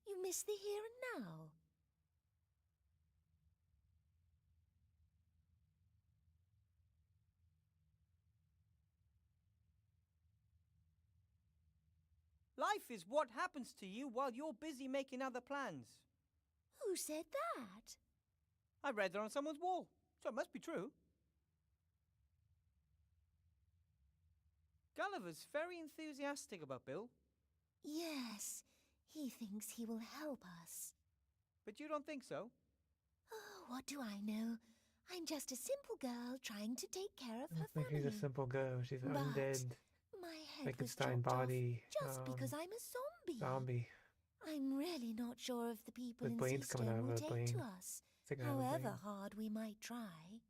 you miss the here and now. Life is what happens to you while you're busy making other plans. Who said that? I read it on someone's wall, so it must be true. Gulliver's very enthusiastic about Bill. Yes, he thinks he will help us. But you don't think so? Oh, what do I know? I'm just a simple girl trying to take care of I her think family. she's a simple girl. She's an But undead my head was Frankenstein chopped off body. just because I'm a zombie. Zombie. I'm really not sure if the people With in brains coming out Seastone of will her take brain. to us, Sticking out of her however brain. hard we might try.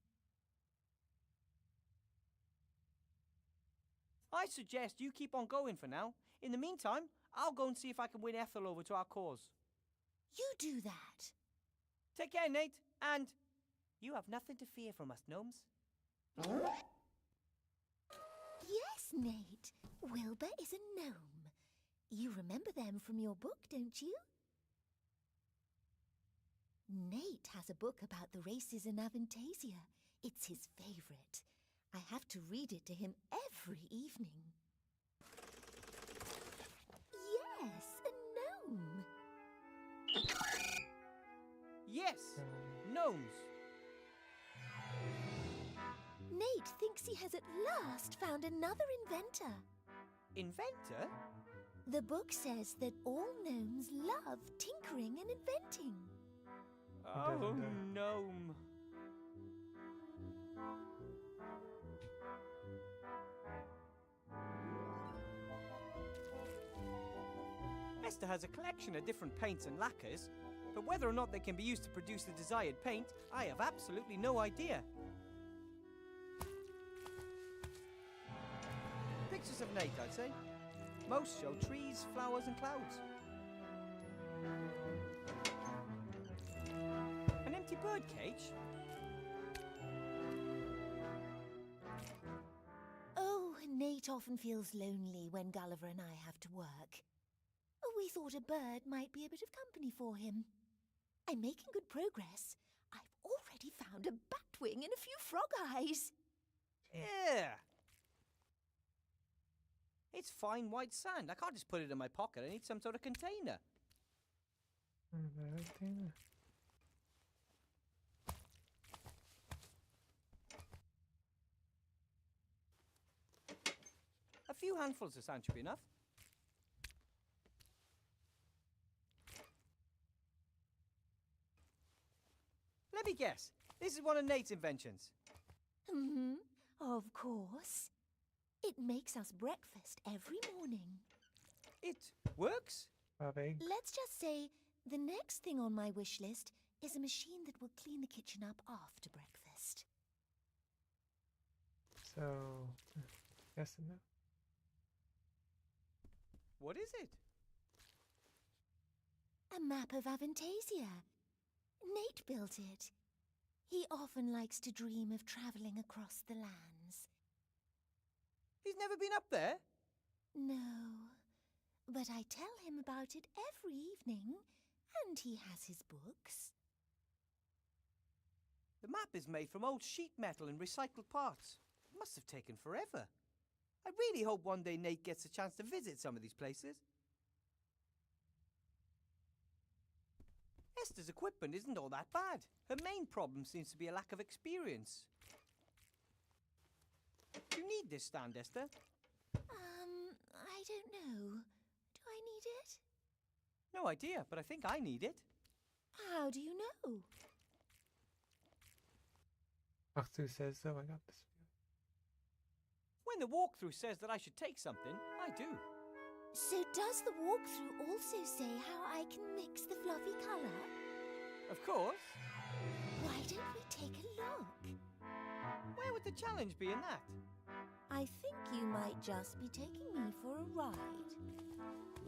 I suggest you keep on going for now. In the meantime, I'll go and see if I can win Ethel over to our cause. You do that. Take care, Nate, and you have nothing to fear from us, gnomes. Yes, Nate. Wilbur is a gnome. You remember them from your book, don't you? Nate has a book about the races in Avantasia. It's his favorite. I have to read it to him every evening. Yes, a gnome. Yes, gnomes. Nate thinks he has at last found another inventor. Inventor? The book says that all gnomes love tinkering and inventing. Oh, gnome. Esther has a collection of different paints and lacquers, but whether or not they can be used to produce the desired paint, I have absolutely no idea. Pictures of Nate, I'd say. Most show trees, flowers, and clouds. An empty bird cage? Oh, Nate often feels lonely when Gulliver and I have to work. We thought a bird might be a bit of company for him. I'm making good progress. I've already already found a bat wing and a few frog eyes. Yeah. It's fine white sand. I can't just put it in my pocket. I need some sort of container. A few handfuls of sand should be enough. Let me guess. This is one of Nate's inventions. Of course. It makes us breakfast every morning. It works? Let's just say the next thing on my wish list is a machine that will clean the kitchen up after breakfast. So, yes and no. What is it? A map of Avantasia. Nate built it. He often likes to dream of traveling across the lands. He's never been up there? No, but I tell him about it every evening, and he has his books. The map is made from old sheet metal and recycled parts. It must have taken forever. I really hope one day Nate gets a chance to visit some of these places. Esther's equipment isn't all that bad. Her main problem seems to be a lack of experience. Do you need this stand, Esther? I don't know. Do I need it? No idea, but I think I need it. How do you know? Walkthrough says so. I got this. When the walkthrough says that I should take something, I do. So does the walkthrough also say how I can mix the fluffy colour? Of course. Why don't we take a look? Where would the challenge be in that? I think you might just be taking me for a ride.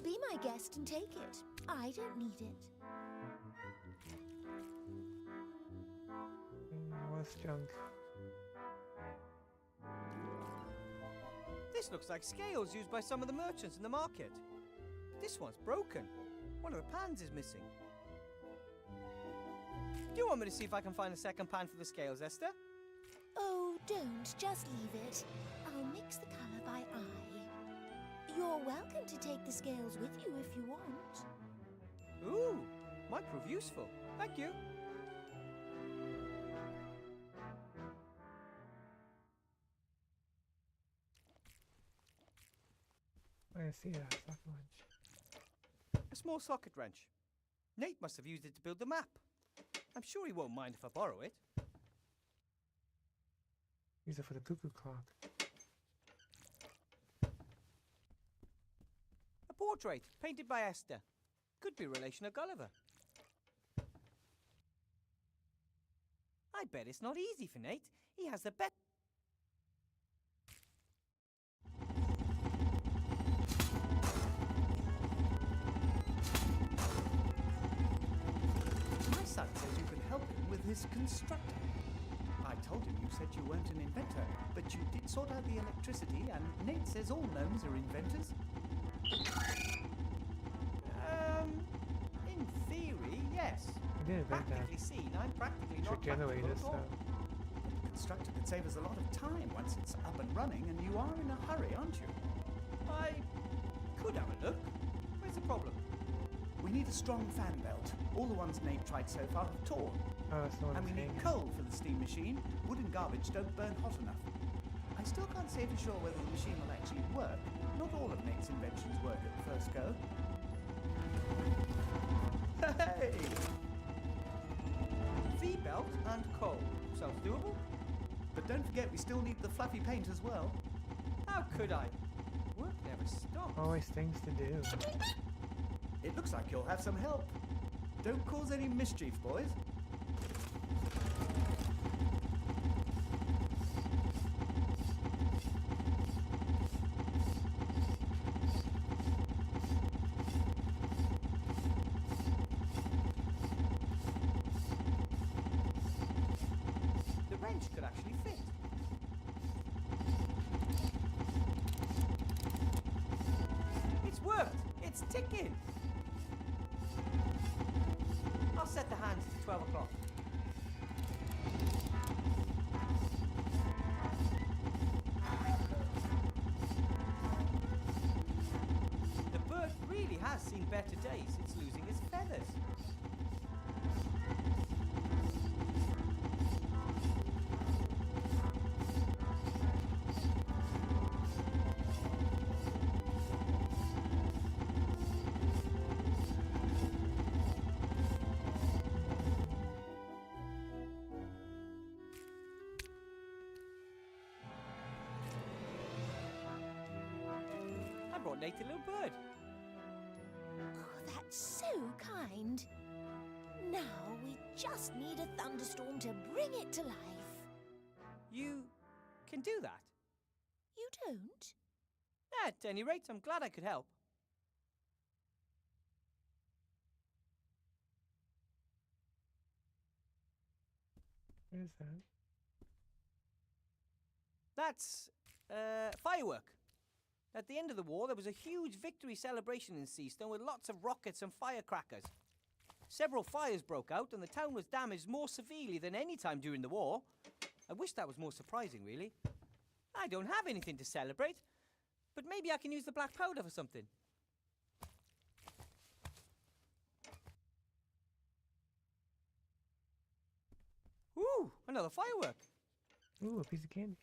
Be my guest and take it. I don't need it. What's junk? This looks like scales used by some of the merchants in the market. This one's broken. One of the pans is missing. Do you want me to see if I can find a second pan for the scales, Esther? Oh, don't. Just leave it. I'll mix the colour by eye. You're welcome to take the scales with you if you want. Ooh, might prove useful. Thank you. I see a socket wrench. A small socket wrench. Nate must have used it to build the map. I'm sure he won't mind if I borrow it. Use it for the cuckoo clock. A portrait painted by Esther. Could be a relation of Gulliver. I bet it's not easy for Nate. He has the best. My son says you can help him with his constructor. I told him you said you weren't an inventor, but you did sort out the electricity, and Nate says all gnomes are inventors. In theory, yes. I did invent Practically seen, I'm practically not generator, practical at all. The constructor could save us a lot of time once it's up and running, and you are in a hurry, aren't you? I could have a look. Where's the problem? We need a strong fan belt. All the ones Nate tried so far have torn. Oh, that's the one And we need coal for the steam machine. Wood and garbage don't burn hot enough. I still can't say for sure whether the machine will actually work. Not all of Nate's inventions work at the first go. Hey! V-belt and coal. Sounds doable. But don't forget, we still need the fluffy paint as well. How could I? Work never stops. Always things to do. It looks like you'll have some help. Don't cause any mischief, boys. The wrench could actually fit. It's worked. It's ticking. I'll set the hands to 12 o'clock. has seen better days. It's losing its feathers. I brought Nate a little bird. Oh, that's so kind. Now we just need a thunderstorm to bring it to life. You can do that? You don't? At any rate, I'm glad I could help. Where's that? That's firework. At the end of the war, there was a huge victory celebration in Seastone with lots of rockets and firecrackers. Several fires broke out, and the town was damaged more severely than any time during the war. I wish that was more surprising, really. I don't have anything to celebrate, but maybe I can use the black powder for something. Ooh, another firework. Ooh, a piece of candy.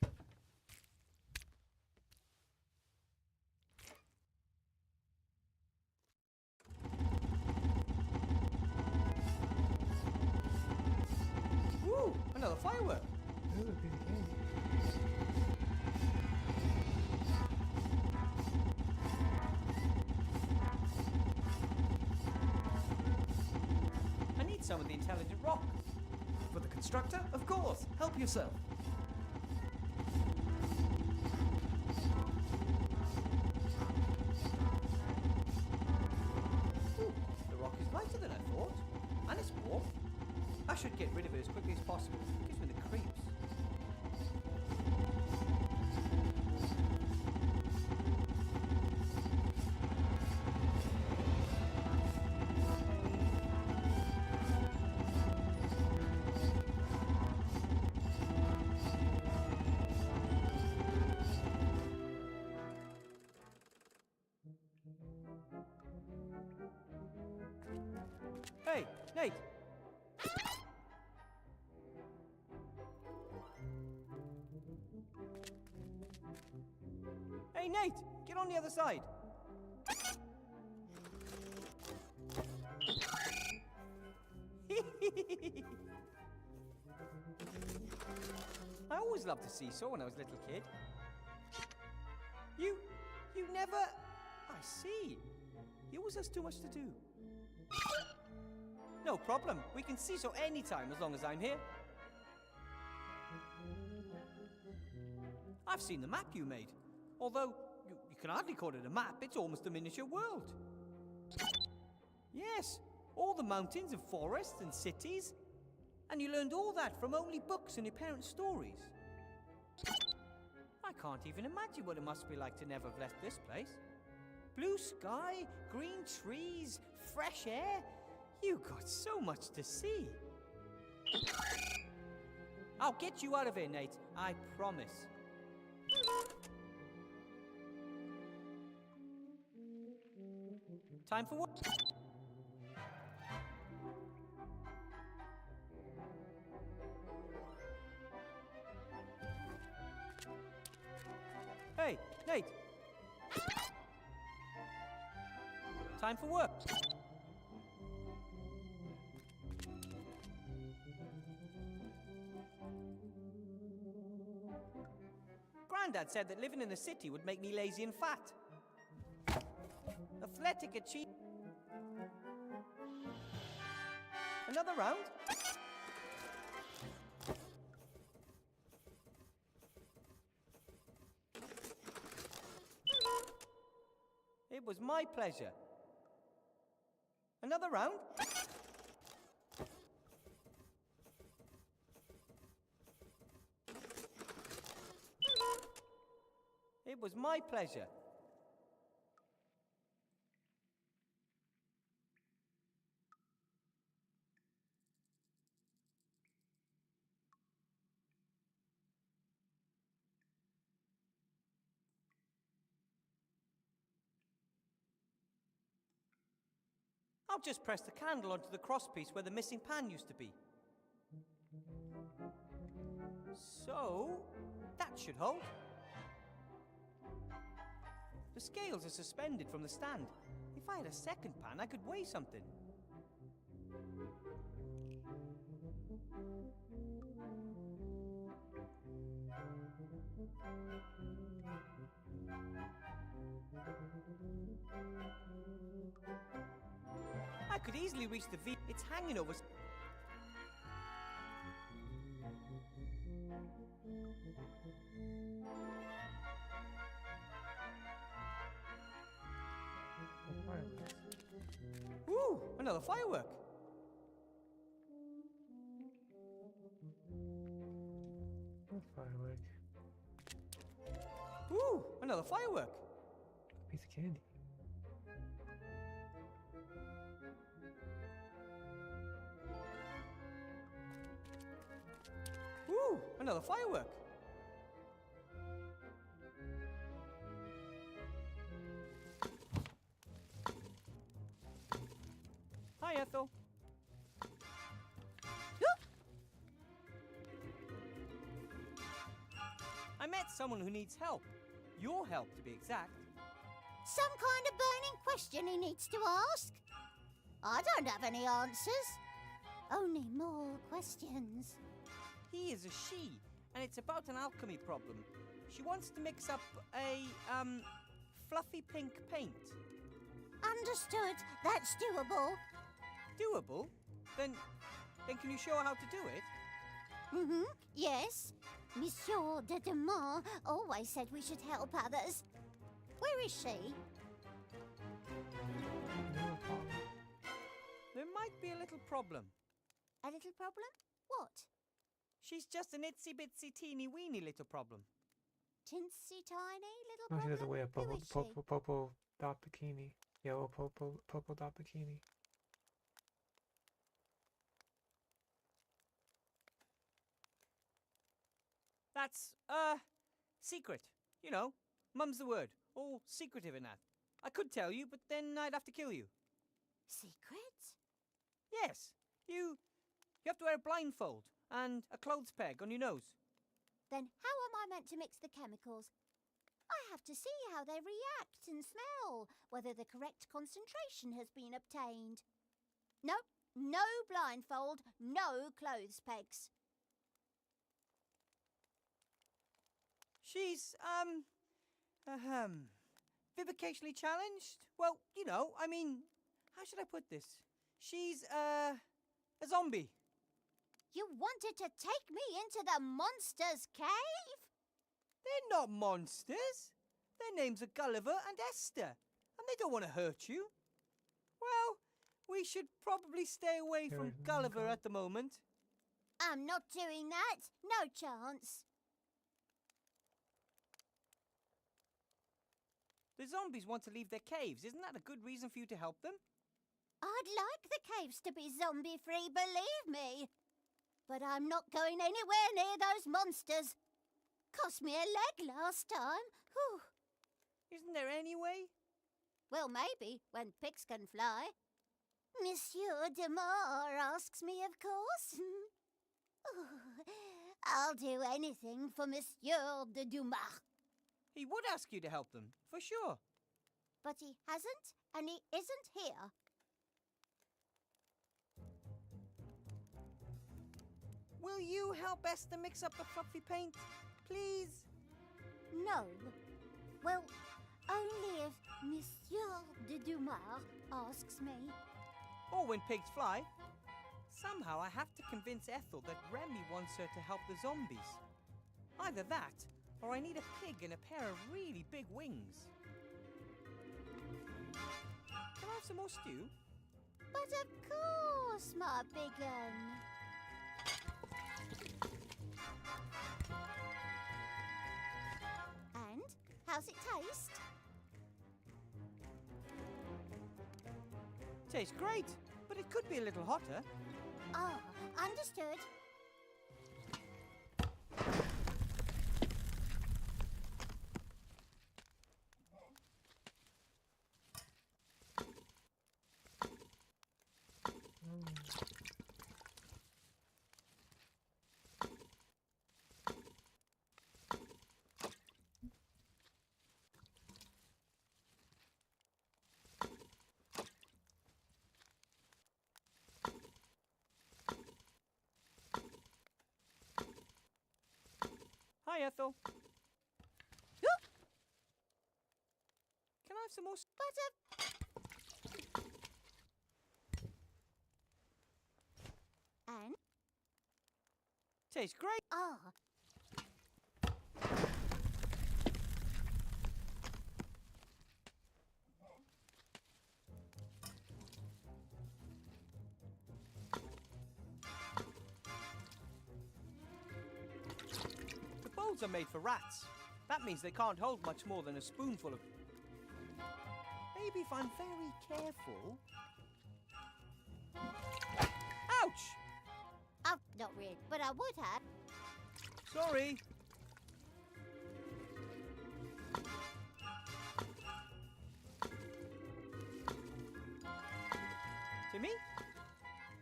Ooh, another firework. Ooh, a piece of candy. I need some of the intelligent rock. For the constructor? Of course. Help yourself. Ooh, the rock is lighter than I thought. And it's warm. I should get rid of it as quickly as possible. It gives me the creeps. Hey, Nate! Hey, Nate! Get on the other side! I always loved to seesaw when I was a little kid. You never... I see. You always has too much to do. No problem. We can seesaw anytime as long as I'm here. I've seen the map you made. Although, you can hardly call it a map. It's almost a miniature world. Yes, all the mountains and forests and cities. And you learned all that from only books and your parents' stories. I can't even imagine what it must be like to never have left this place. Blue sky, green trees, fresh air. You got so much to see. I'll get you out of here, Nate. I promise. Time for what? Hey, Nate! Time for work! Grandad said that living in the city would make me lazy and fat. Athletic achievement. Another round? It was my pleasure. Another round? It was my pleasure. I'll just press the candle onto the crosspiece where the missing pan used to be. So, that should hold. The scales are suspended from the stand. If I had a second pan, I could weigh something. I could easily reach the V. It's hanging over. Ooh, another firework. Firework. Ooh, another firework. Piece of candy. Ooh, another firework. Hi, Ethel. I met someone who needs help. Your help, to be exact. Some kind of burning question he needs to ask? I don't have any answers. Only more questions. He is a she, and it's about an alchemy problem. She wants to mix up a, fluffy pink paint. Understood. That's doable. Doable? Then can you show her how to do it? Mm-hmm. Yes. Monsieur de Demont always said we should help others. Where is she? There might be a little problem. A little problem? What? She's just an itsy-bitsy teeny-weeny little problem. Tinsy tiny little No, problem? she doesn't wear a Who is she? purple dot bikini. Yellow purple dot bikini. That's, secret. You know, mum's the word. All secretive and that. I could tell you, but then I'd have to kill you. Secret? Yes. You have to wear a blindfold and a clothes peg on your nose. Then how am I meant to mix the chemicals? I have to see how they react and smell, whether the correct concentration has been obtained. Nope, no blindfold, no clothes pegs. She's, vivicationally challenged? Well, you know, I mean, how should I put this? She's, a zombie. You wanted to take me into the monster's cave? They're not monsters. Their names are Gulliver and Esther, and they don't want to hurt you. Well, we should probably stay away from Gulliver at the moment. I'm not doing that. No chance. The zombies want to leave their caves. Isn't that a good reason for you to help them? I'd like the caves to be zombie-free, believe me. But I'm not going anywhere near those monsters. Cost me a leg last time. Whew. Isn't there any way? Well, maybe, when pigs can fly. Monsieur Demar asks me, of course. I'll do anything for Monsieur de Dumas. He would ask you to help them, for sure. But he hasn't, and he isn't here. Will you help Esther mix up the fluffy paint, please? No. Well, only if Monsieur de Dumas asks me. Or when pigs fly. Somehow I have to convince Ethel that Remy wants her to help the zombies. Either that, or I need a pig and a pair of really big wings. Can I have some more stew? But of course, my big un. And how's it taste? Tastes great, but it could be a little hotter. Ah, understood. Hi, Ethel. Can I have some more Butter. And? Tastes great. Ah. The bowls are made for rats. That means they can't hold much more than a spoonful of... Maybe if I'm very careful... Ouch! Oh, not really, but I would have. Sorry. Timmy?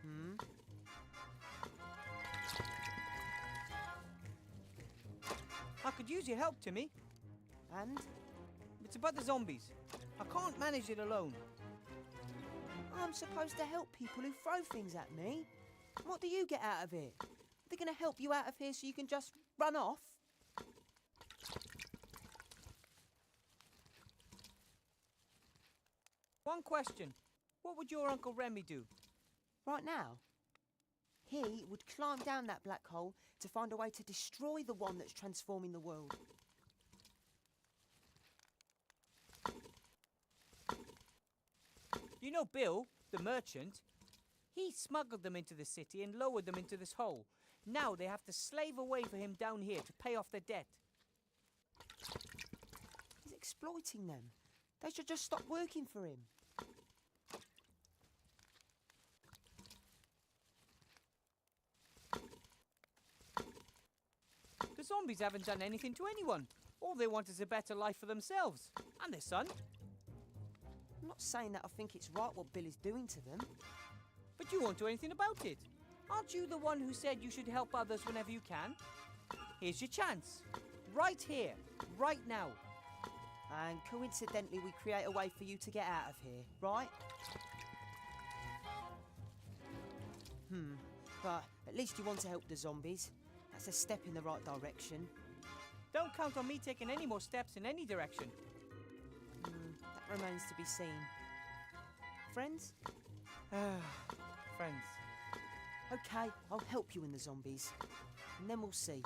Hmm? I could use your help, Timmy. And? It's about the zombies. I can't manage it alone. I'm supposed to help people who throw things at me. What do you get out of it? They're going to help you out of here so you can just run off? One question. What would your Uncle Remy do? Right now? He would climb down that black hole to find a way to destroy the one that's transforming the world. You know Bill, the merchant? He smuggled them into the city and lowered them into this hole. Now they have to slave away for him down here to pay off their debt. He's exploiting them. They should just stop working for him. The zombies haven't done anything to anyone. All they want is a better life for themselves and their son. I'm not saying that I think it's right what Bill is doing to them. But you won't do anything about it. Aren't you the one who said you should help others whenever you can? Here's your chance. Right here. Right now. And coincidentally, we create a way for you to get out of here, right? But at least you want to help the zombies. That's a step in the right direction. Don't count on me taking any more steps in any direction. That remains to be seen. Friends? Friends. Okay, I'll help you in the zombies. And then we'll see.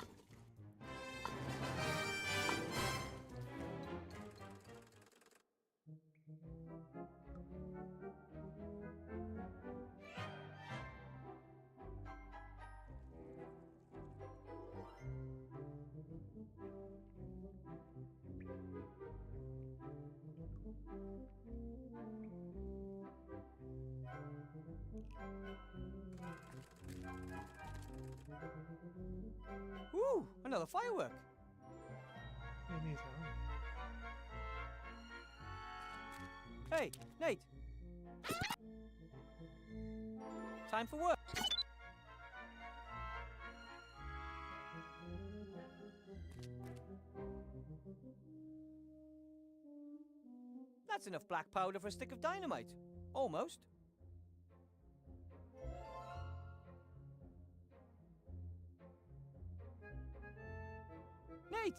Ooh, another firework. It needs Hey, Nate. Time for work. That's enough black powder for a stick of dynamite. Almost. Nate,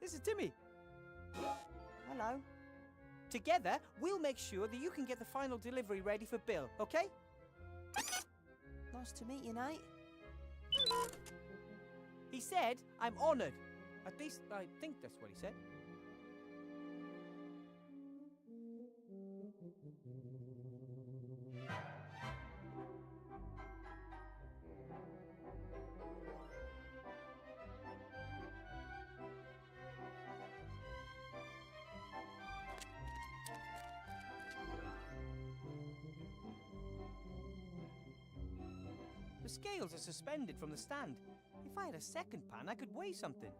this is Timmy. Hello. Together, we'll make sure that you can get the final delivery ready for Bill, okay? Nice to meet you, Nate. He said, I'm honoured. At least, I think that's what he said. The scales are suspended from the stand. If I had a second pan, I could weigh something.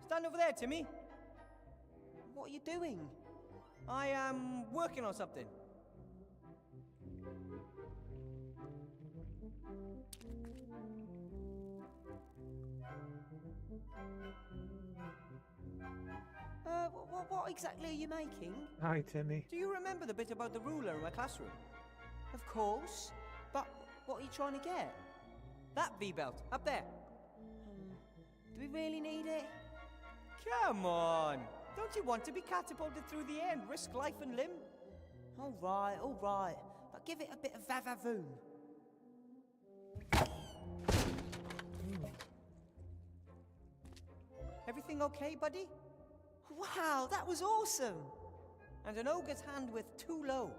Stand over there, Timmy. What are you doing? I am working on something. What exactly are you making? Hi, Timmy. Do you remember the bit about the ruler in my classroom? Of course. But what are you trying to get? That V-belt, up there. Do we really need it? Come on. Don't you want to be catapulted through the air and risk life and limb? All right. But give it a bit of vavavoom. Everything okay, buddy? Wow, that was awesome! And an ogre's hand with too low.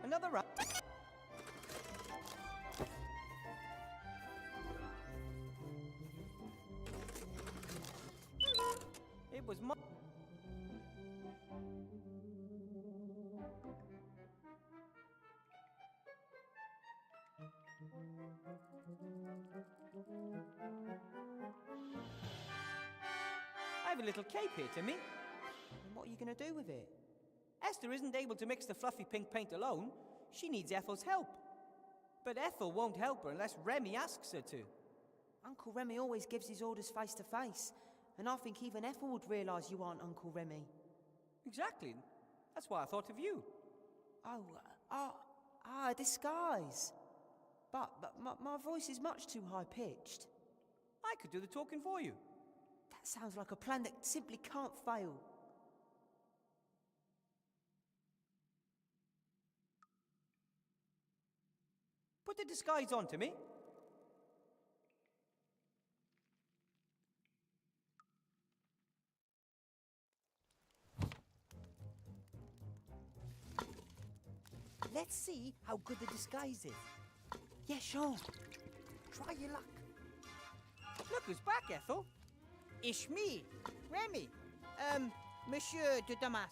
Another round. It was my... I have a little cape here, Timmy. And what are you going to do with it? Esther isn't able to mix the fluffy pink paint alone. She needs Ethel's help. But Ethel won't help her unless Remy asks her to. Uncle Remy always gives his orders face to face, and I think even Ethel would realise you aren't Uncle Remy. Exactly. That's why I thought of you. A disguise. But my voice is much too high-pitched. I could do the talking for you. That sounds like a plan that simply can't fail. Put the disguise on, Timmy. Let's see how good the disguise is. Yeah, sure. Try your luck. Look who's back, Ethel. It's me, Remy. Monsieur de Damas.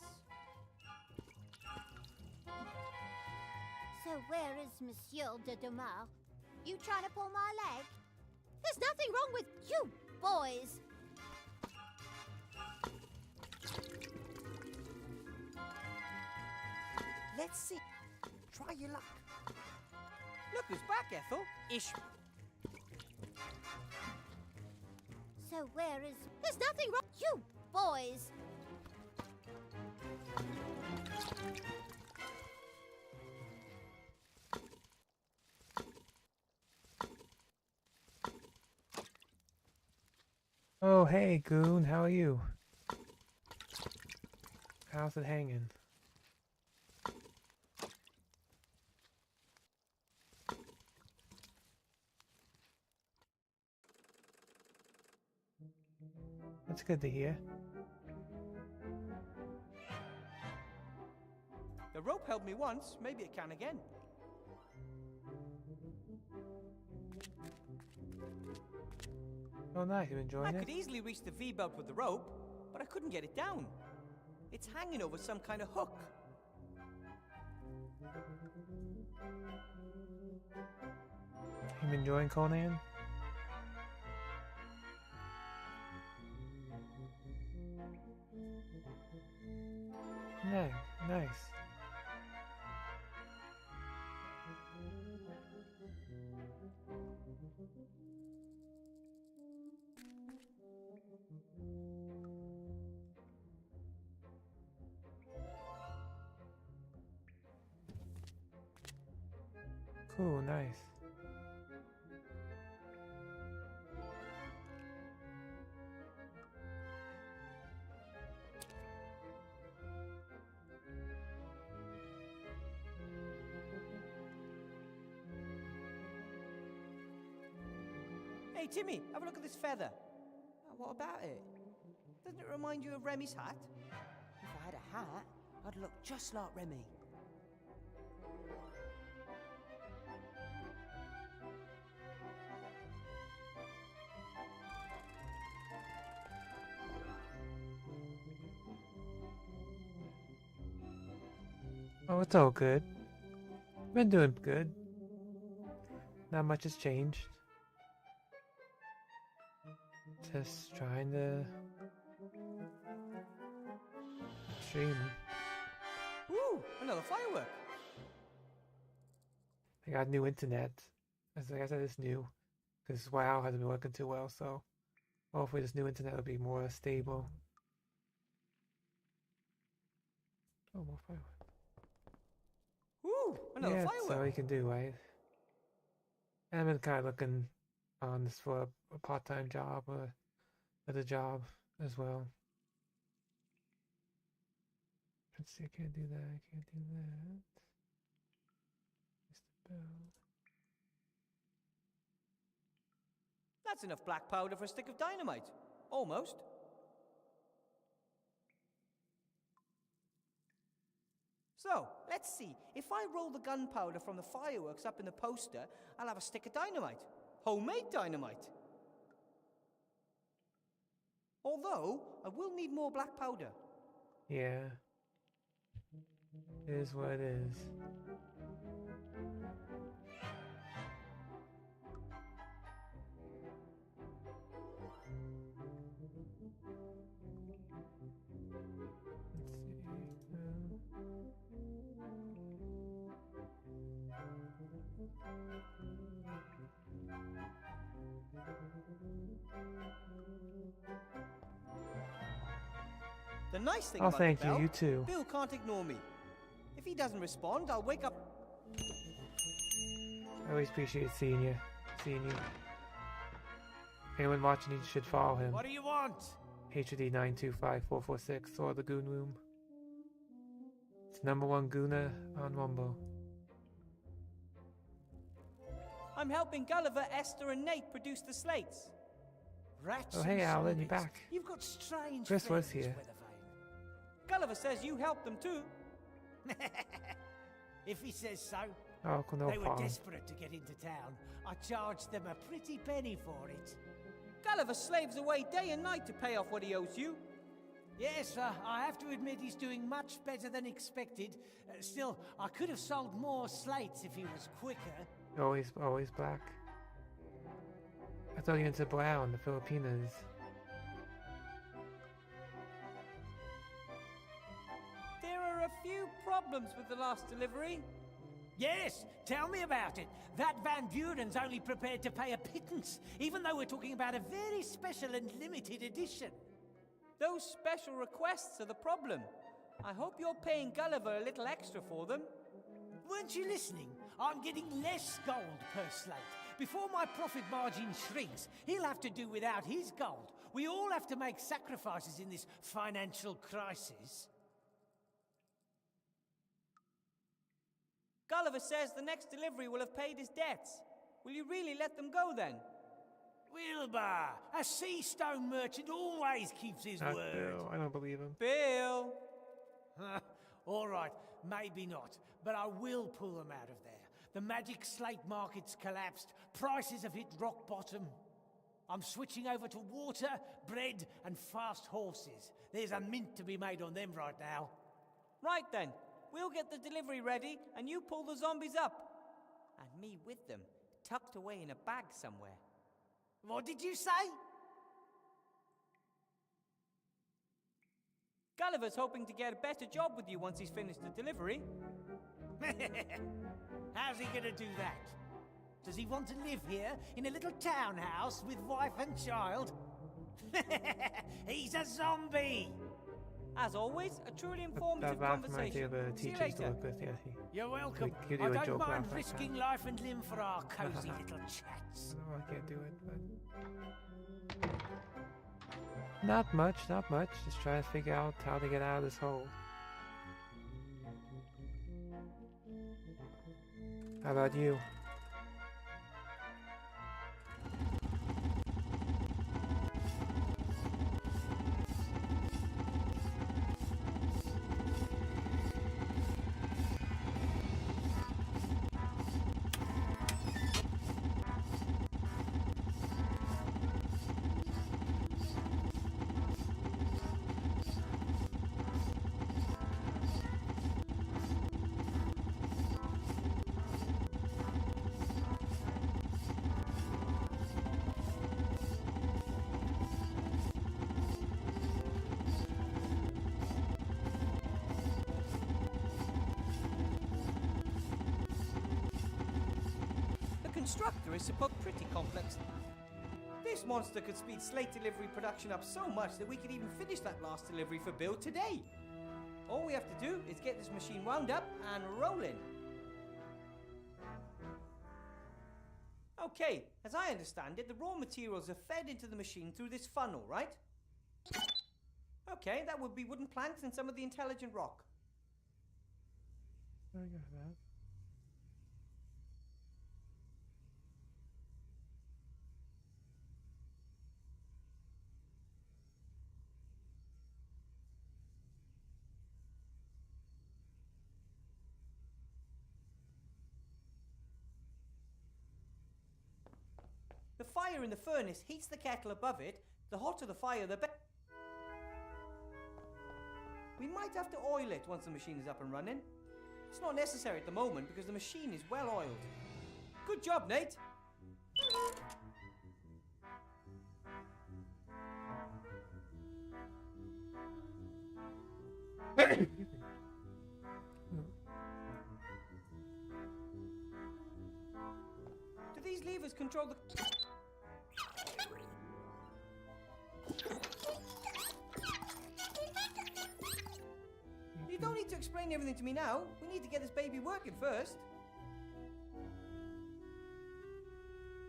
So where is Monsieur de Dumas? You trying to pull my leg? There's nothing wrong with you, boys. Let's see. Try your luck. Look who's back, Ethel. Ish. So where is... There's nothing wrong... You, boys. Oh, hey, Goon, how are you? How's it hanging? That's good to hear. The rope helped me once, maybe it can again. Oh, nice, you enjoying I it? could easily reach the V-belt with the rope, but I couldn't get it down. It's hanging over some kind of hook. You enjoying Conan? No, nice. Cool, nice. Hey, Timmy, have a look at this feather. What about it? Doesn't it remind you of Remy's hat? If I had a hat, I'd look just like Remy. Oh, it's all good. Been doing good. Not much has changed. Just trying to stream. Woo! Another firework. I got new internet. As like I said, it's new. Because WoW hasn't been working too well, so hopefully this new internet will be more stable. Oh, more fireworks. Woo! Another Yeah, firework. that's all you can do, right? And I've been kind of looking on this for a part-time job or another job as well. Let's see, I can't do that, I can't do that. Mr. Bell. That's enough black powder for a stick of dynamite. Almost. So, let's see. If I roll the gunpowder from the fireworks up in the poster, I'll have a stick of dynamite. Homemade dynamite. Although, I will need more black powder. Yeah. It is what it is. The nice thing Oh, about thank the you. bell, You too. Bill can't ignore me. If he doesn't respond, I'll wake up. I always appreciate seeing you. Anyone watching, you should follow him. What do you want? HD925446 or the Goon Room. It's #1 Gooner on Wumbo. I'm helping Gulliver, Esther, and Nate produce the slates. Rats Oh, hey, and Alan, you're zombies. back. You've got strange Chris was friends, here. Weathervane. Gulliver says you helped them too. If he says so. Oh, no They were problem. desperate to get into town. I charged them a pretty penny for it. Gulliver slaves away day and night to pay off what he owes you. Yes, I have to admit he's doing much better than expected. Still, I could have sold more slates if he was quicker. Always black. I thought you into brown, the Filipinas. There are a few problems with the last delivery. Yes, tell me about it. That Van Buren's only prepared to pay a pittance, even though we're talking about a very special and limited edition. Those special requests are the problem. I hope you're paying Gulliver a little extra for them. Weren't you listening? I'm getting less gold per slate. Before my profit margin shrinks, he'll have to do without his gold. We all have to make sacrifices in this financial crisis. Gulliver says the next delivery will have paid his debts. Will you really let them go then? Wilbur, a sea stone merchant always keeps his Not word. Bill. I don't believe him. Bill! All right, maybe not, but I will pull them out of there. The magic slate market's collapsed. Prices have hit rock bottom. I'm switching over to water, bread, and fast horses. There's a mint to be made on them right now. Right then. We'll get the delivery ready, and you pull the zombies up. And me with them, tucked away in a bag somewhere. What did you say? Gulliver's hoping to get a better job with you once he's finished the delivery. How's he gonna do that? Does he want to live here in a little townhouse with wife and child? He's a zombie! As always, a truly That informative back from right conversation. there, the See you teachers to later. work with, yeah. You're welcome. He'll do I a don't joke mind laugh like risking that. life and limb for our cozy little chats. No, I can't do it, but... Not much. Just trying to figure out how to get out of this hole. How about you? constructor is supposed pretty complex. This monster could speed slate delivery production up so much that we could even finish that last delivery for build today. All we have to do is get this machine wound up and rolling. Okay, as I understand it, the raw materials are fed into the machine through this funnel, right? Okay, that would be wooden planks and some of the intelligent rock. I got that. The fire in the furnace heats the kettle above it. The hotter the fire, the better. We might have to oil it once the machine is up and running. It's not necessary at the moment because the machine is well oiled. Good job, Nate! Do these levers control the... You don't need to explain everything to me now. We need to get this baby working first.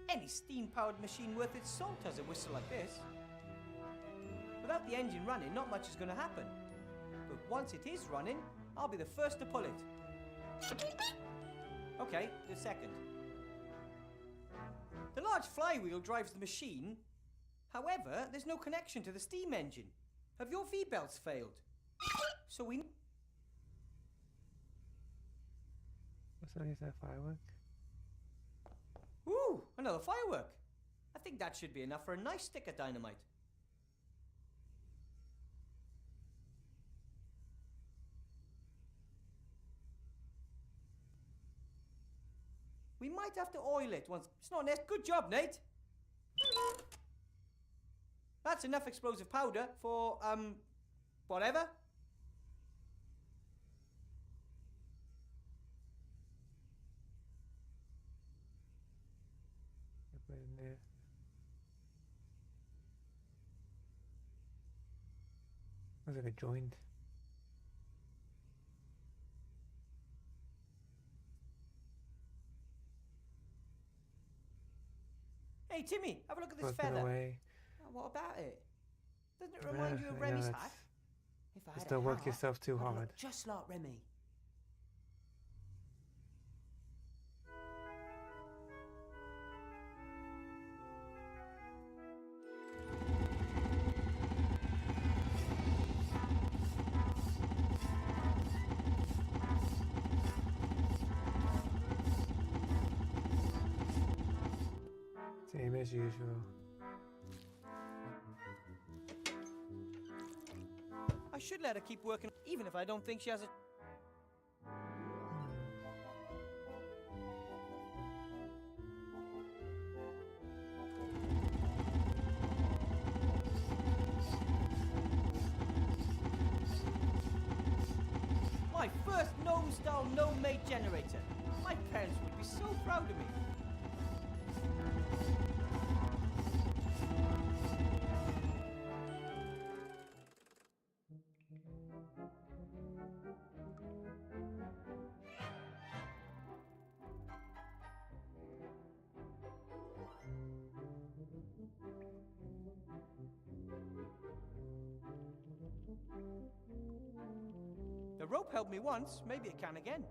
Any steam-powered machine worth its salt has a whistle like this. Without the engine running, not much is going to happen. But once it is running, I'll be the first to pull it. Okay, the second. The large flywheel drives the machine. However, there's no connection to the steam engine. Have your V-belts failed? So we... What's that firework? Ooh, another firework. I think that should be enough for a nice stick of dynamite. We might have to oil it once. It's not necessary. Good job, Nate. That's enough explosive powder for, whatever. Put it in there. Looks like a joint. Hey, Timmy, have a look at this Put it feather. away. Oh, what about it? Doesn't it remind you of Remy's hat? If I Just had don't a work hat, yourself too I'd hard. look just like Remy. Same as usual. I should let her keep working, even if I don't think she has a... My first gnome-style gnome-made generator. My parents would be so proud of me. The rope helped me once, maybe it can again.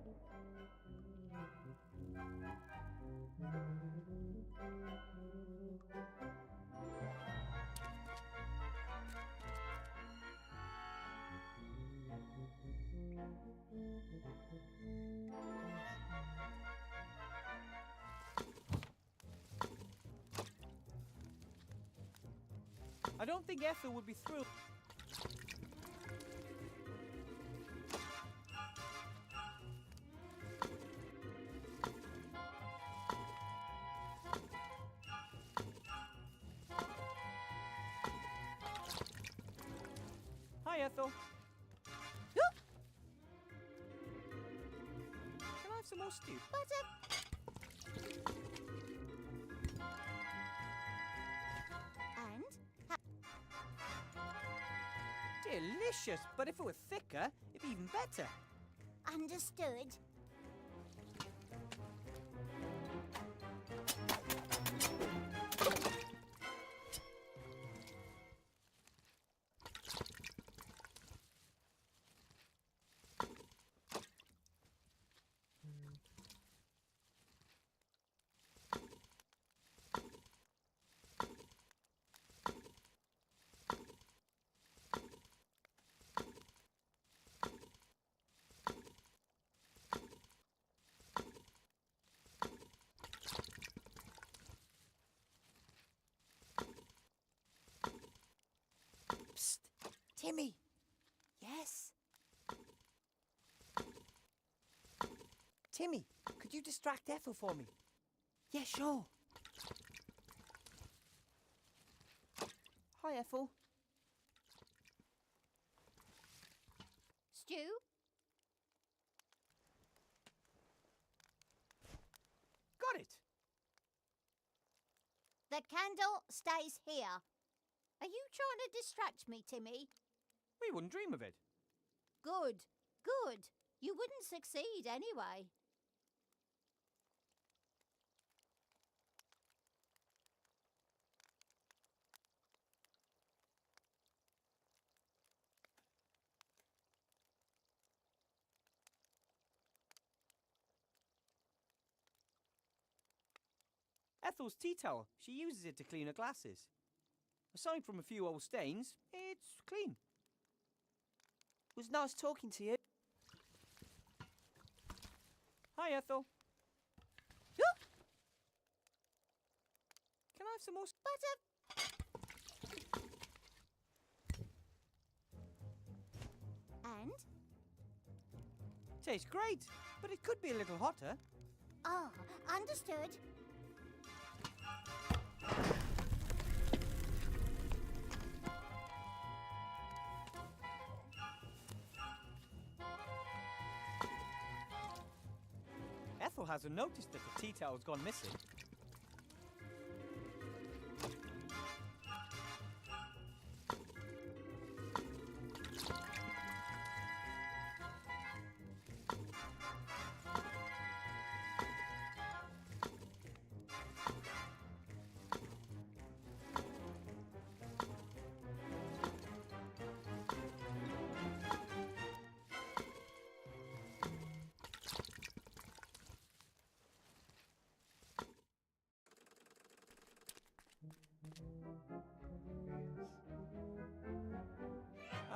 I don't think Ethel would be thrilled. Hi, Ethel. Can I have some more stew? Butter. Delicious, but if it were thicker, it'd be even better. Understood. Psst! Timmy! Yes? Timmy, could you distract Ethel for me? Yeah, sure. Hi, Ethel. Stu? Got it! The candle stays here. Are you trying to distract me, Timmy? We wouldn't dream of it. Good, good. You wouldn't succeed anyway. Ethel's tea towel. She uses it to clean her glasses. Aside from a few old stains, it's clean. It was nice talking to you. Hi, Ethel. Can I have some more butter? And? Tastes great, but it could be a little hotter. Oh, understood. Ethel hasn't noticed that the tea towel's gone missing.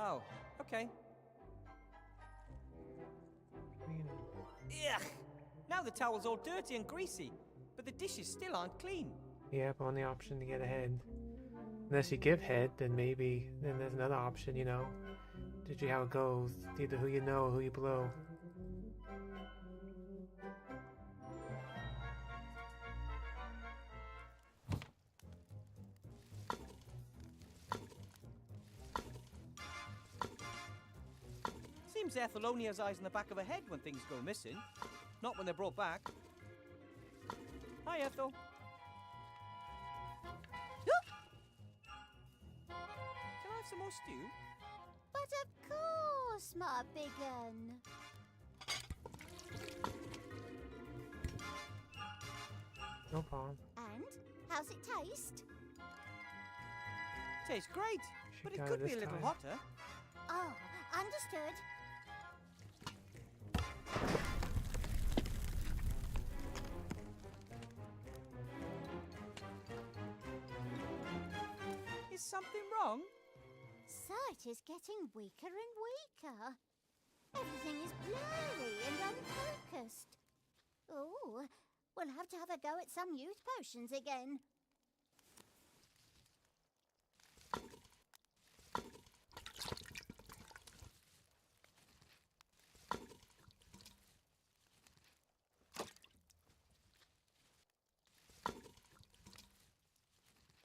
Oh, okay. Ugh! Now the towel's all dirty and greasy, but the dishes still aren't clean. Yep, only option to get ahead. Unless you give head, then maybe then there's another option, you know. Did you how it goes? It's either who you know or who you blow. Seems Ethel only has eyes in the back of her head when things go missing, not when they're brought back. Hi, Ethel. Can I have some more stew? But of course, my big un. No problem. And? How's it taste? Tastes great, but it could be a little hotter. Oh, understood. Is something wrong? Sight is getting weaker and weaker. Everything is blurry and unfocused. Oh, we'll have to have a go at some youth potions again.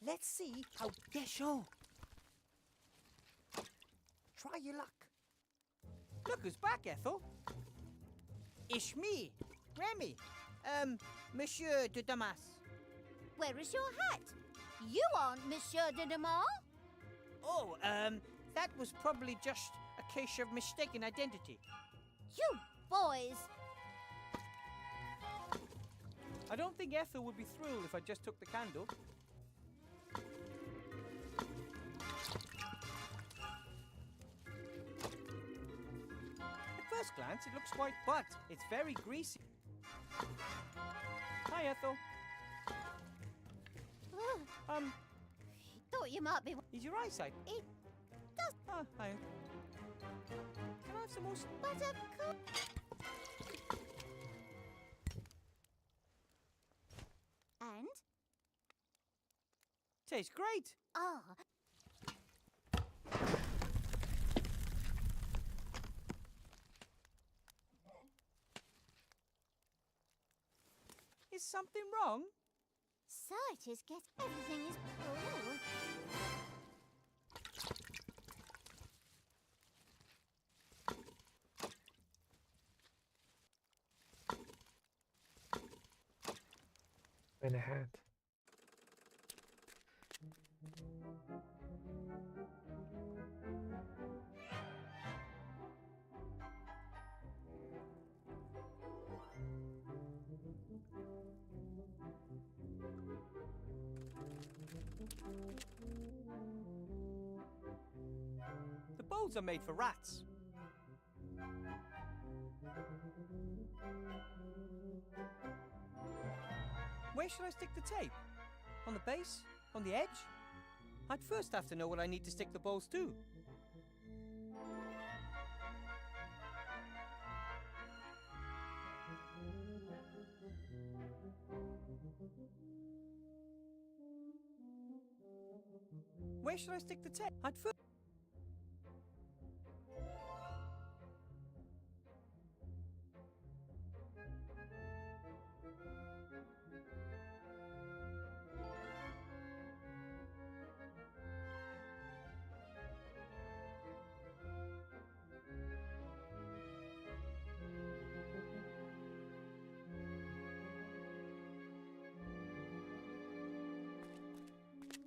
Let's see how... Yeah, sure. Try your luck. Look who's back, Ethel. It's me, Remy. Monsieur de Damas. Where is your hat? You aren't Monsieur de Damas. Oh, That was probably just a case of mistaken identity. You boys! I don't think Ethel would be thrilled if I just took the candle. At first glance, it looks white, but it's very greasy. Hi, Ethel. Thought you might be. Is your eyesight? It does. Ah, hi. Can I have some more? But of course. And? Tastes great. Ah. Is something wrong? Sight is everything is. Oh. And a hat. The bowls are made for rats. Where should I stick the tape? On the base? On the edge? I'd first have to know what I need to stick the bowls to. Where should I stick the tape? I'd first...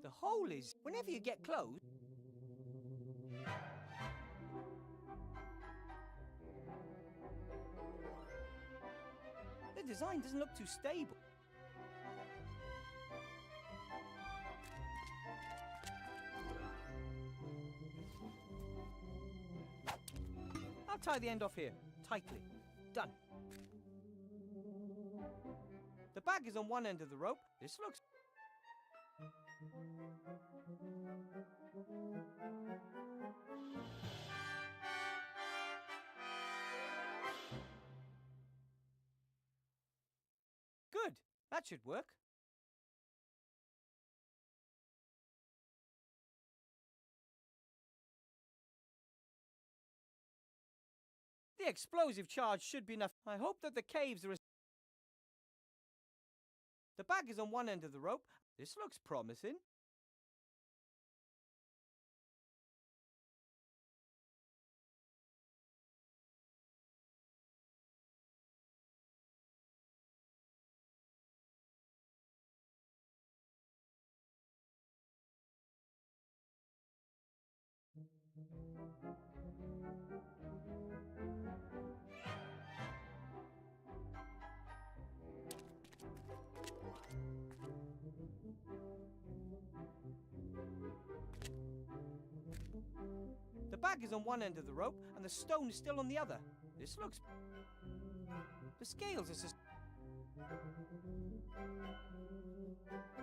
The hole is, whenever you get close... The design doesn't look too stable. I'll tie the end off here, tightly. Done. The bag is on one end of the rope. This looks... Good. That should work. The explosive charge should be enough. I hope that the caves are... The bag is on one end of the rope. This looks promising. The bag is on one end of the rope, and the stone is still on the other. This looks... The scales are just...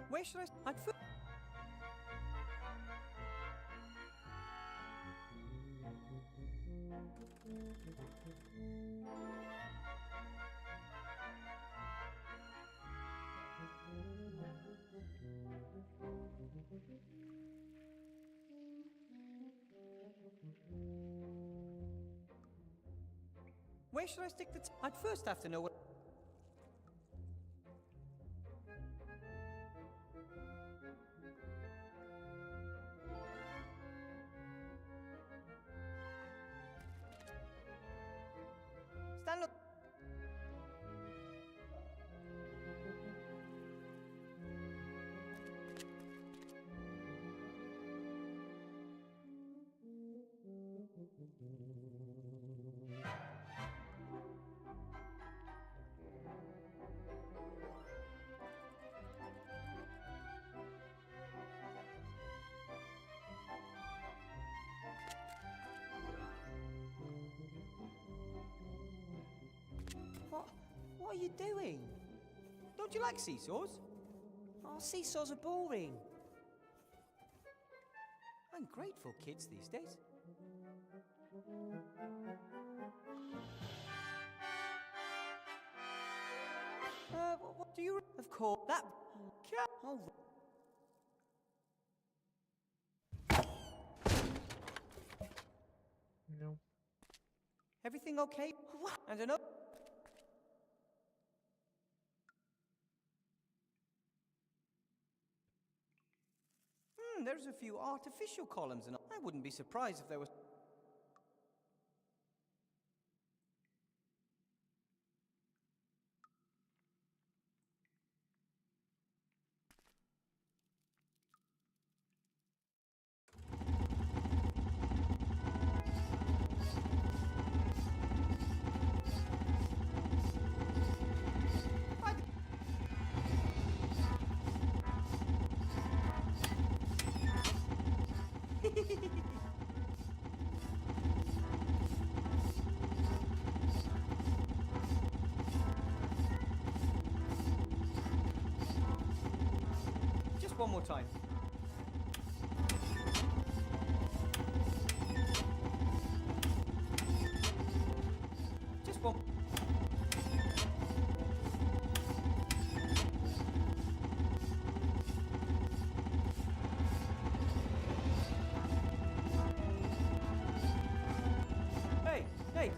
Where should I... I'd... Where should I stick the... I'd first have to know what... Stand up. What are you doing? Don't you like seesaws? Oh, seesaws are boring. Ungrateful kids these days. What do you... Of course, that... Oh, No. Everything okay? And another... There's a few artificial columns and I wouldn't be surprised if there was... Just one more time. Just one. Hey!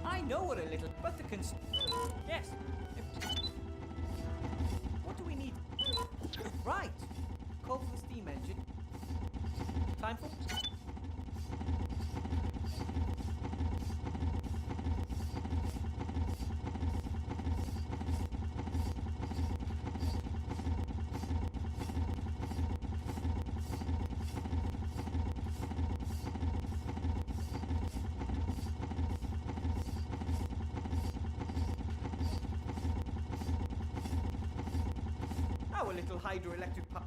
I know what a little... But the Yes! What do we need? Right! Call for the steam engine. Time for... Our little hydroelectric pump.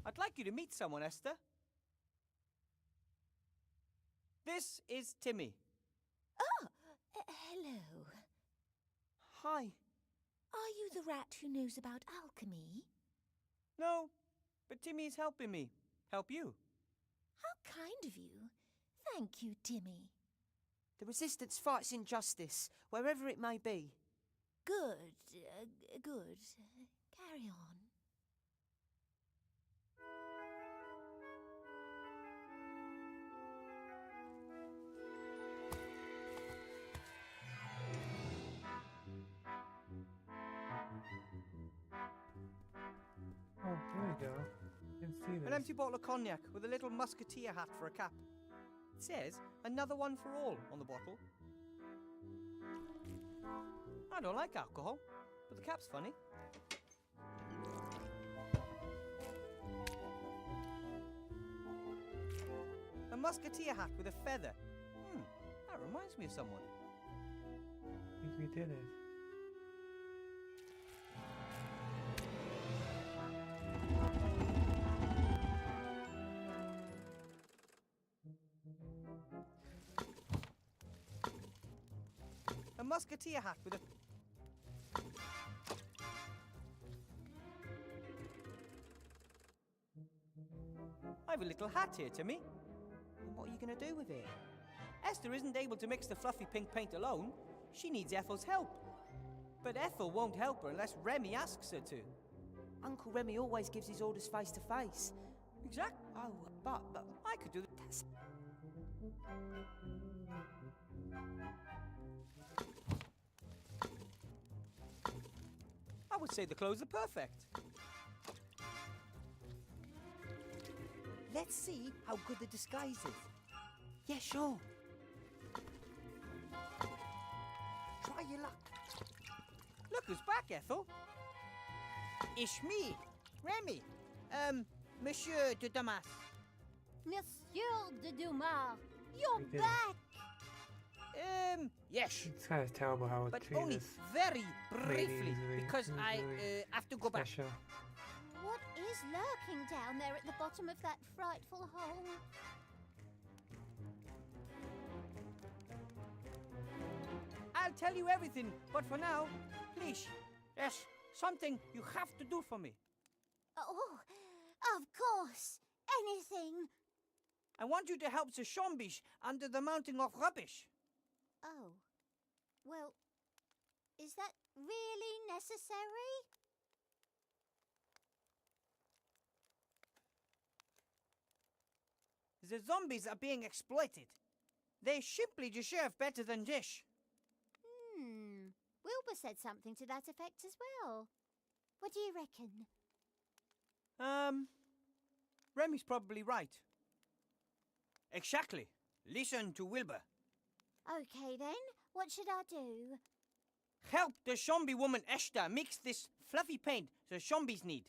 I'd like you to meet someone, Esther. This is Timmy. Oh, hello. Hi. Are you the rat who knows about alchemy? No, but Timmy is helping me. Help you. How kind of you. Thank you, Timmy. The Resistance fights injustice, wherever it may be. Good, good. Carry on. Oh, there we go. I can see this. An empty bottle of cognac with a little musketeer hat for a cap. It says, another one for all on the bottle. I don't like alcohol, but the cap's funny. A musketeer hat with a feather. That reminds me of someone. I think we did it. A musketeer hat with a... I have a little hat here, Timmy. what are you going to do with it? Esther isn't able to mix the fluffy pink paint alone. She needs Ethel's help. But Ethel won't help her unless Remy asks her to. Uncle Remy always gives his orders face to face. Exactly. Oh, but I could do that. I would say the clothes are perfect. Let's see how good the disguise is. Yeah, sure. Try your luck. Look who's back, Ethel. It's me, Remy. Monsieur de Damas. Monsieur de Dumas, you're We did it. back! Yes. It's kind of terrible how it But treated only us. very briefly, Ladies, because I really have to go back. special. What is lurking down there at the bottom of that frightful hole? I'll tell you everything, but for now, please, there's something you have to do for me. Oh, of course. Anything. I want you to help the zombies under the mountain of rubbish. Oh. Well, is that really necessary? The zombies are being exploited. They simply deserve better than this. Wilbur said something to that effect as well. What do you reckon? Remy's probably right. Exactly. Listen to Wilbur. Okay then, what should I do? Help the zombie woman Esther mix this fluffy paint the zombies need.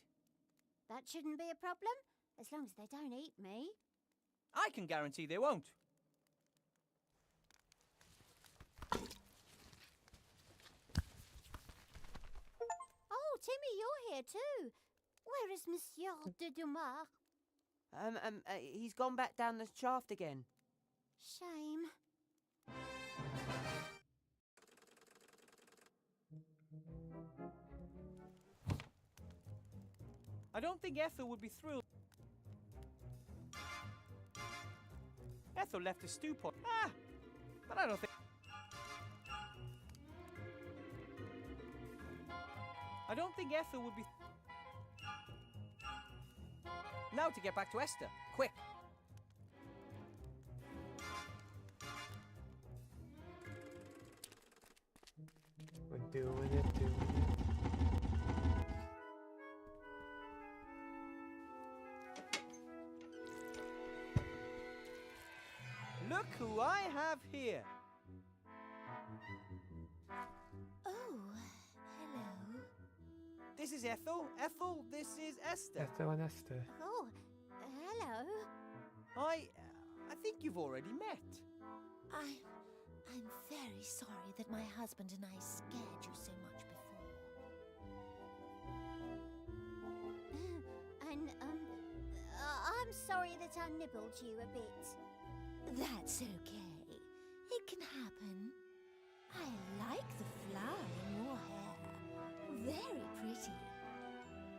That shouldn't be a problem, as long as they don't eat me. I can guarantee they won't. Oh, Timmy, you're here too. Where is Monsieur de Dumas? He's gone back down the shaft again. Shame. I don't think Ethel would be thrilled. Ethel left a stew pot. But I don't think... I don't think Ethel would be... Now to get back to Esther. Quick. We're doing it. Look who I have here. Oh, hello. This is Ethel. Ethel, this is Esther. Esther and Esther. Oh, hello. I think you've already met. I'm very sorry that my husband and I scared you so much before. And, I'm sorry that I nibbled you a bit. That's okay. It can happen. I like the flower in your hair. Very pretty.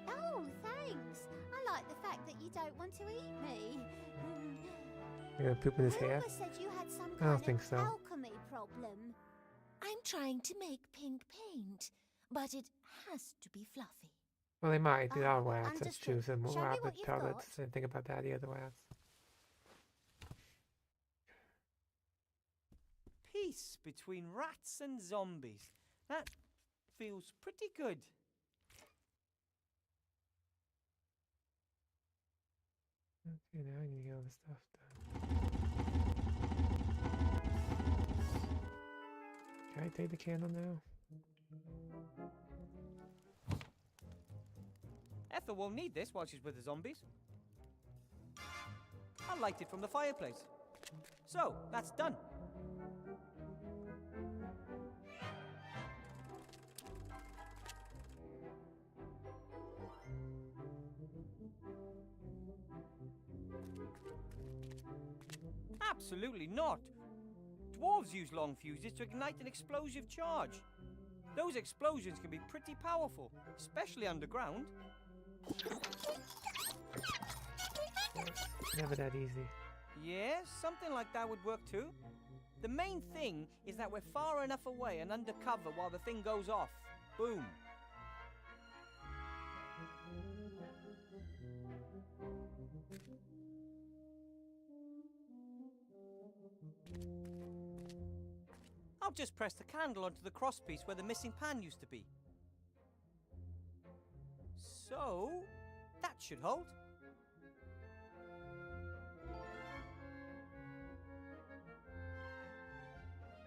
Oh, thanks. I like the fact that you don't want to eat me. You're gonna poop in his hair? Wilbur said you had some I don't kind think of so. alchemy problem. I'm trying to make pink paint, but it has to be fluffy. Well, they might. There are rats. Let's understood. choose some Show me rabbit what you've pellets. got. Didn't think about that either, rats. Peace between rats and zombies. That feels pretty good. Okay, now I need to get all this stuff done. Can I take the candle now? Ethel won't need this while she's with the zombies. I'll light it from the fireplace. So, that's done. Absolutely not. Dwarves use long fuses to ignite an explosive charge. Those explosions can be pretty powerful, especially underground. Never that easy. Yeah, something like that would work too. The main thing is that we're far enough away and undercover while the thing goes off. Boom. I'll just press the candle onto the crosspiece where the missing pan used to be. So, that should hold.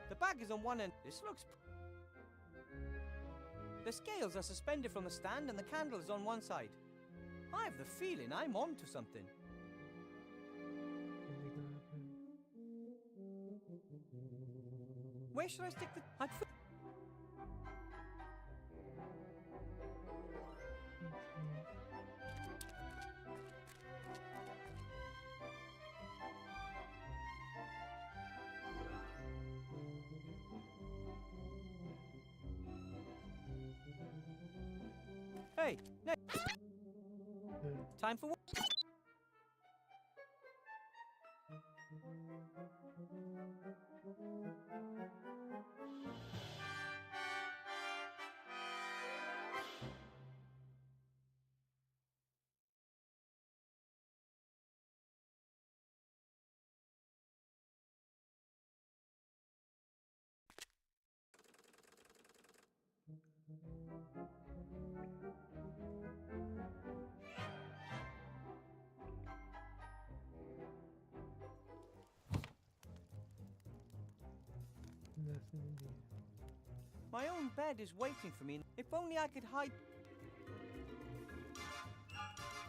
The bag is on one end. This looks... The scales are suspended from the stand and the candle is on one side. I have the feeling I'm onto something. Where should I stick the... Hey, no. Time for what? Nothing in here. My own bed is waiting for me. If only I could hide...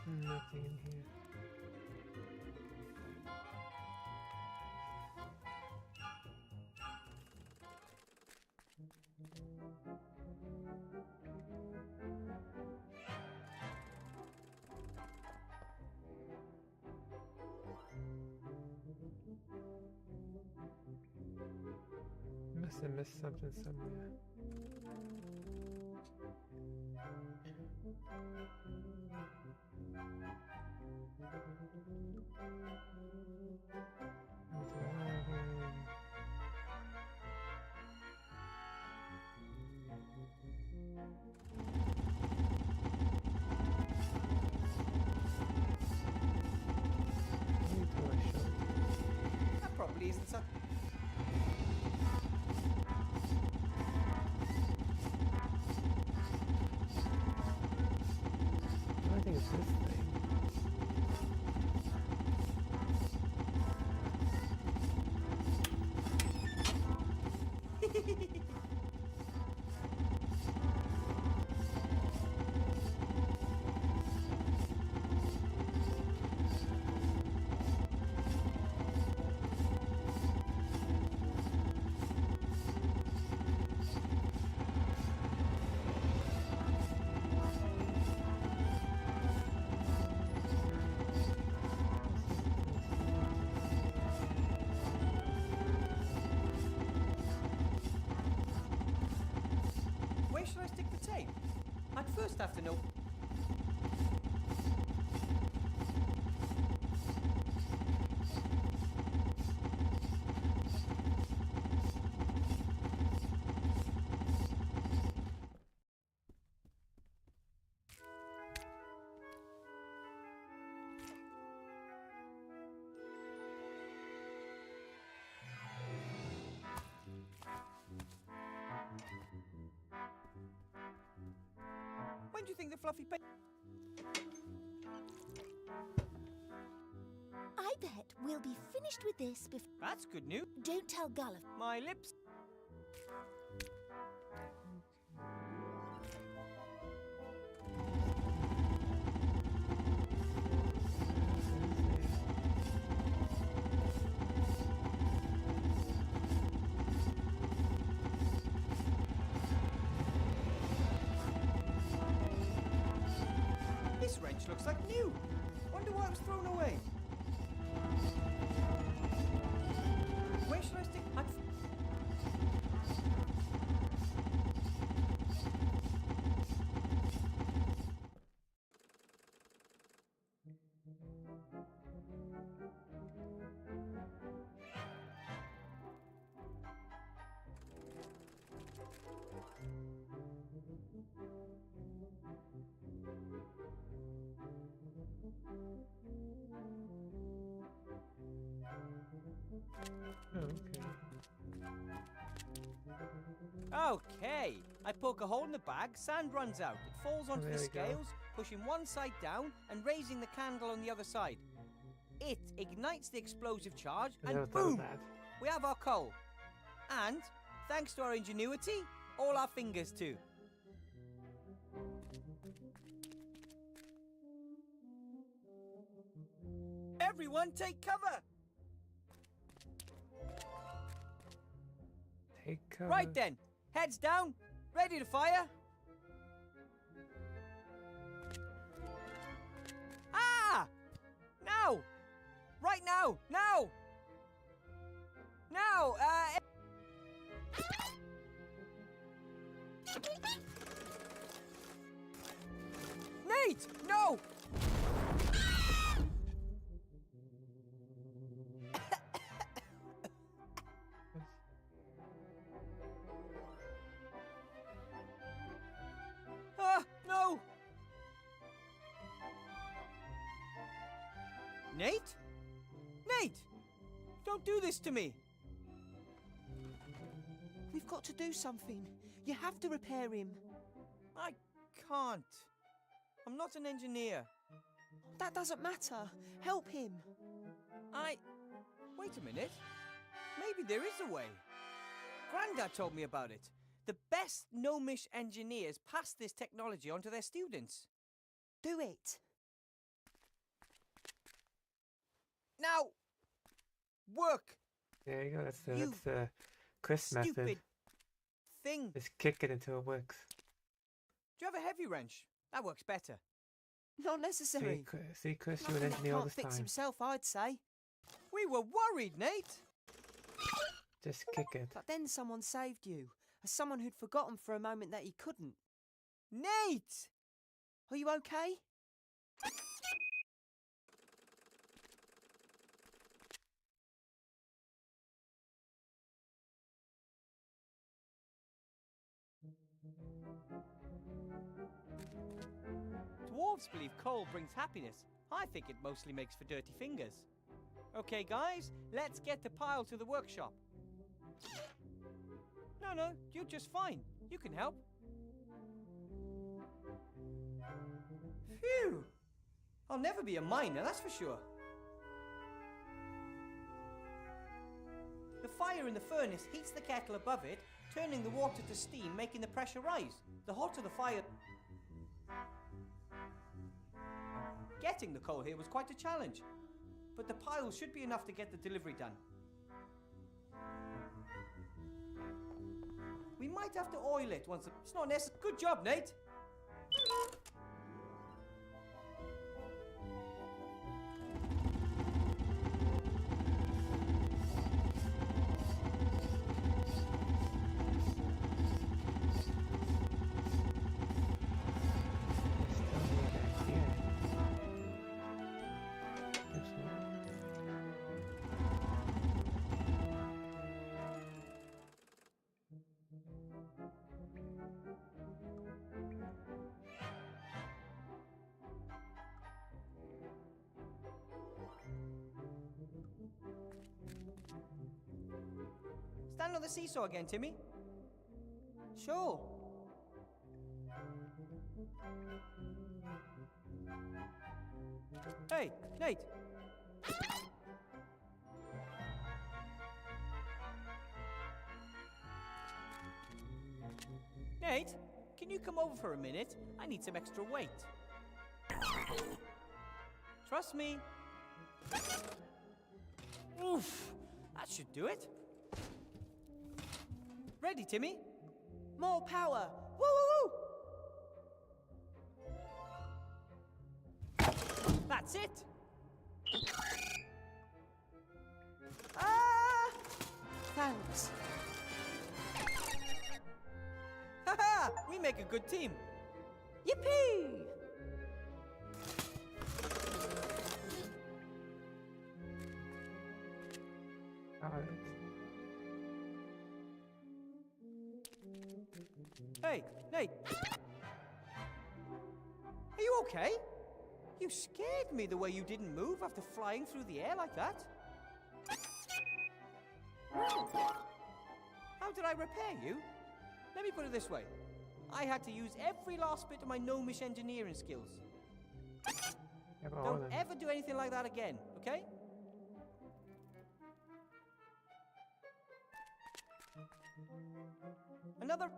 Nothing in here. Must have missed something somewhere. That probably isn't so... I think it's this thing. Where should I stick the tape? I'd first have to know... When do you think the fluffy pa... I bet we'll be finished with this before... That's good news. Don't tell Gulliver. My lips... This wrench looks like new. Wonder why it was thrown away. Where should I stick? Okay, I poke a hole in the bag, sand runs out. It falls onto There the we go. scales, pushing one side down and raising the candle on the other side. It ignites the explosive charge, I never and thought of boom! that. We have our coal. And, thanks to our ingenuity, all our fingers too. Everyone take cover! Take cover. Right then, heads down, ready to fire. Ah! Now! Right now! Now! Now! Nate! No! No! Nate? Nate! Don't do this to me! We've got to do something. You have to repair him. I can't. I'm not an engineer. That doesn't matter. Help him. Wait a minute. Maybe there is a way. Grandad told me about it. The best gnomish engineers pass this technology on to their students. Do it. Now! Work! There you go. That's the Chris method. Stupid thing. Just kick it until it works. Do you have a heavy wrench? That works better. Not necessary. See, Chris, you're an Nothing that engineer all can't this fix time. himself, I'd say. We were worried, Nate. Just kick it. But then someone saved you. As someone who'd forgotten for a moment that he couldn't. Nate! Are you okay? Dwarves believe coal brings happiness. I think it mostly makes for dirty fingers. Okay, guys, let's get the pile to the workshop. No, you're just fine. You can help. Phew! I'll never be a miner, that's for sure. The fire in the furnace heats the kettle above it, turning the water to steam, making the pressure rise. The hotter the fire... Getting the coal here was quite a challenge, but the pile should be enough to get the delivery done. We might have to oil it once it's not necessary. Good job, Nate! Stand on the seesaw again, Timmy. Sure. Hey, Nate. Nate, can you come over for a minute? I need some extra weight. Trust me. Oof, that should do it. Ready, Timmy? More power! Woo woo woo! That's it! Ah! Thanks. Haha! We make a good team. Yippee! Hey, Nate. Are you okay? You scared me the way you didn't move after flying through the air like that. How did I repair you? Let me put it this way. I had to use every last bit of my gnomish engineering skills. Don't ever do anything like that again, okay? Another...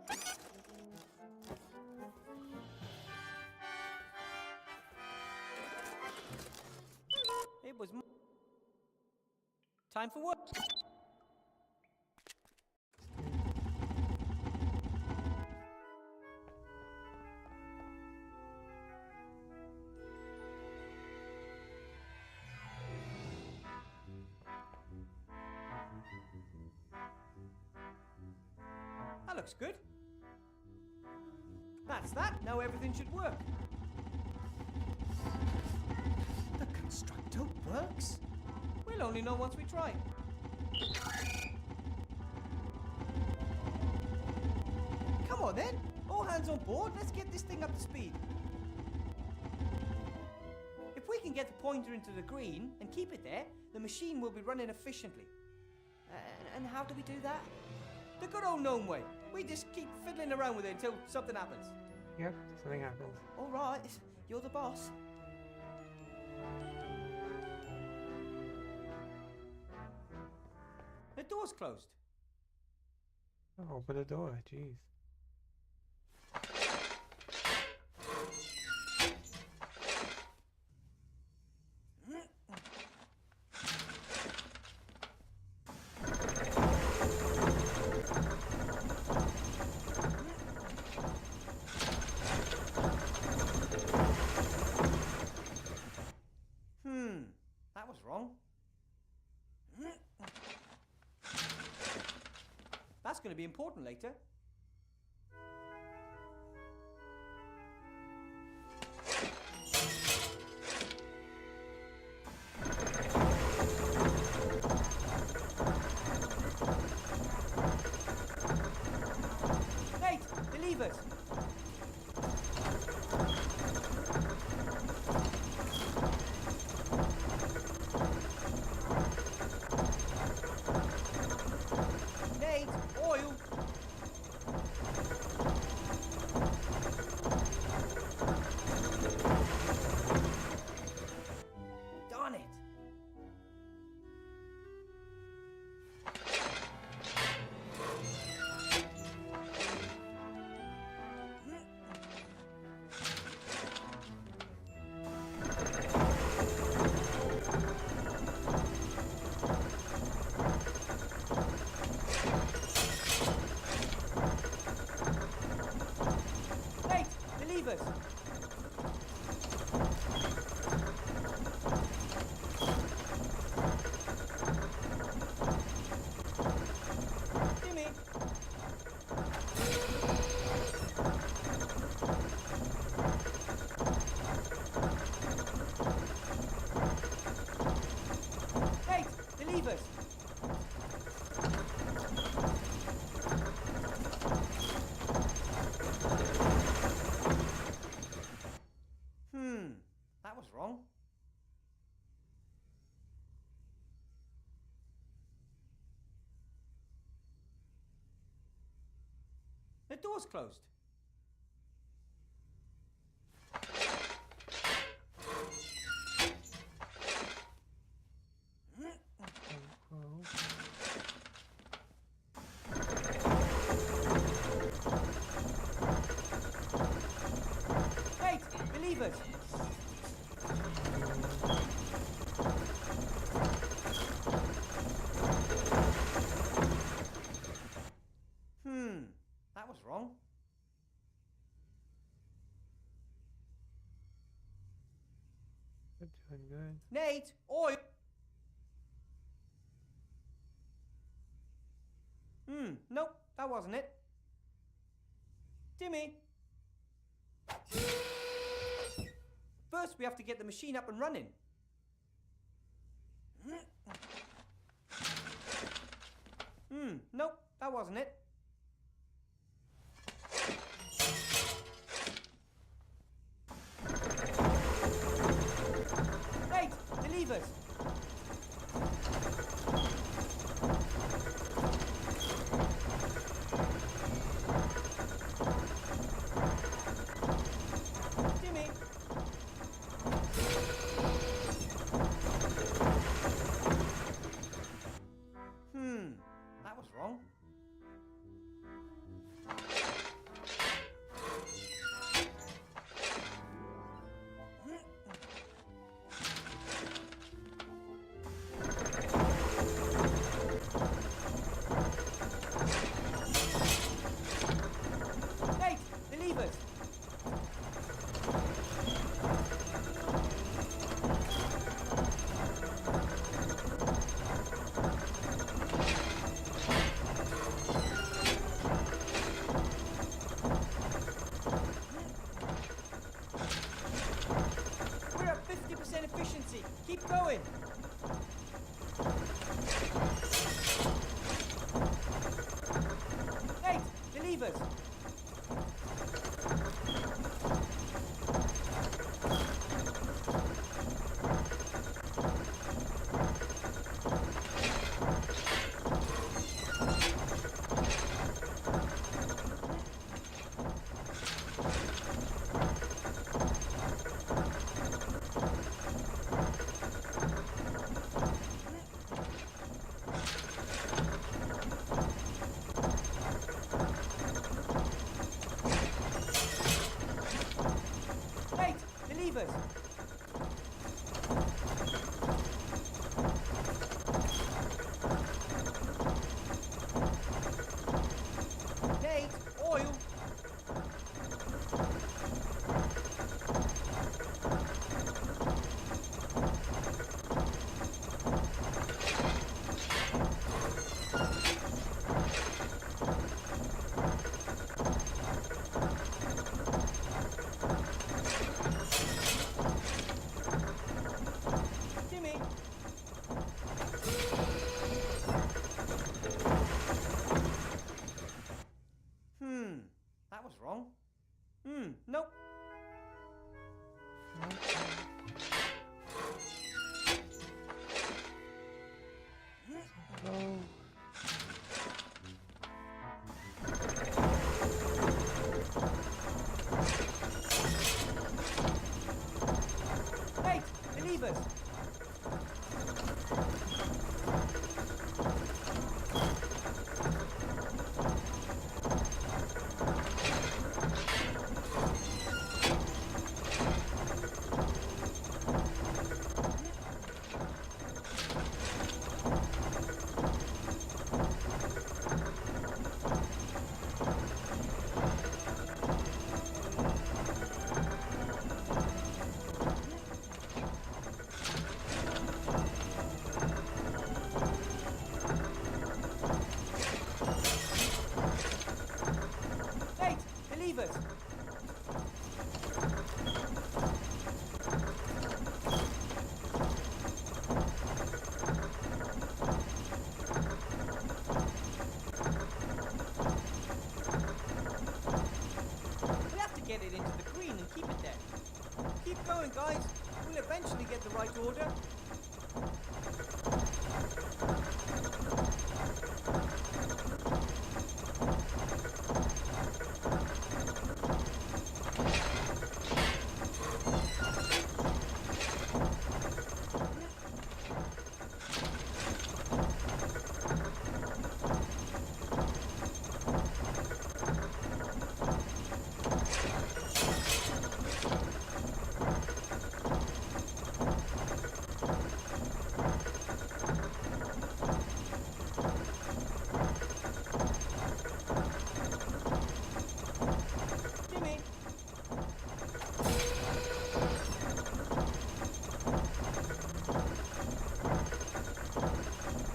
It was... Time for work. That looks good. That's that. Now everything should work. The constructor works? We'll only know once we try. Come on then. All hands on board. Let's get this thing up to speed. If we can get the pointer into the green and keep it there, the machine will be running efficiently. And how do we do that? The good old gnome way. We just keep fiddling around with it until something happens. Yep, something happens. All right, you're the boss. The door's closed. Oh, open the door, jeez. That was wrong. That's going to be important later. Nate, the levers. Nate, oil. Darn it. Nate, the levers. Jimmy. Nate, the levers. That was wrong. The door's closed. Nate, the levers. That was wrong. Good, doing good. Nate, oil. Nope, that wasn't it. Timmy. First, we have to get the machine up and running. Nope, that wasn't it. Nate, the levers. right order? Jimmy!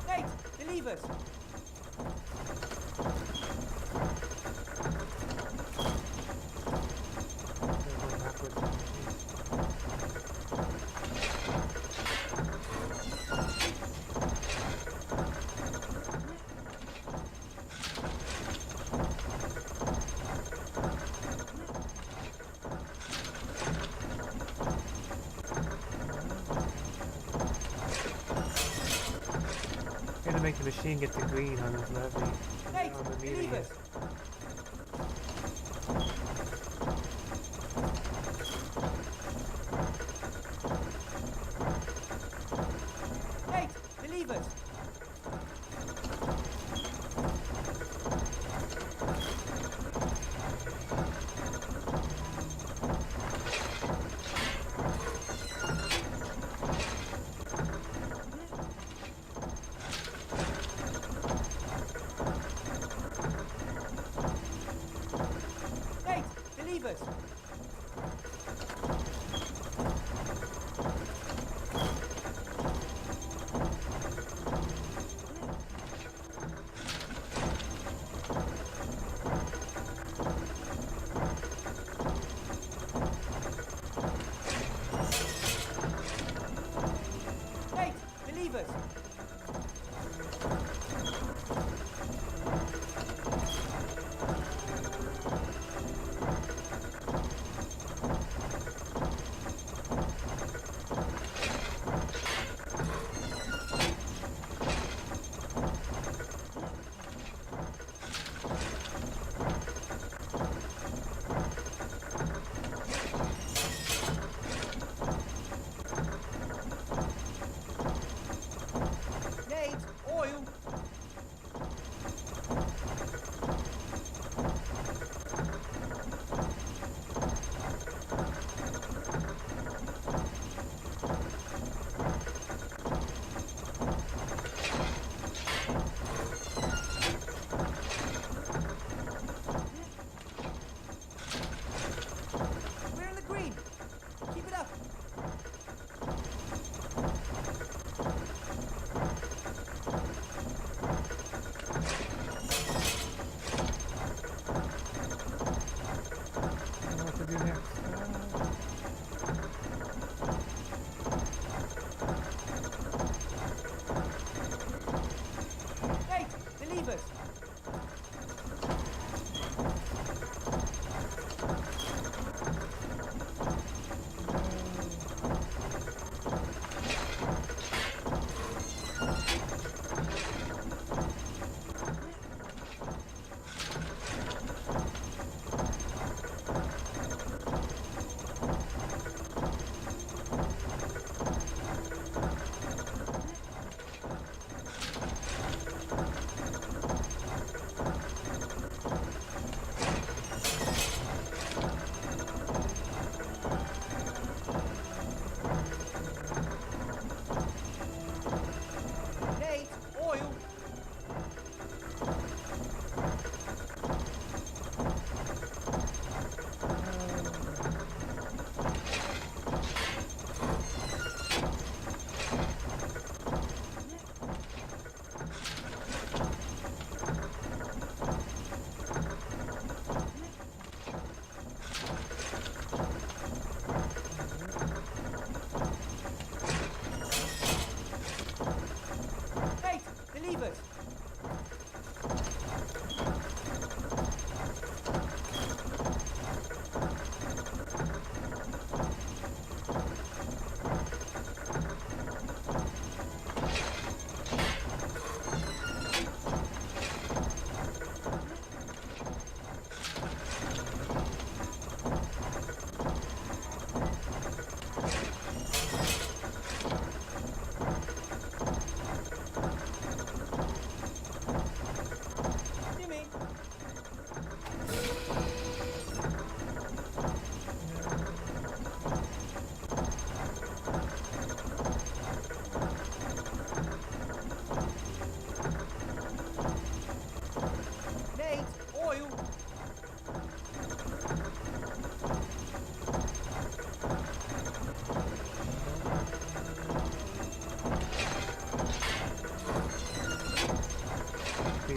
Nate! The levers! Gotta make the machine get the green on his levy. Nate! On the The meter. levers! Nate! The levers! Nate! The levers! Nate! The levers!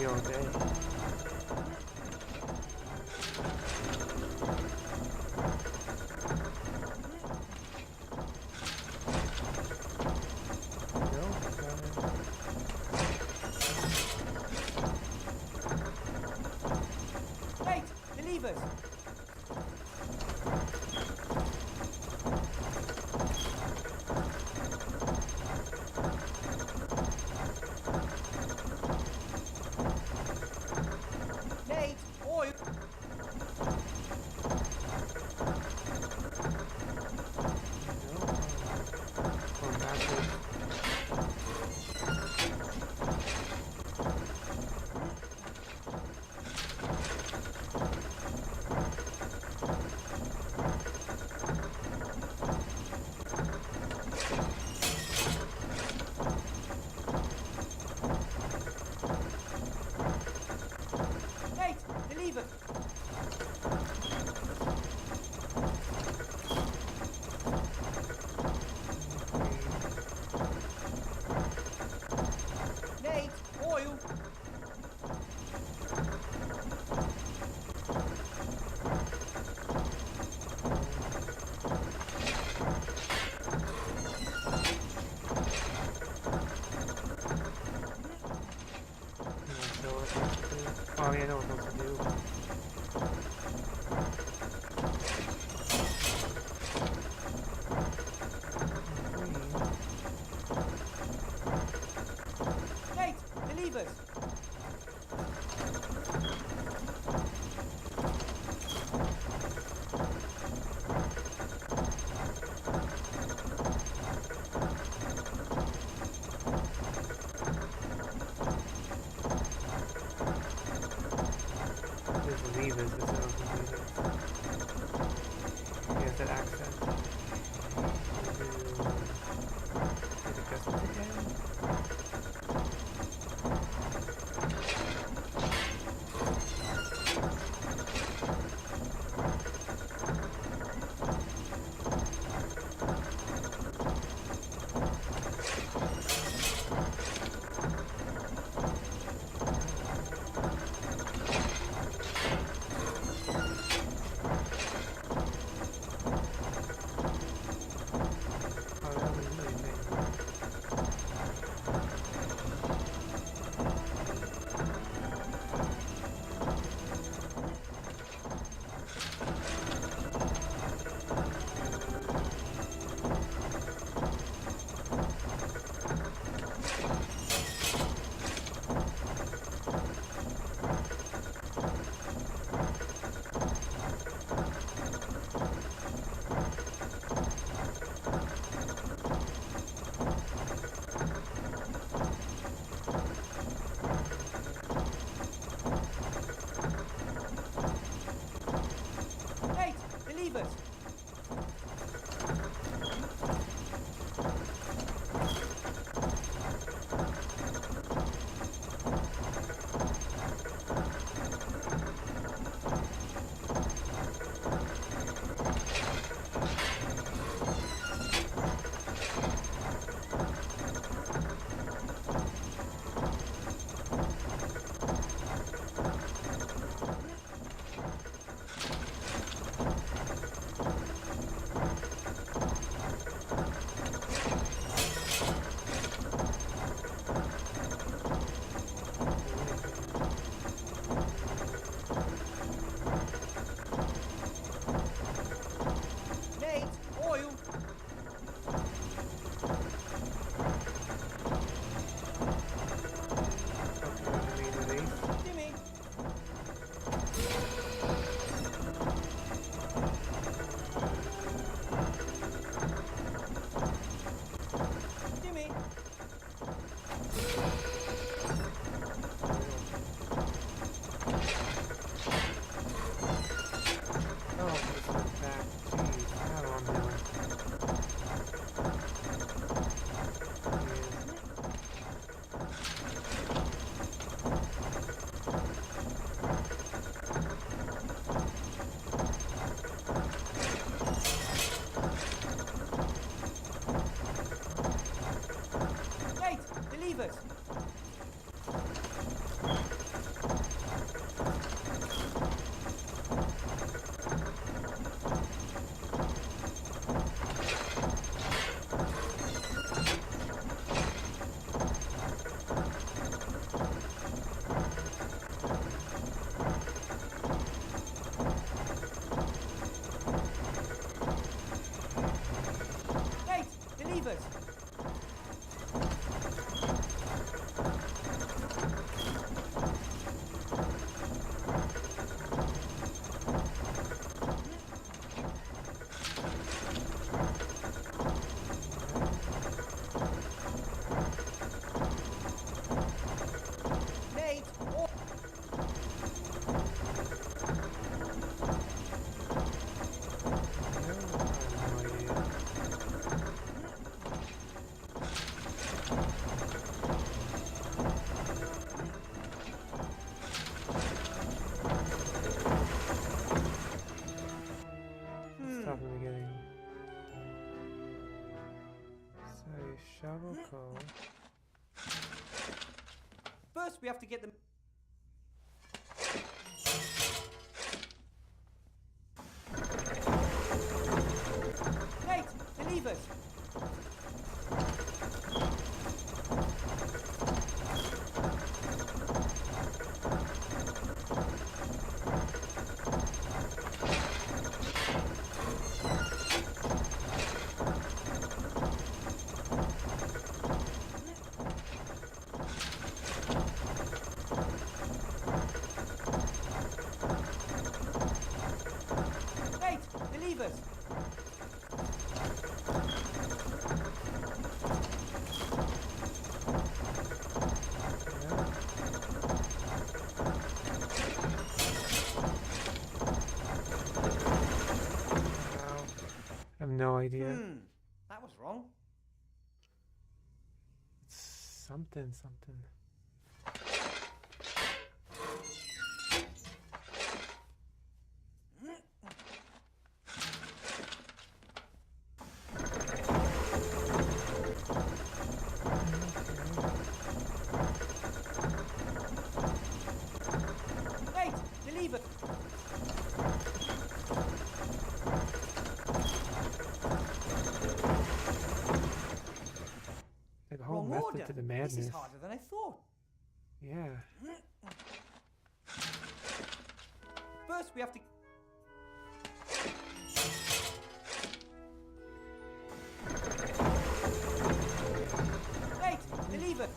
me all day. Nate, the levers. Nate, oil. Nate, the lever. Nate, oil. Oh, yeah, I know what I'm supposed to do. Nate, the levers. There's the levers, there's the levers. Here's that accent. We'll do make adjustments again. Oh, that was really big. Nate, the levers. Nate, oil. Jimmy. Jimmy. Oh, this went back. Jeez, I don't know what I'm doing. Nate, the levers. we have to get them. Nate, the levers. Nate, the levers. I have no idea. That was wrong. It's something. Nate, the lever. Like a whole Wrong method order. to the This madness. is harder than I thought. Yeah. First, we have to. Nate, the lever.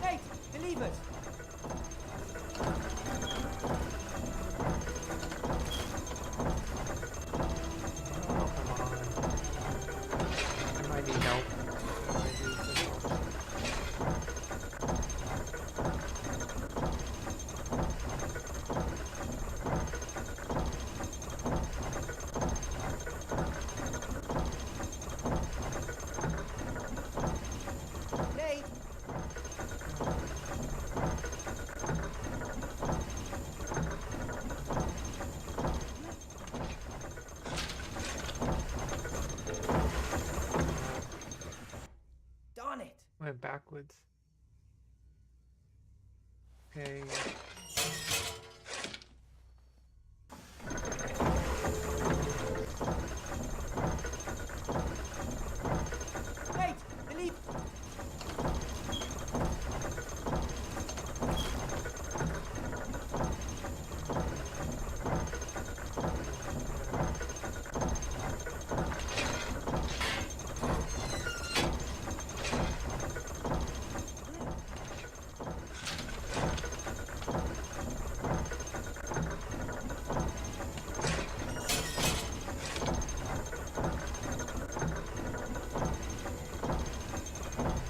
Nate, the levers. Oh, come on. I might need help. I might need some help. Nate. Darn it. Went backwards. Okay. Nate, the lever.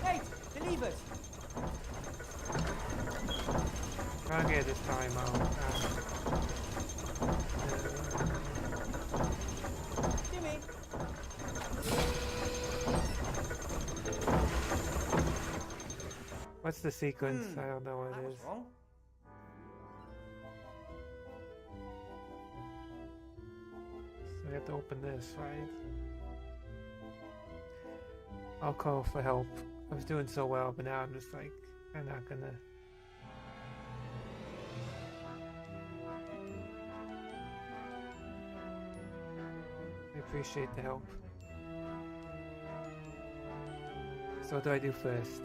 Nate, the levers. Okay, this time I'll. Jimmy. What's the sequence? I don't know what That it was is. wrong. So I have to open this, right? I'll call for help. I was doing so well, but now I'm just like, I'm not gonna. I appreciate the help. So what do I do first?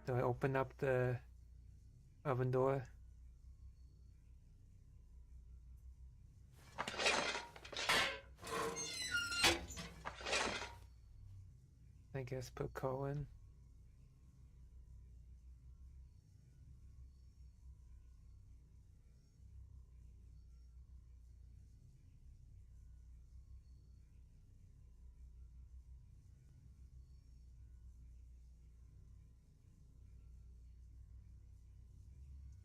Do I open up the oven door? I guess put coal in.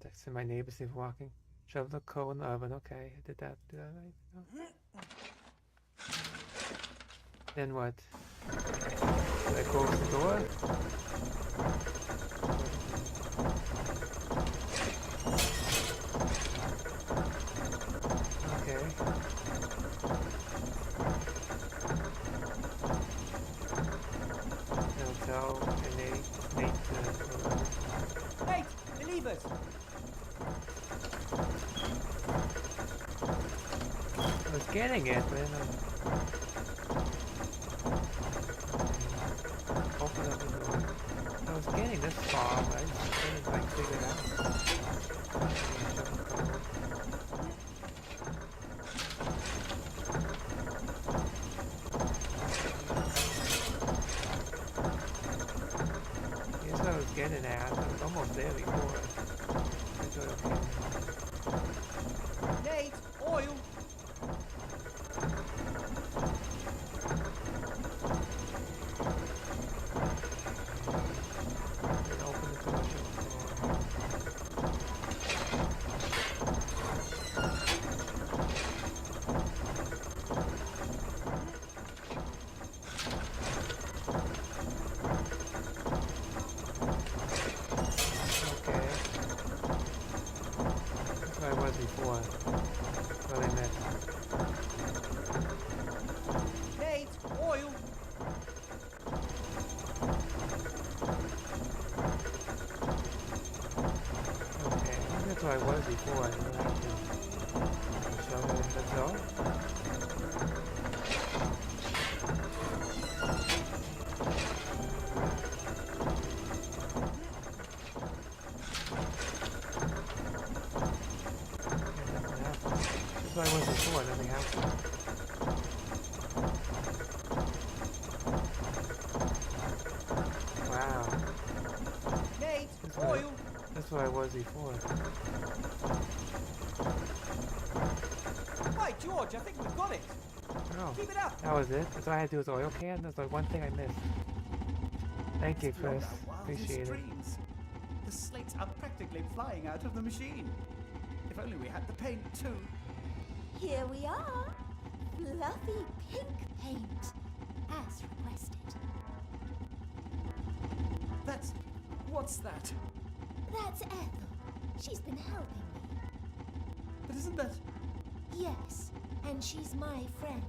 Texting my neighbors if walking. Shove the coal in the oven. Okay, I did that. Did I right? No. Then what? Do I close the door? Okay. I'll tell Nate Nate, the levers! I was getting it, but then open up the door. I was getting this far, but I just couldn't like figure it out. Here's what I was getting at. I was almost there before. I thought, okay. Nate, oil! I was before, I didn't have to shove it in the door. Yeah, nothing happened. That's why I was before, nothing happened. Wow. Nate, oil! That's where I was before. Right, George, I think we've got it. Oh, keep it up. That was it? That's all I had to do was oil can? That's like one thing I missed. Thank you, Chris. Appreciate it. Dreams. The slates are practically flying out of the machine. If only we had the paint too. Here we are. Fluffy pink paint, as requested. What's that? That's Ethel. She's been helping me. But isn't that... Yes, and she's my friend.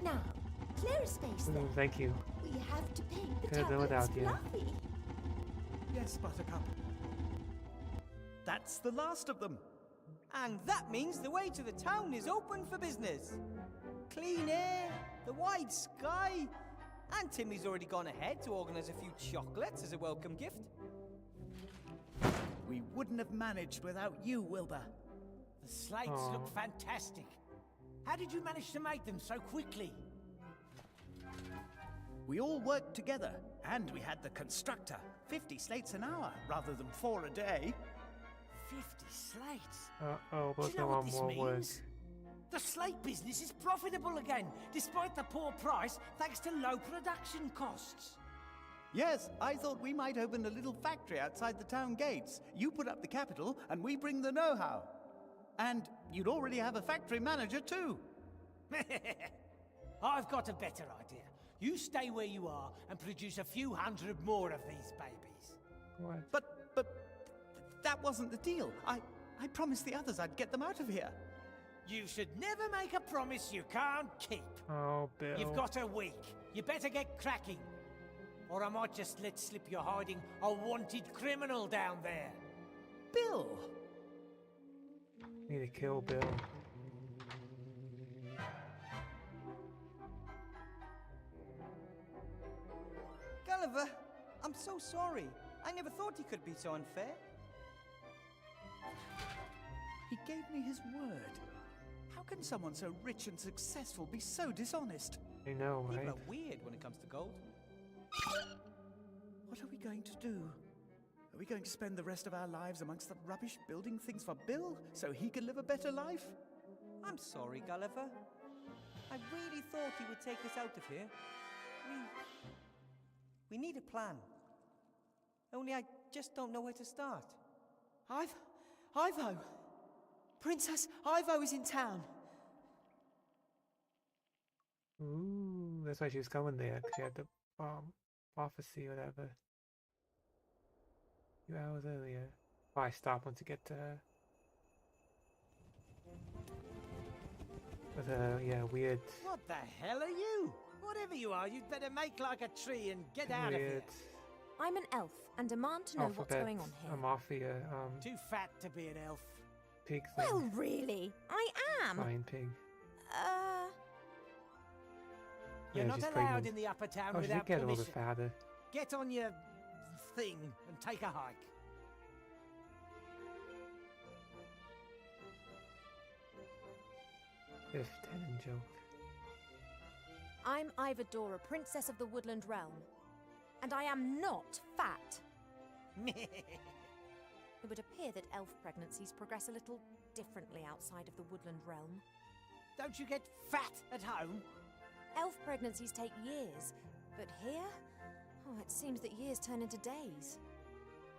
Now, clear a space there. Thank you. We have to paint the Could've done tablets without you. fluffy. Yes, Buttercup. That's the last of them. And that means the way to the town is open for business. Clean air, the wide sky, and Timmy's already gone ahead to organise a few chocolates as a welcome gift. We wouldn't have managed without you, Wilbur. The slates look fantastic. How did you manage to make them so quickly? We all worked together, and we had the constructor. 50 slates an hour, rather than 4 a day. 50 slates? Uh-oh, Do but you know what this more work. means? The slate business is profitable again, despite the poor price, thanks to low production costs. Yes, I thought we might open a little factory outside the town gates. You put up the capital, and we bring the know-how. And you'd already have a factory manager, too. I've got a better idea. You stay where you are and produce a few hundred more of these babies. What? But that wasn't the deal. I promised the others I'd get them out of here. You should never make a promise you can't keep. Oh, Bill. You've got a week. You better get cracking. Or I might just let slip you're hiding a wanted criminal down there. Bill! Need to kill Bill. Gulliver, I'm so sorry. I never thought he could be so unfair. He gave me his word. How can someone so rich and successful be so dishonest? I know, right? People are weird when it comes to gold. What are we going to do? Are we going to spend the rest of our lives amongst the rubbish building things for Bill so he can live a better life? I'm sorry, Gulliver. I really thought he would take us out of here. We need a plan. Only I just don't know where to start. I've Ivo! Princess Ivo is in town. Ooh, that's why she was going there, 'cause she had the prophecy or whatever. A few hours earlier. Oh, I stopped once to get to her. With a, yeah, weird... What the hell are you? Whatever you are, you'd better make like a tree and get out of here. weird I'm an elf and demand to know what's alphabet, going on here. a mafia, Too fat to be an elf. pig thing. Well, really, I am. Flying pig. You're Yeah, not she's allowed pregnant. in the upper town Oh, she did without get a little permission. bit fatter. Get on your thing and take a hike. If Denon joke. I'm Ivadora, Princess of the Woodland Realm. And I am not fat. It would appear that elf pregnancies progress a little differently outside of the Woodland Realm. Don't you get fat at home? Elf pregnancies take years, but here? Oh, it seems that years turn into days.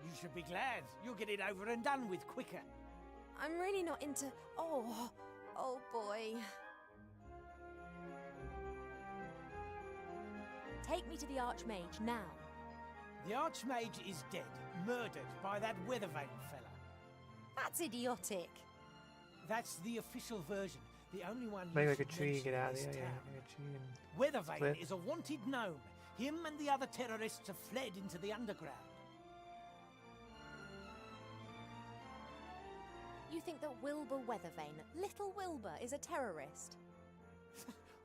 You should be glad. You'll get it over and done with quicker. I'm really not into... Oh boy. Take me to the Archmage now. The Archmage is dead, murdered by that Weathervane fella. That's idiotic. That's the official version. The only one Make you like a should tree, mention get out in of this here, yeah, town. make a tree and... Weathervane split. is a wanted gnome. Him and the other terrorists have fled into the underground. You think that Wilbur Weathervane, little Wilbur, is a terrorist?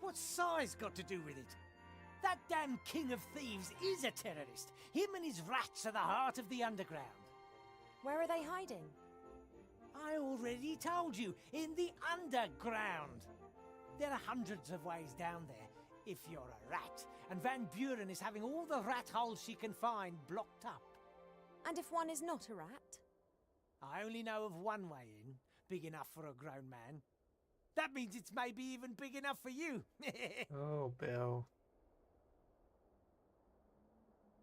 What's size got to do with it? That damn king of thieves is a terrorist. Him and his rats are the heart of the underground. Where are they hiding? I already told you, in the underground. There are hundreds of ways down there, if you're a rat. And Van Buren is having all the rat holes she can find blocked up. And if one is not a rat? I only know of one way in, big enough for a grown man. That means it's maybe even big enough for you. Oh, Bill.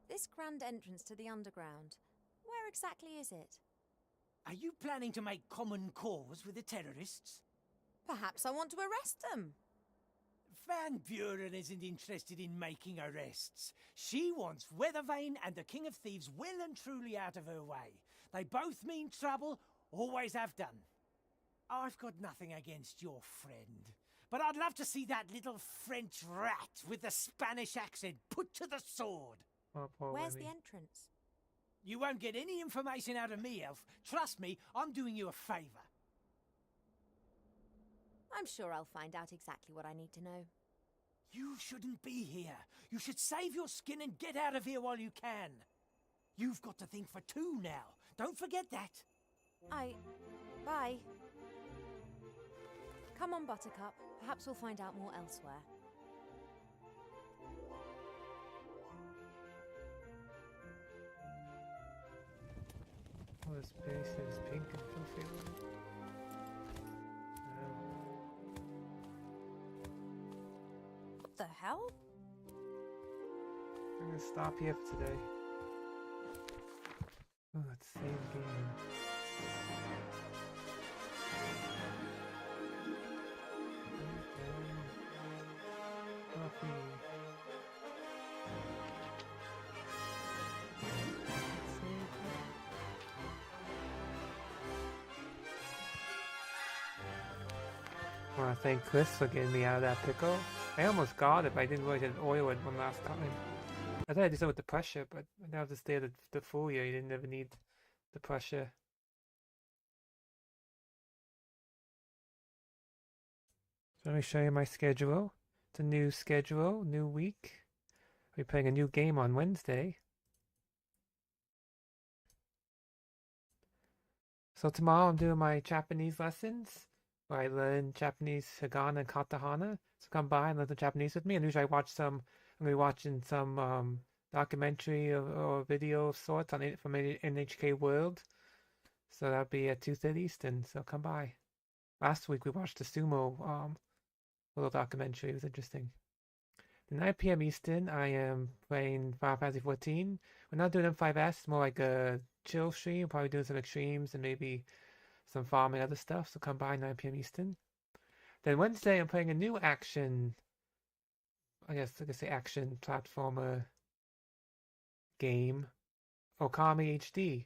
This grand entrance to the underground, where exactly is it? Are you planning to make common cause with the terrorists? Perhaps I want to arrest them. Van Buren isn't interested in making arrests. She wants Weathervane and the King of Thieves well and truly out of her way. They both mean trouble, always have done. I've got nothing against your friend, but I'd love to see that little French rat with the Spanish accent put to the sword. Oh, poor Where's Willie. the entrance? You won't get any information out of me, Elf. Trust me, I'm doing you a favour. I'm sure I'll find out exactly what I need to know. You shouldn't be here. You should save your skin and get out of here while you can. You've got to think for two now. Don't forget that. Bye. Come on, Buttercup. Perhaps we'll find out more elsewhere. Oh, this base is pink and fluffy. What the hell? I'm gonna stop here for today. Oh, it's the same game. Coffee. I want to thank Chris for getting me out of that pickle. I almost got it, but I didn't realize I had oil it one last time. I thought I did something with the pressure, but now just there to fool you. You didn't ever need the pressure. So let me show you my schedule. It's a new schedule, new week. We're playing a new game on Wednesday. So tomorrow I'm doing my Japanese lessons, where I learn Japanese hiragana and katakana. So come by and learn the Japanese with me. And usually I watch some. I'm going to be watching some documentary or video of sorts on from NHK World. So that'll be at 2:30 Eastern. So come by. Last week we watched the sumo little documentary. It was interesting. At 9 p.m. Eastern, I am playing Final Fantasy 14. We're not doing M5S. More like a chill stream. Probably doing some extremes and maybe some farming, other stuff. So come by 9 p.m. Eastern. Then Wednesday, I'm playing a new action. I guess I could say action platformer game, Okami HD.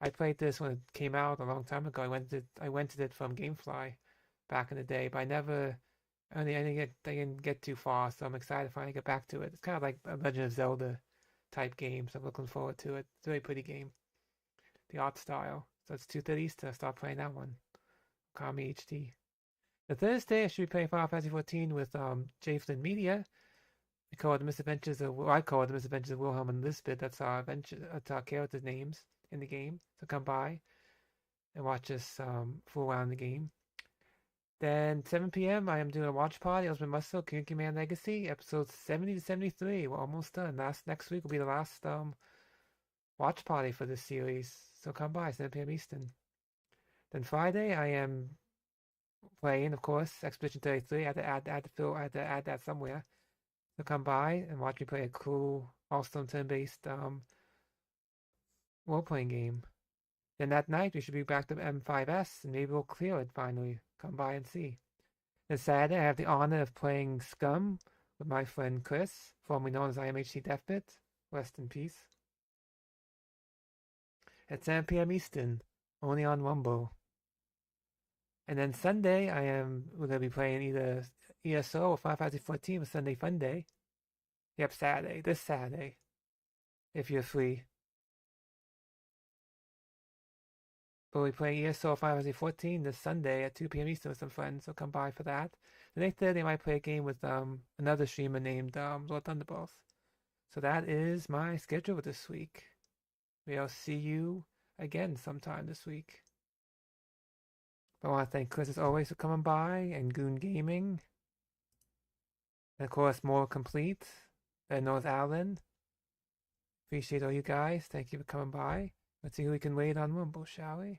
I played this when it came out a long time ago. I rented it from GameFly back in the day, but I didn't get too far, so I'm excited to finally get back to it. It's kind of like a Legend of Zelda type game, so I'm looking forward to it. It's a very pretty game. The art style. So it's 2:30 Eastern. I'll start playing that one. Okami HD. The Thursday, I should be playing Final Fantasy 14 with J. Flynn Media. I call it the Misadventures of Wilhelm and Lisbeth. That's our characters' names in the game. So come by and watch us fool around the game. Then 7 p.m. I am doing a watch party. Ultimate Muscle, Kanuki Man Legacy, episodes 70 to 73. We're almost done. Next week will be the last watch party for this series. So come by 7 p.m. Eastern. Then Friday I am playing, of course, Expedition 33. I had to add that somewhere. So come by and watch me play a cool All-Stone turn-based role-playing game. Then that night we should be back to M5S and maybe we'll clear it finally. Come by and see. Then Saturday I have the honor of playing Scum with my friend Chris, formerly known as IMHC Deathbit. Rest in peace. At 7 p.m. Eastern, only on Rumble. And then Sunday we're gonna be playing either ESO or Final Fantasy 14 with Sunday Fun Day. Yep, this Saturday, if you're free. But we'll be playing ESO or Final Fantasy 14 this Sunday at 2 p.m. Eastern with some friends, so come by for that. The next Thursday I might play a game with another streamer named Lord Thunderbolts. So that is my schedule for this week. We'll see you again sometime this week. I want to thank Chris as always for coming by, and Goon Gaming. And of course, More Complete, and North Allen. Appreciate all you guys. Thank you for coming by. Let's see who we can wait on Rumble, shall we?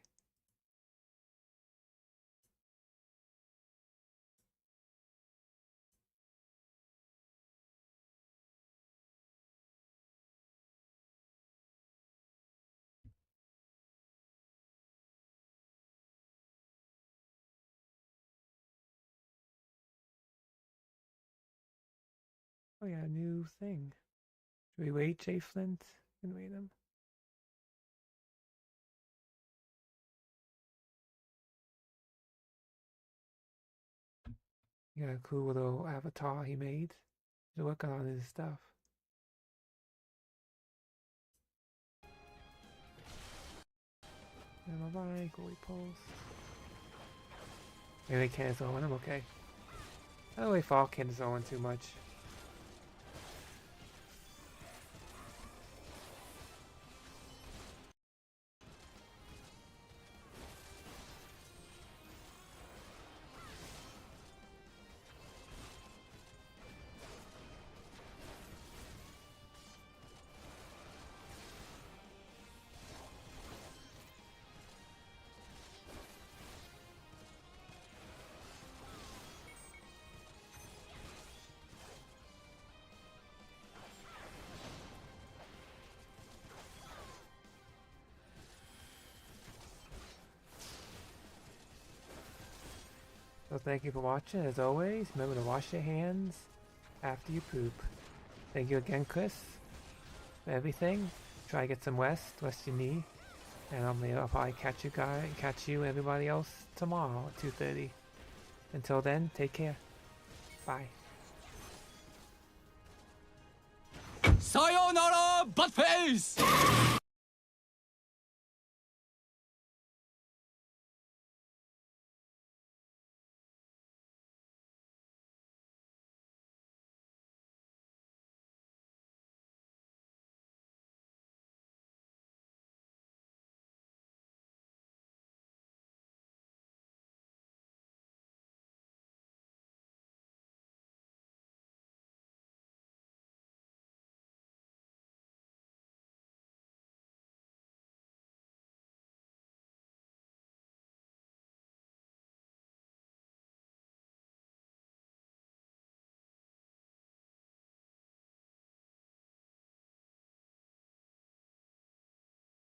Oh yeah, new thing. Should we wait, Jay Flint? Can we wait him? He got a cool little avatar he made. He's working on his stuff. And bye-bye, goalie pulls. Maybe can't zone him, okay. I don't really fall can't zone too much. So thank you for watching. As always, remember to wash your hands after you poop. Thank you again, Chris, for everything. Try to get some rest your knee. And I'll probably catch you and everybody else tomorrow at 2:30. Until then, take care. Bye. Sayonara, buttface!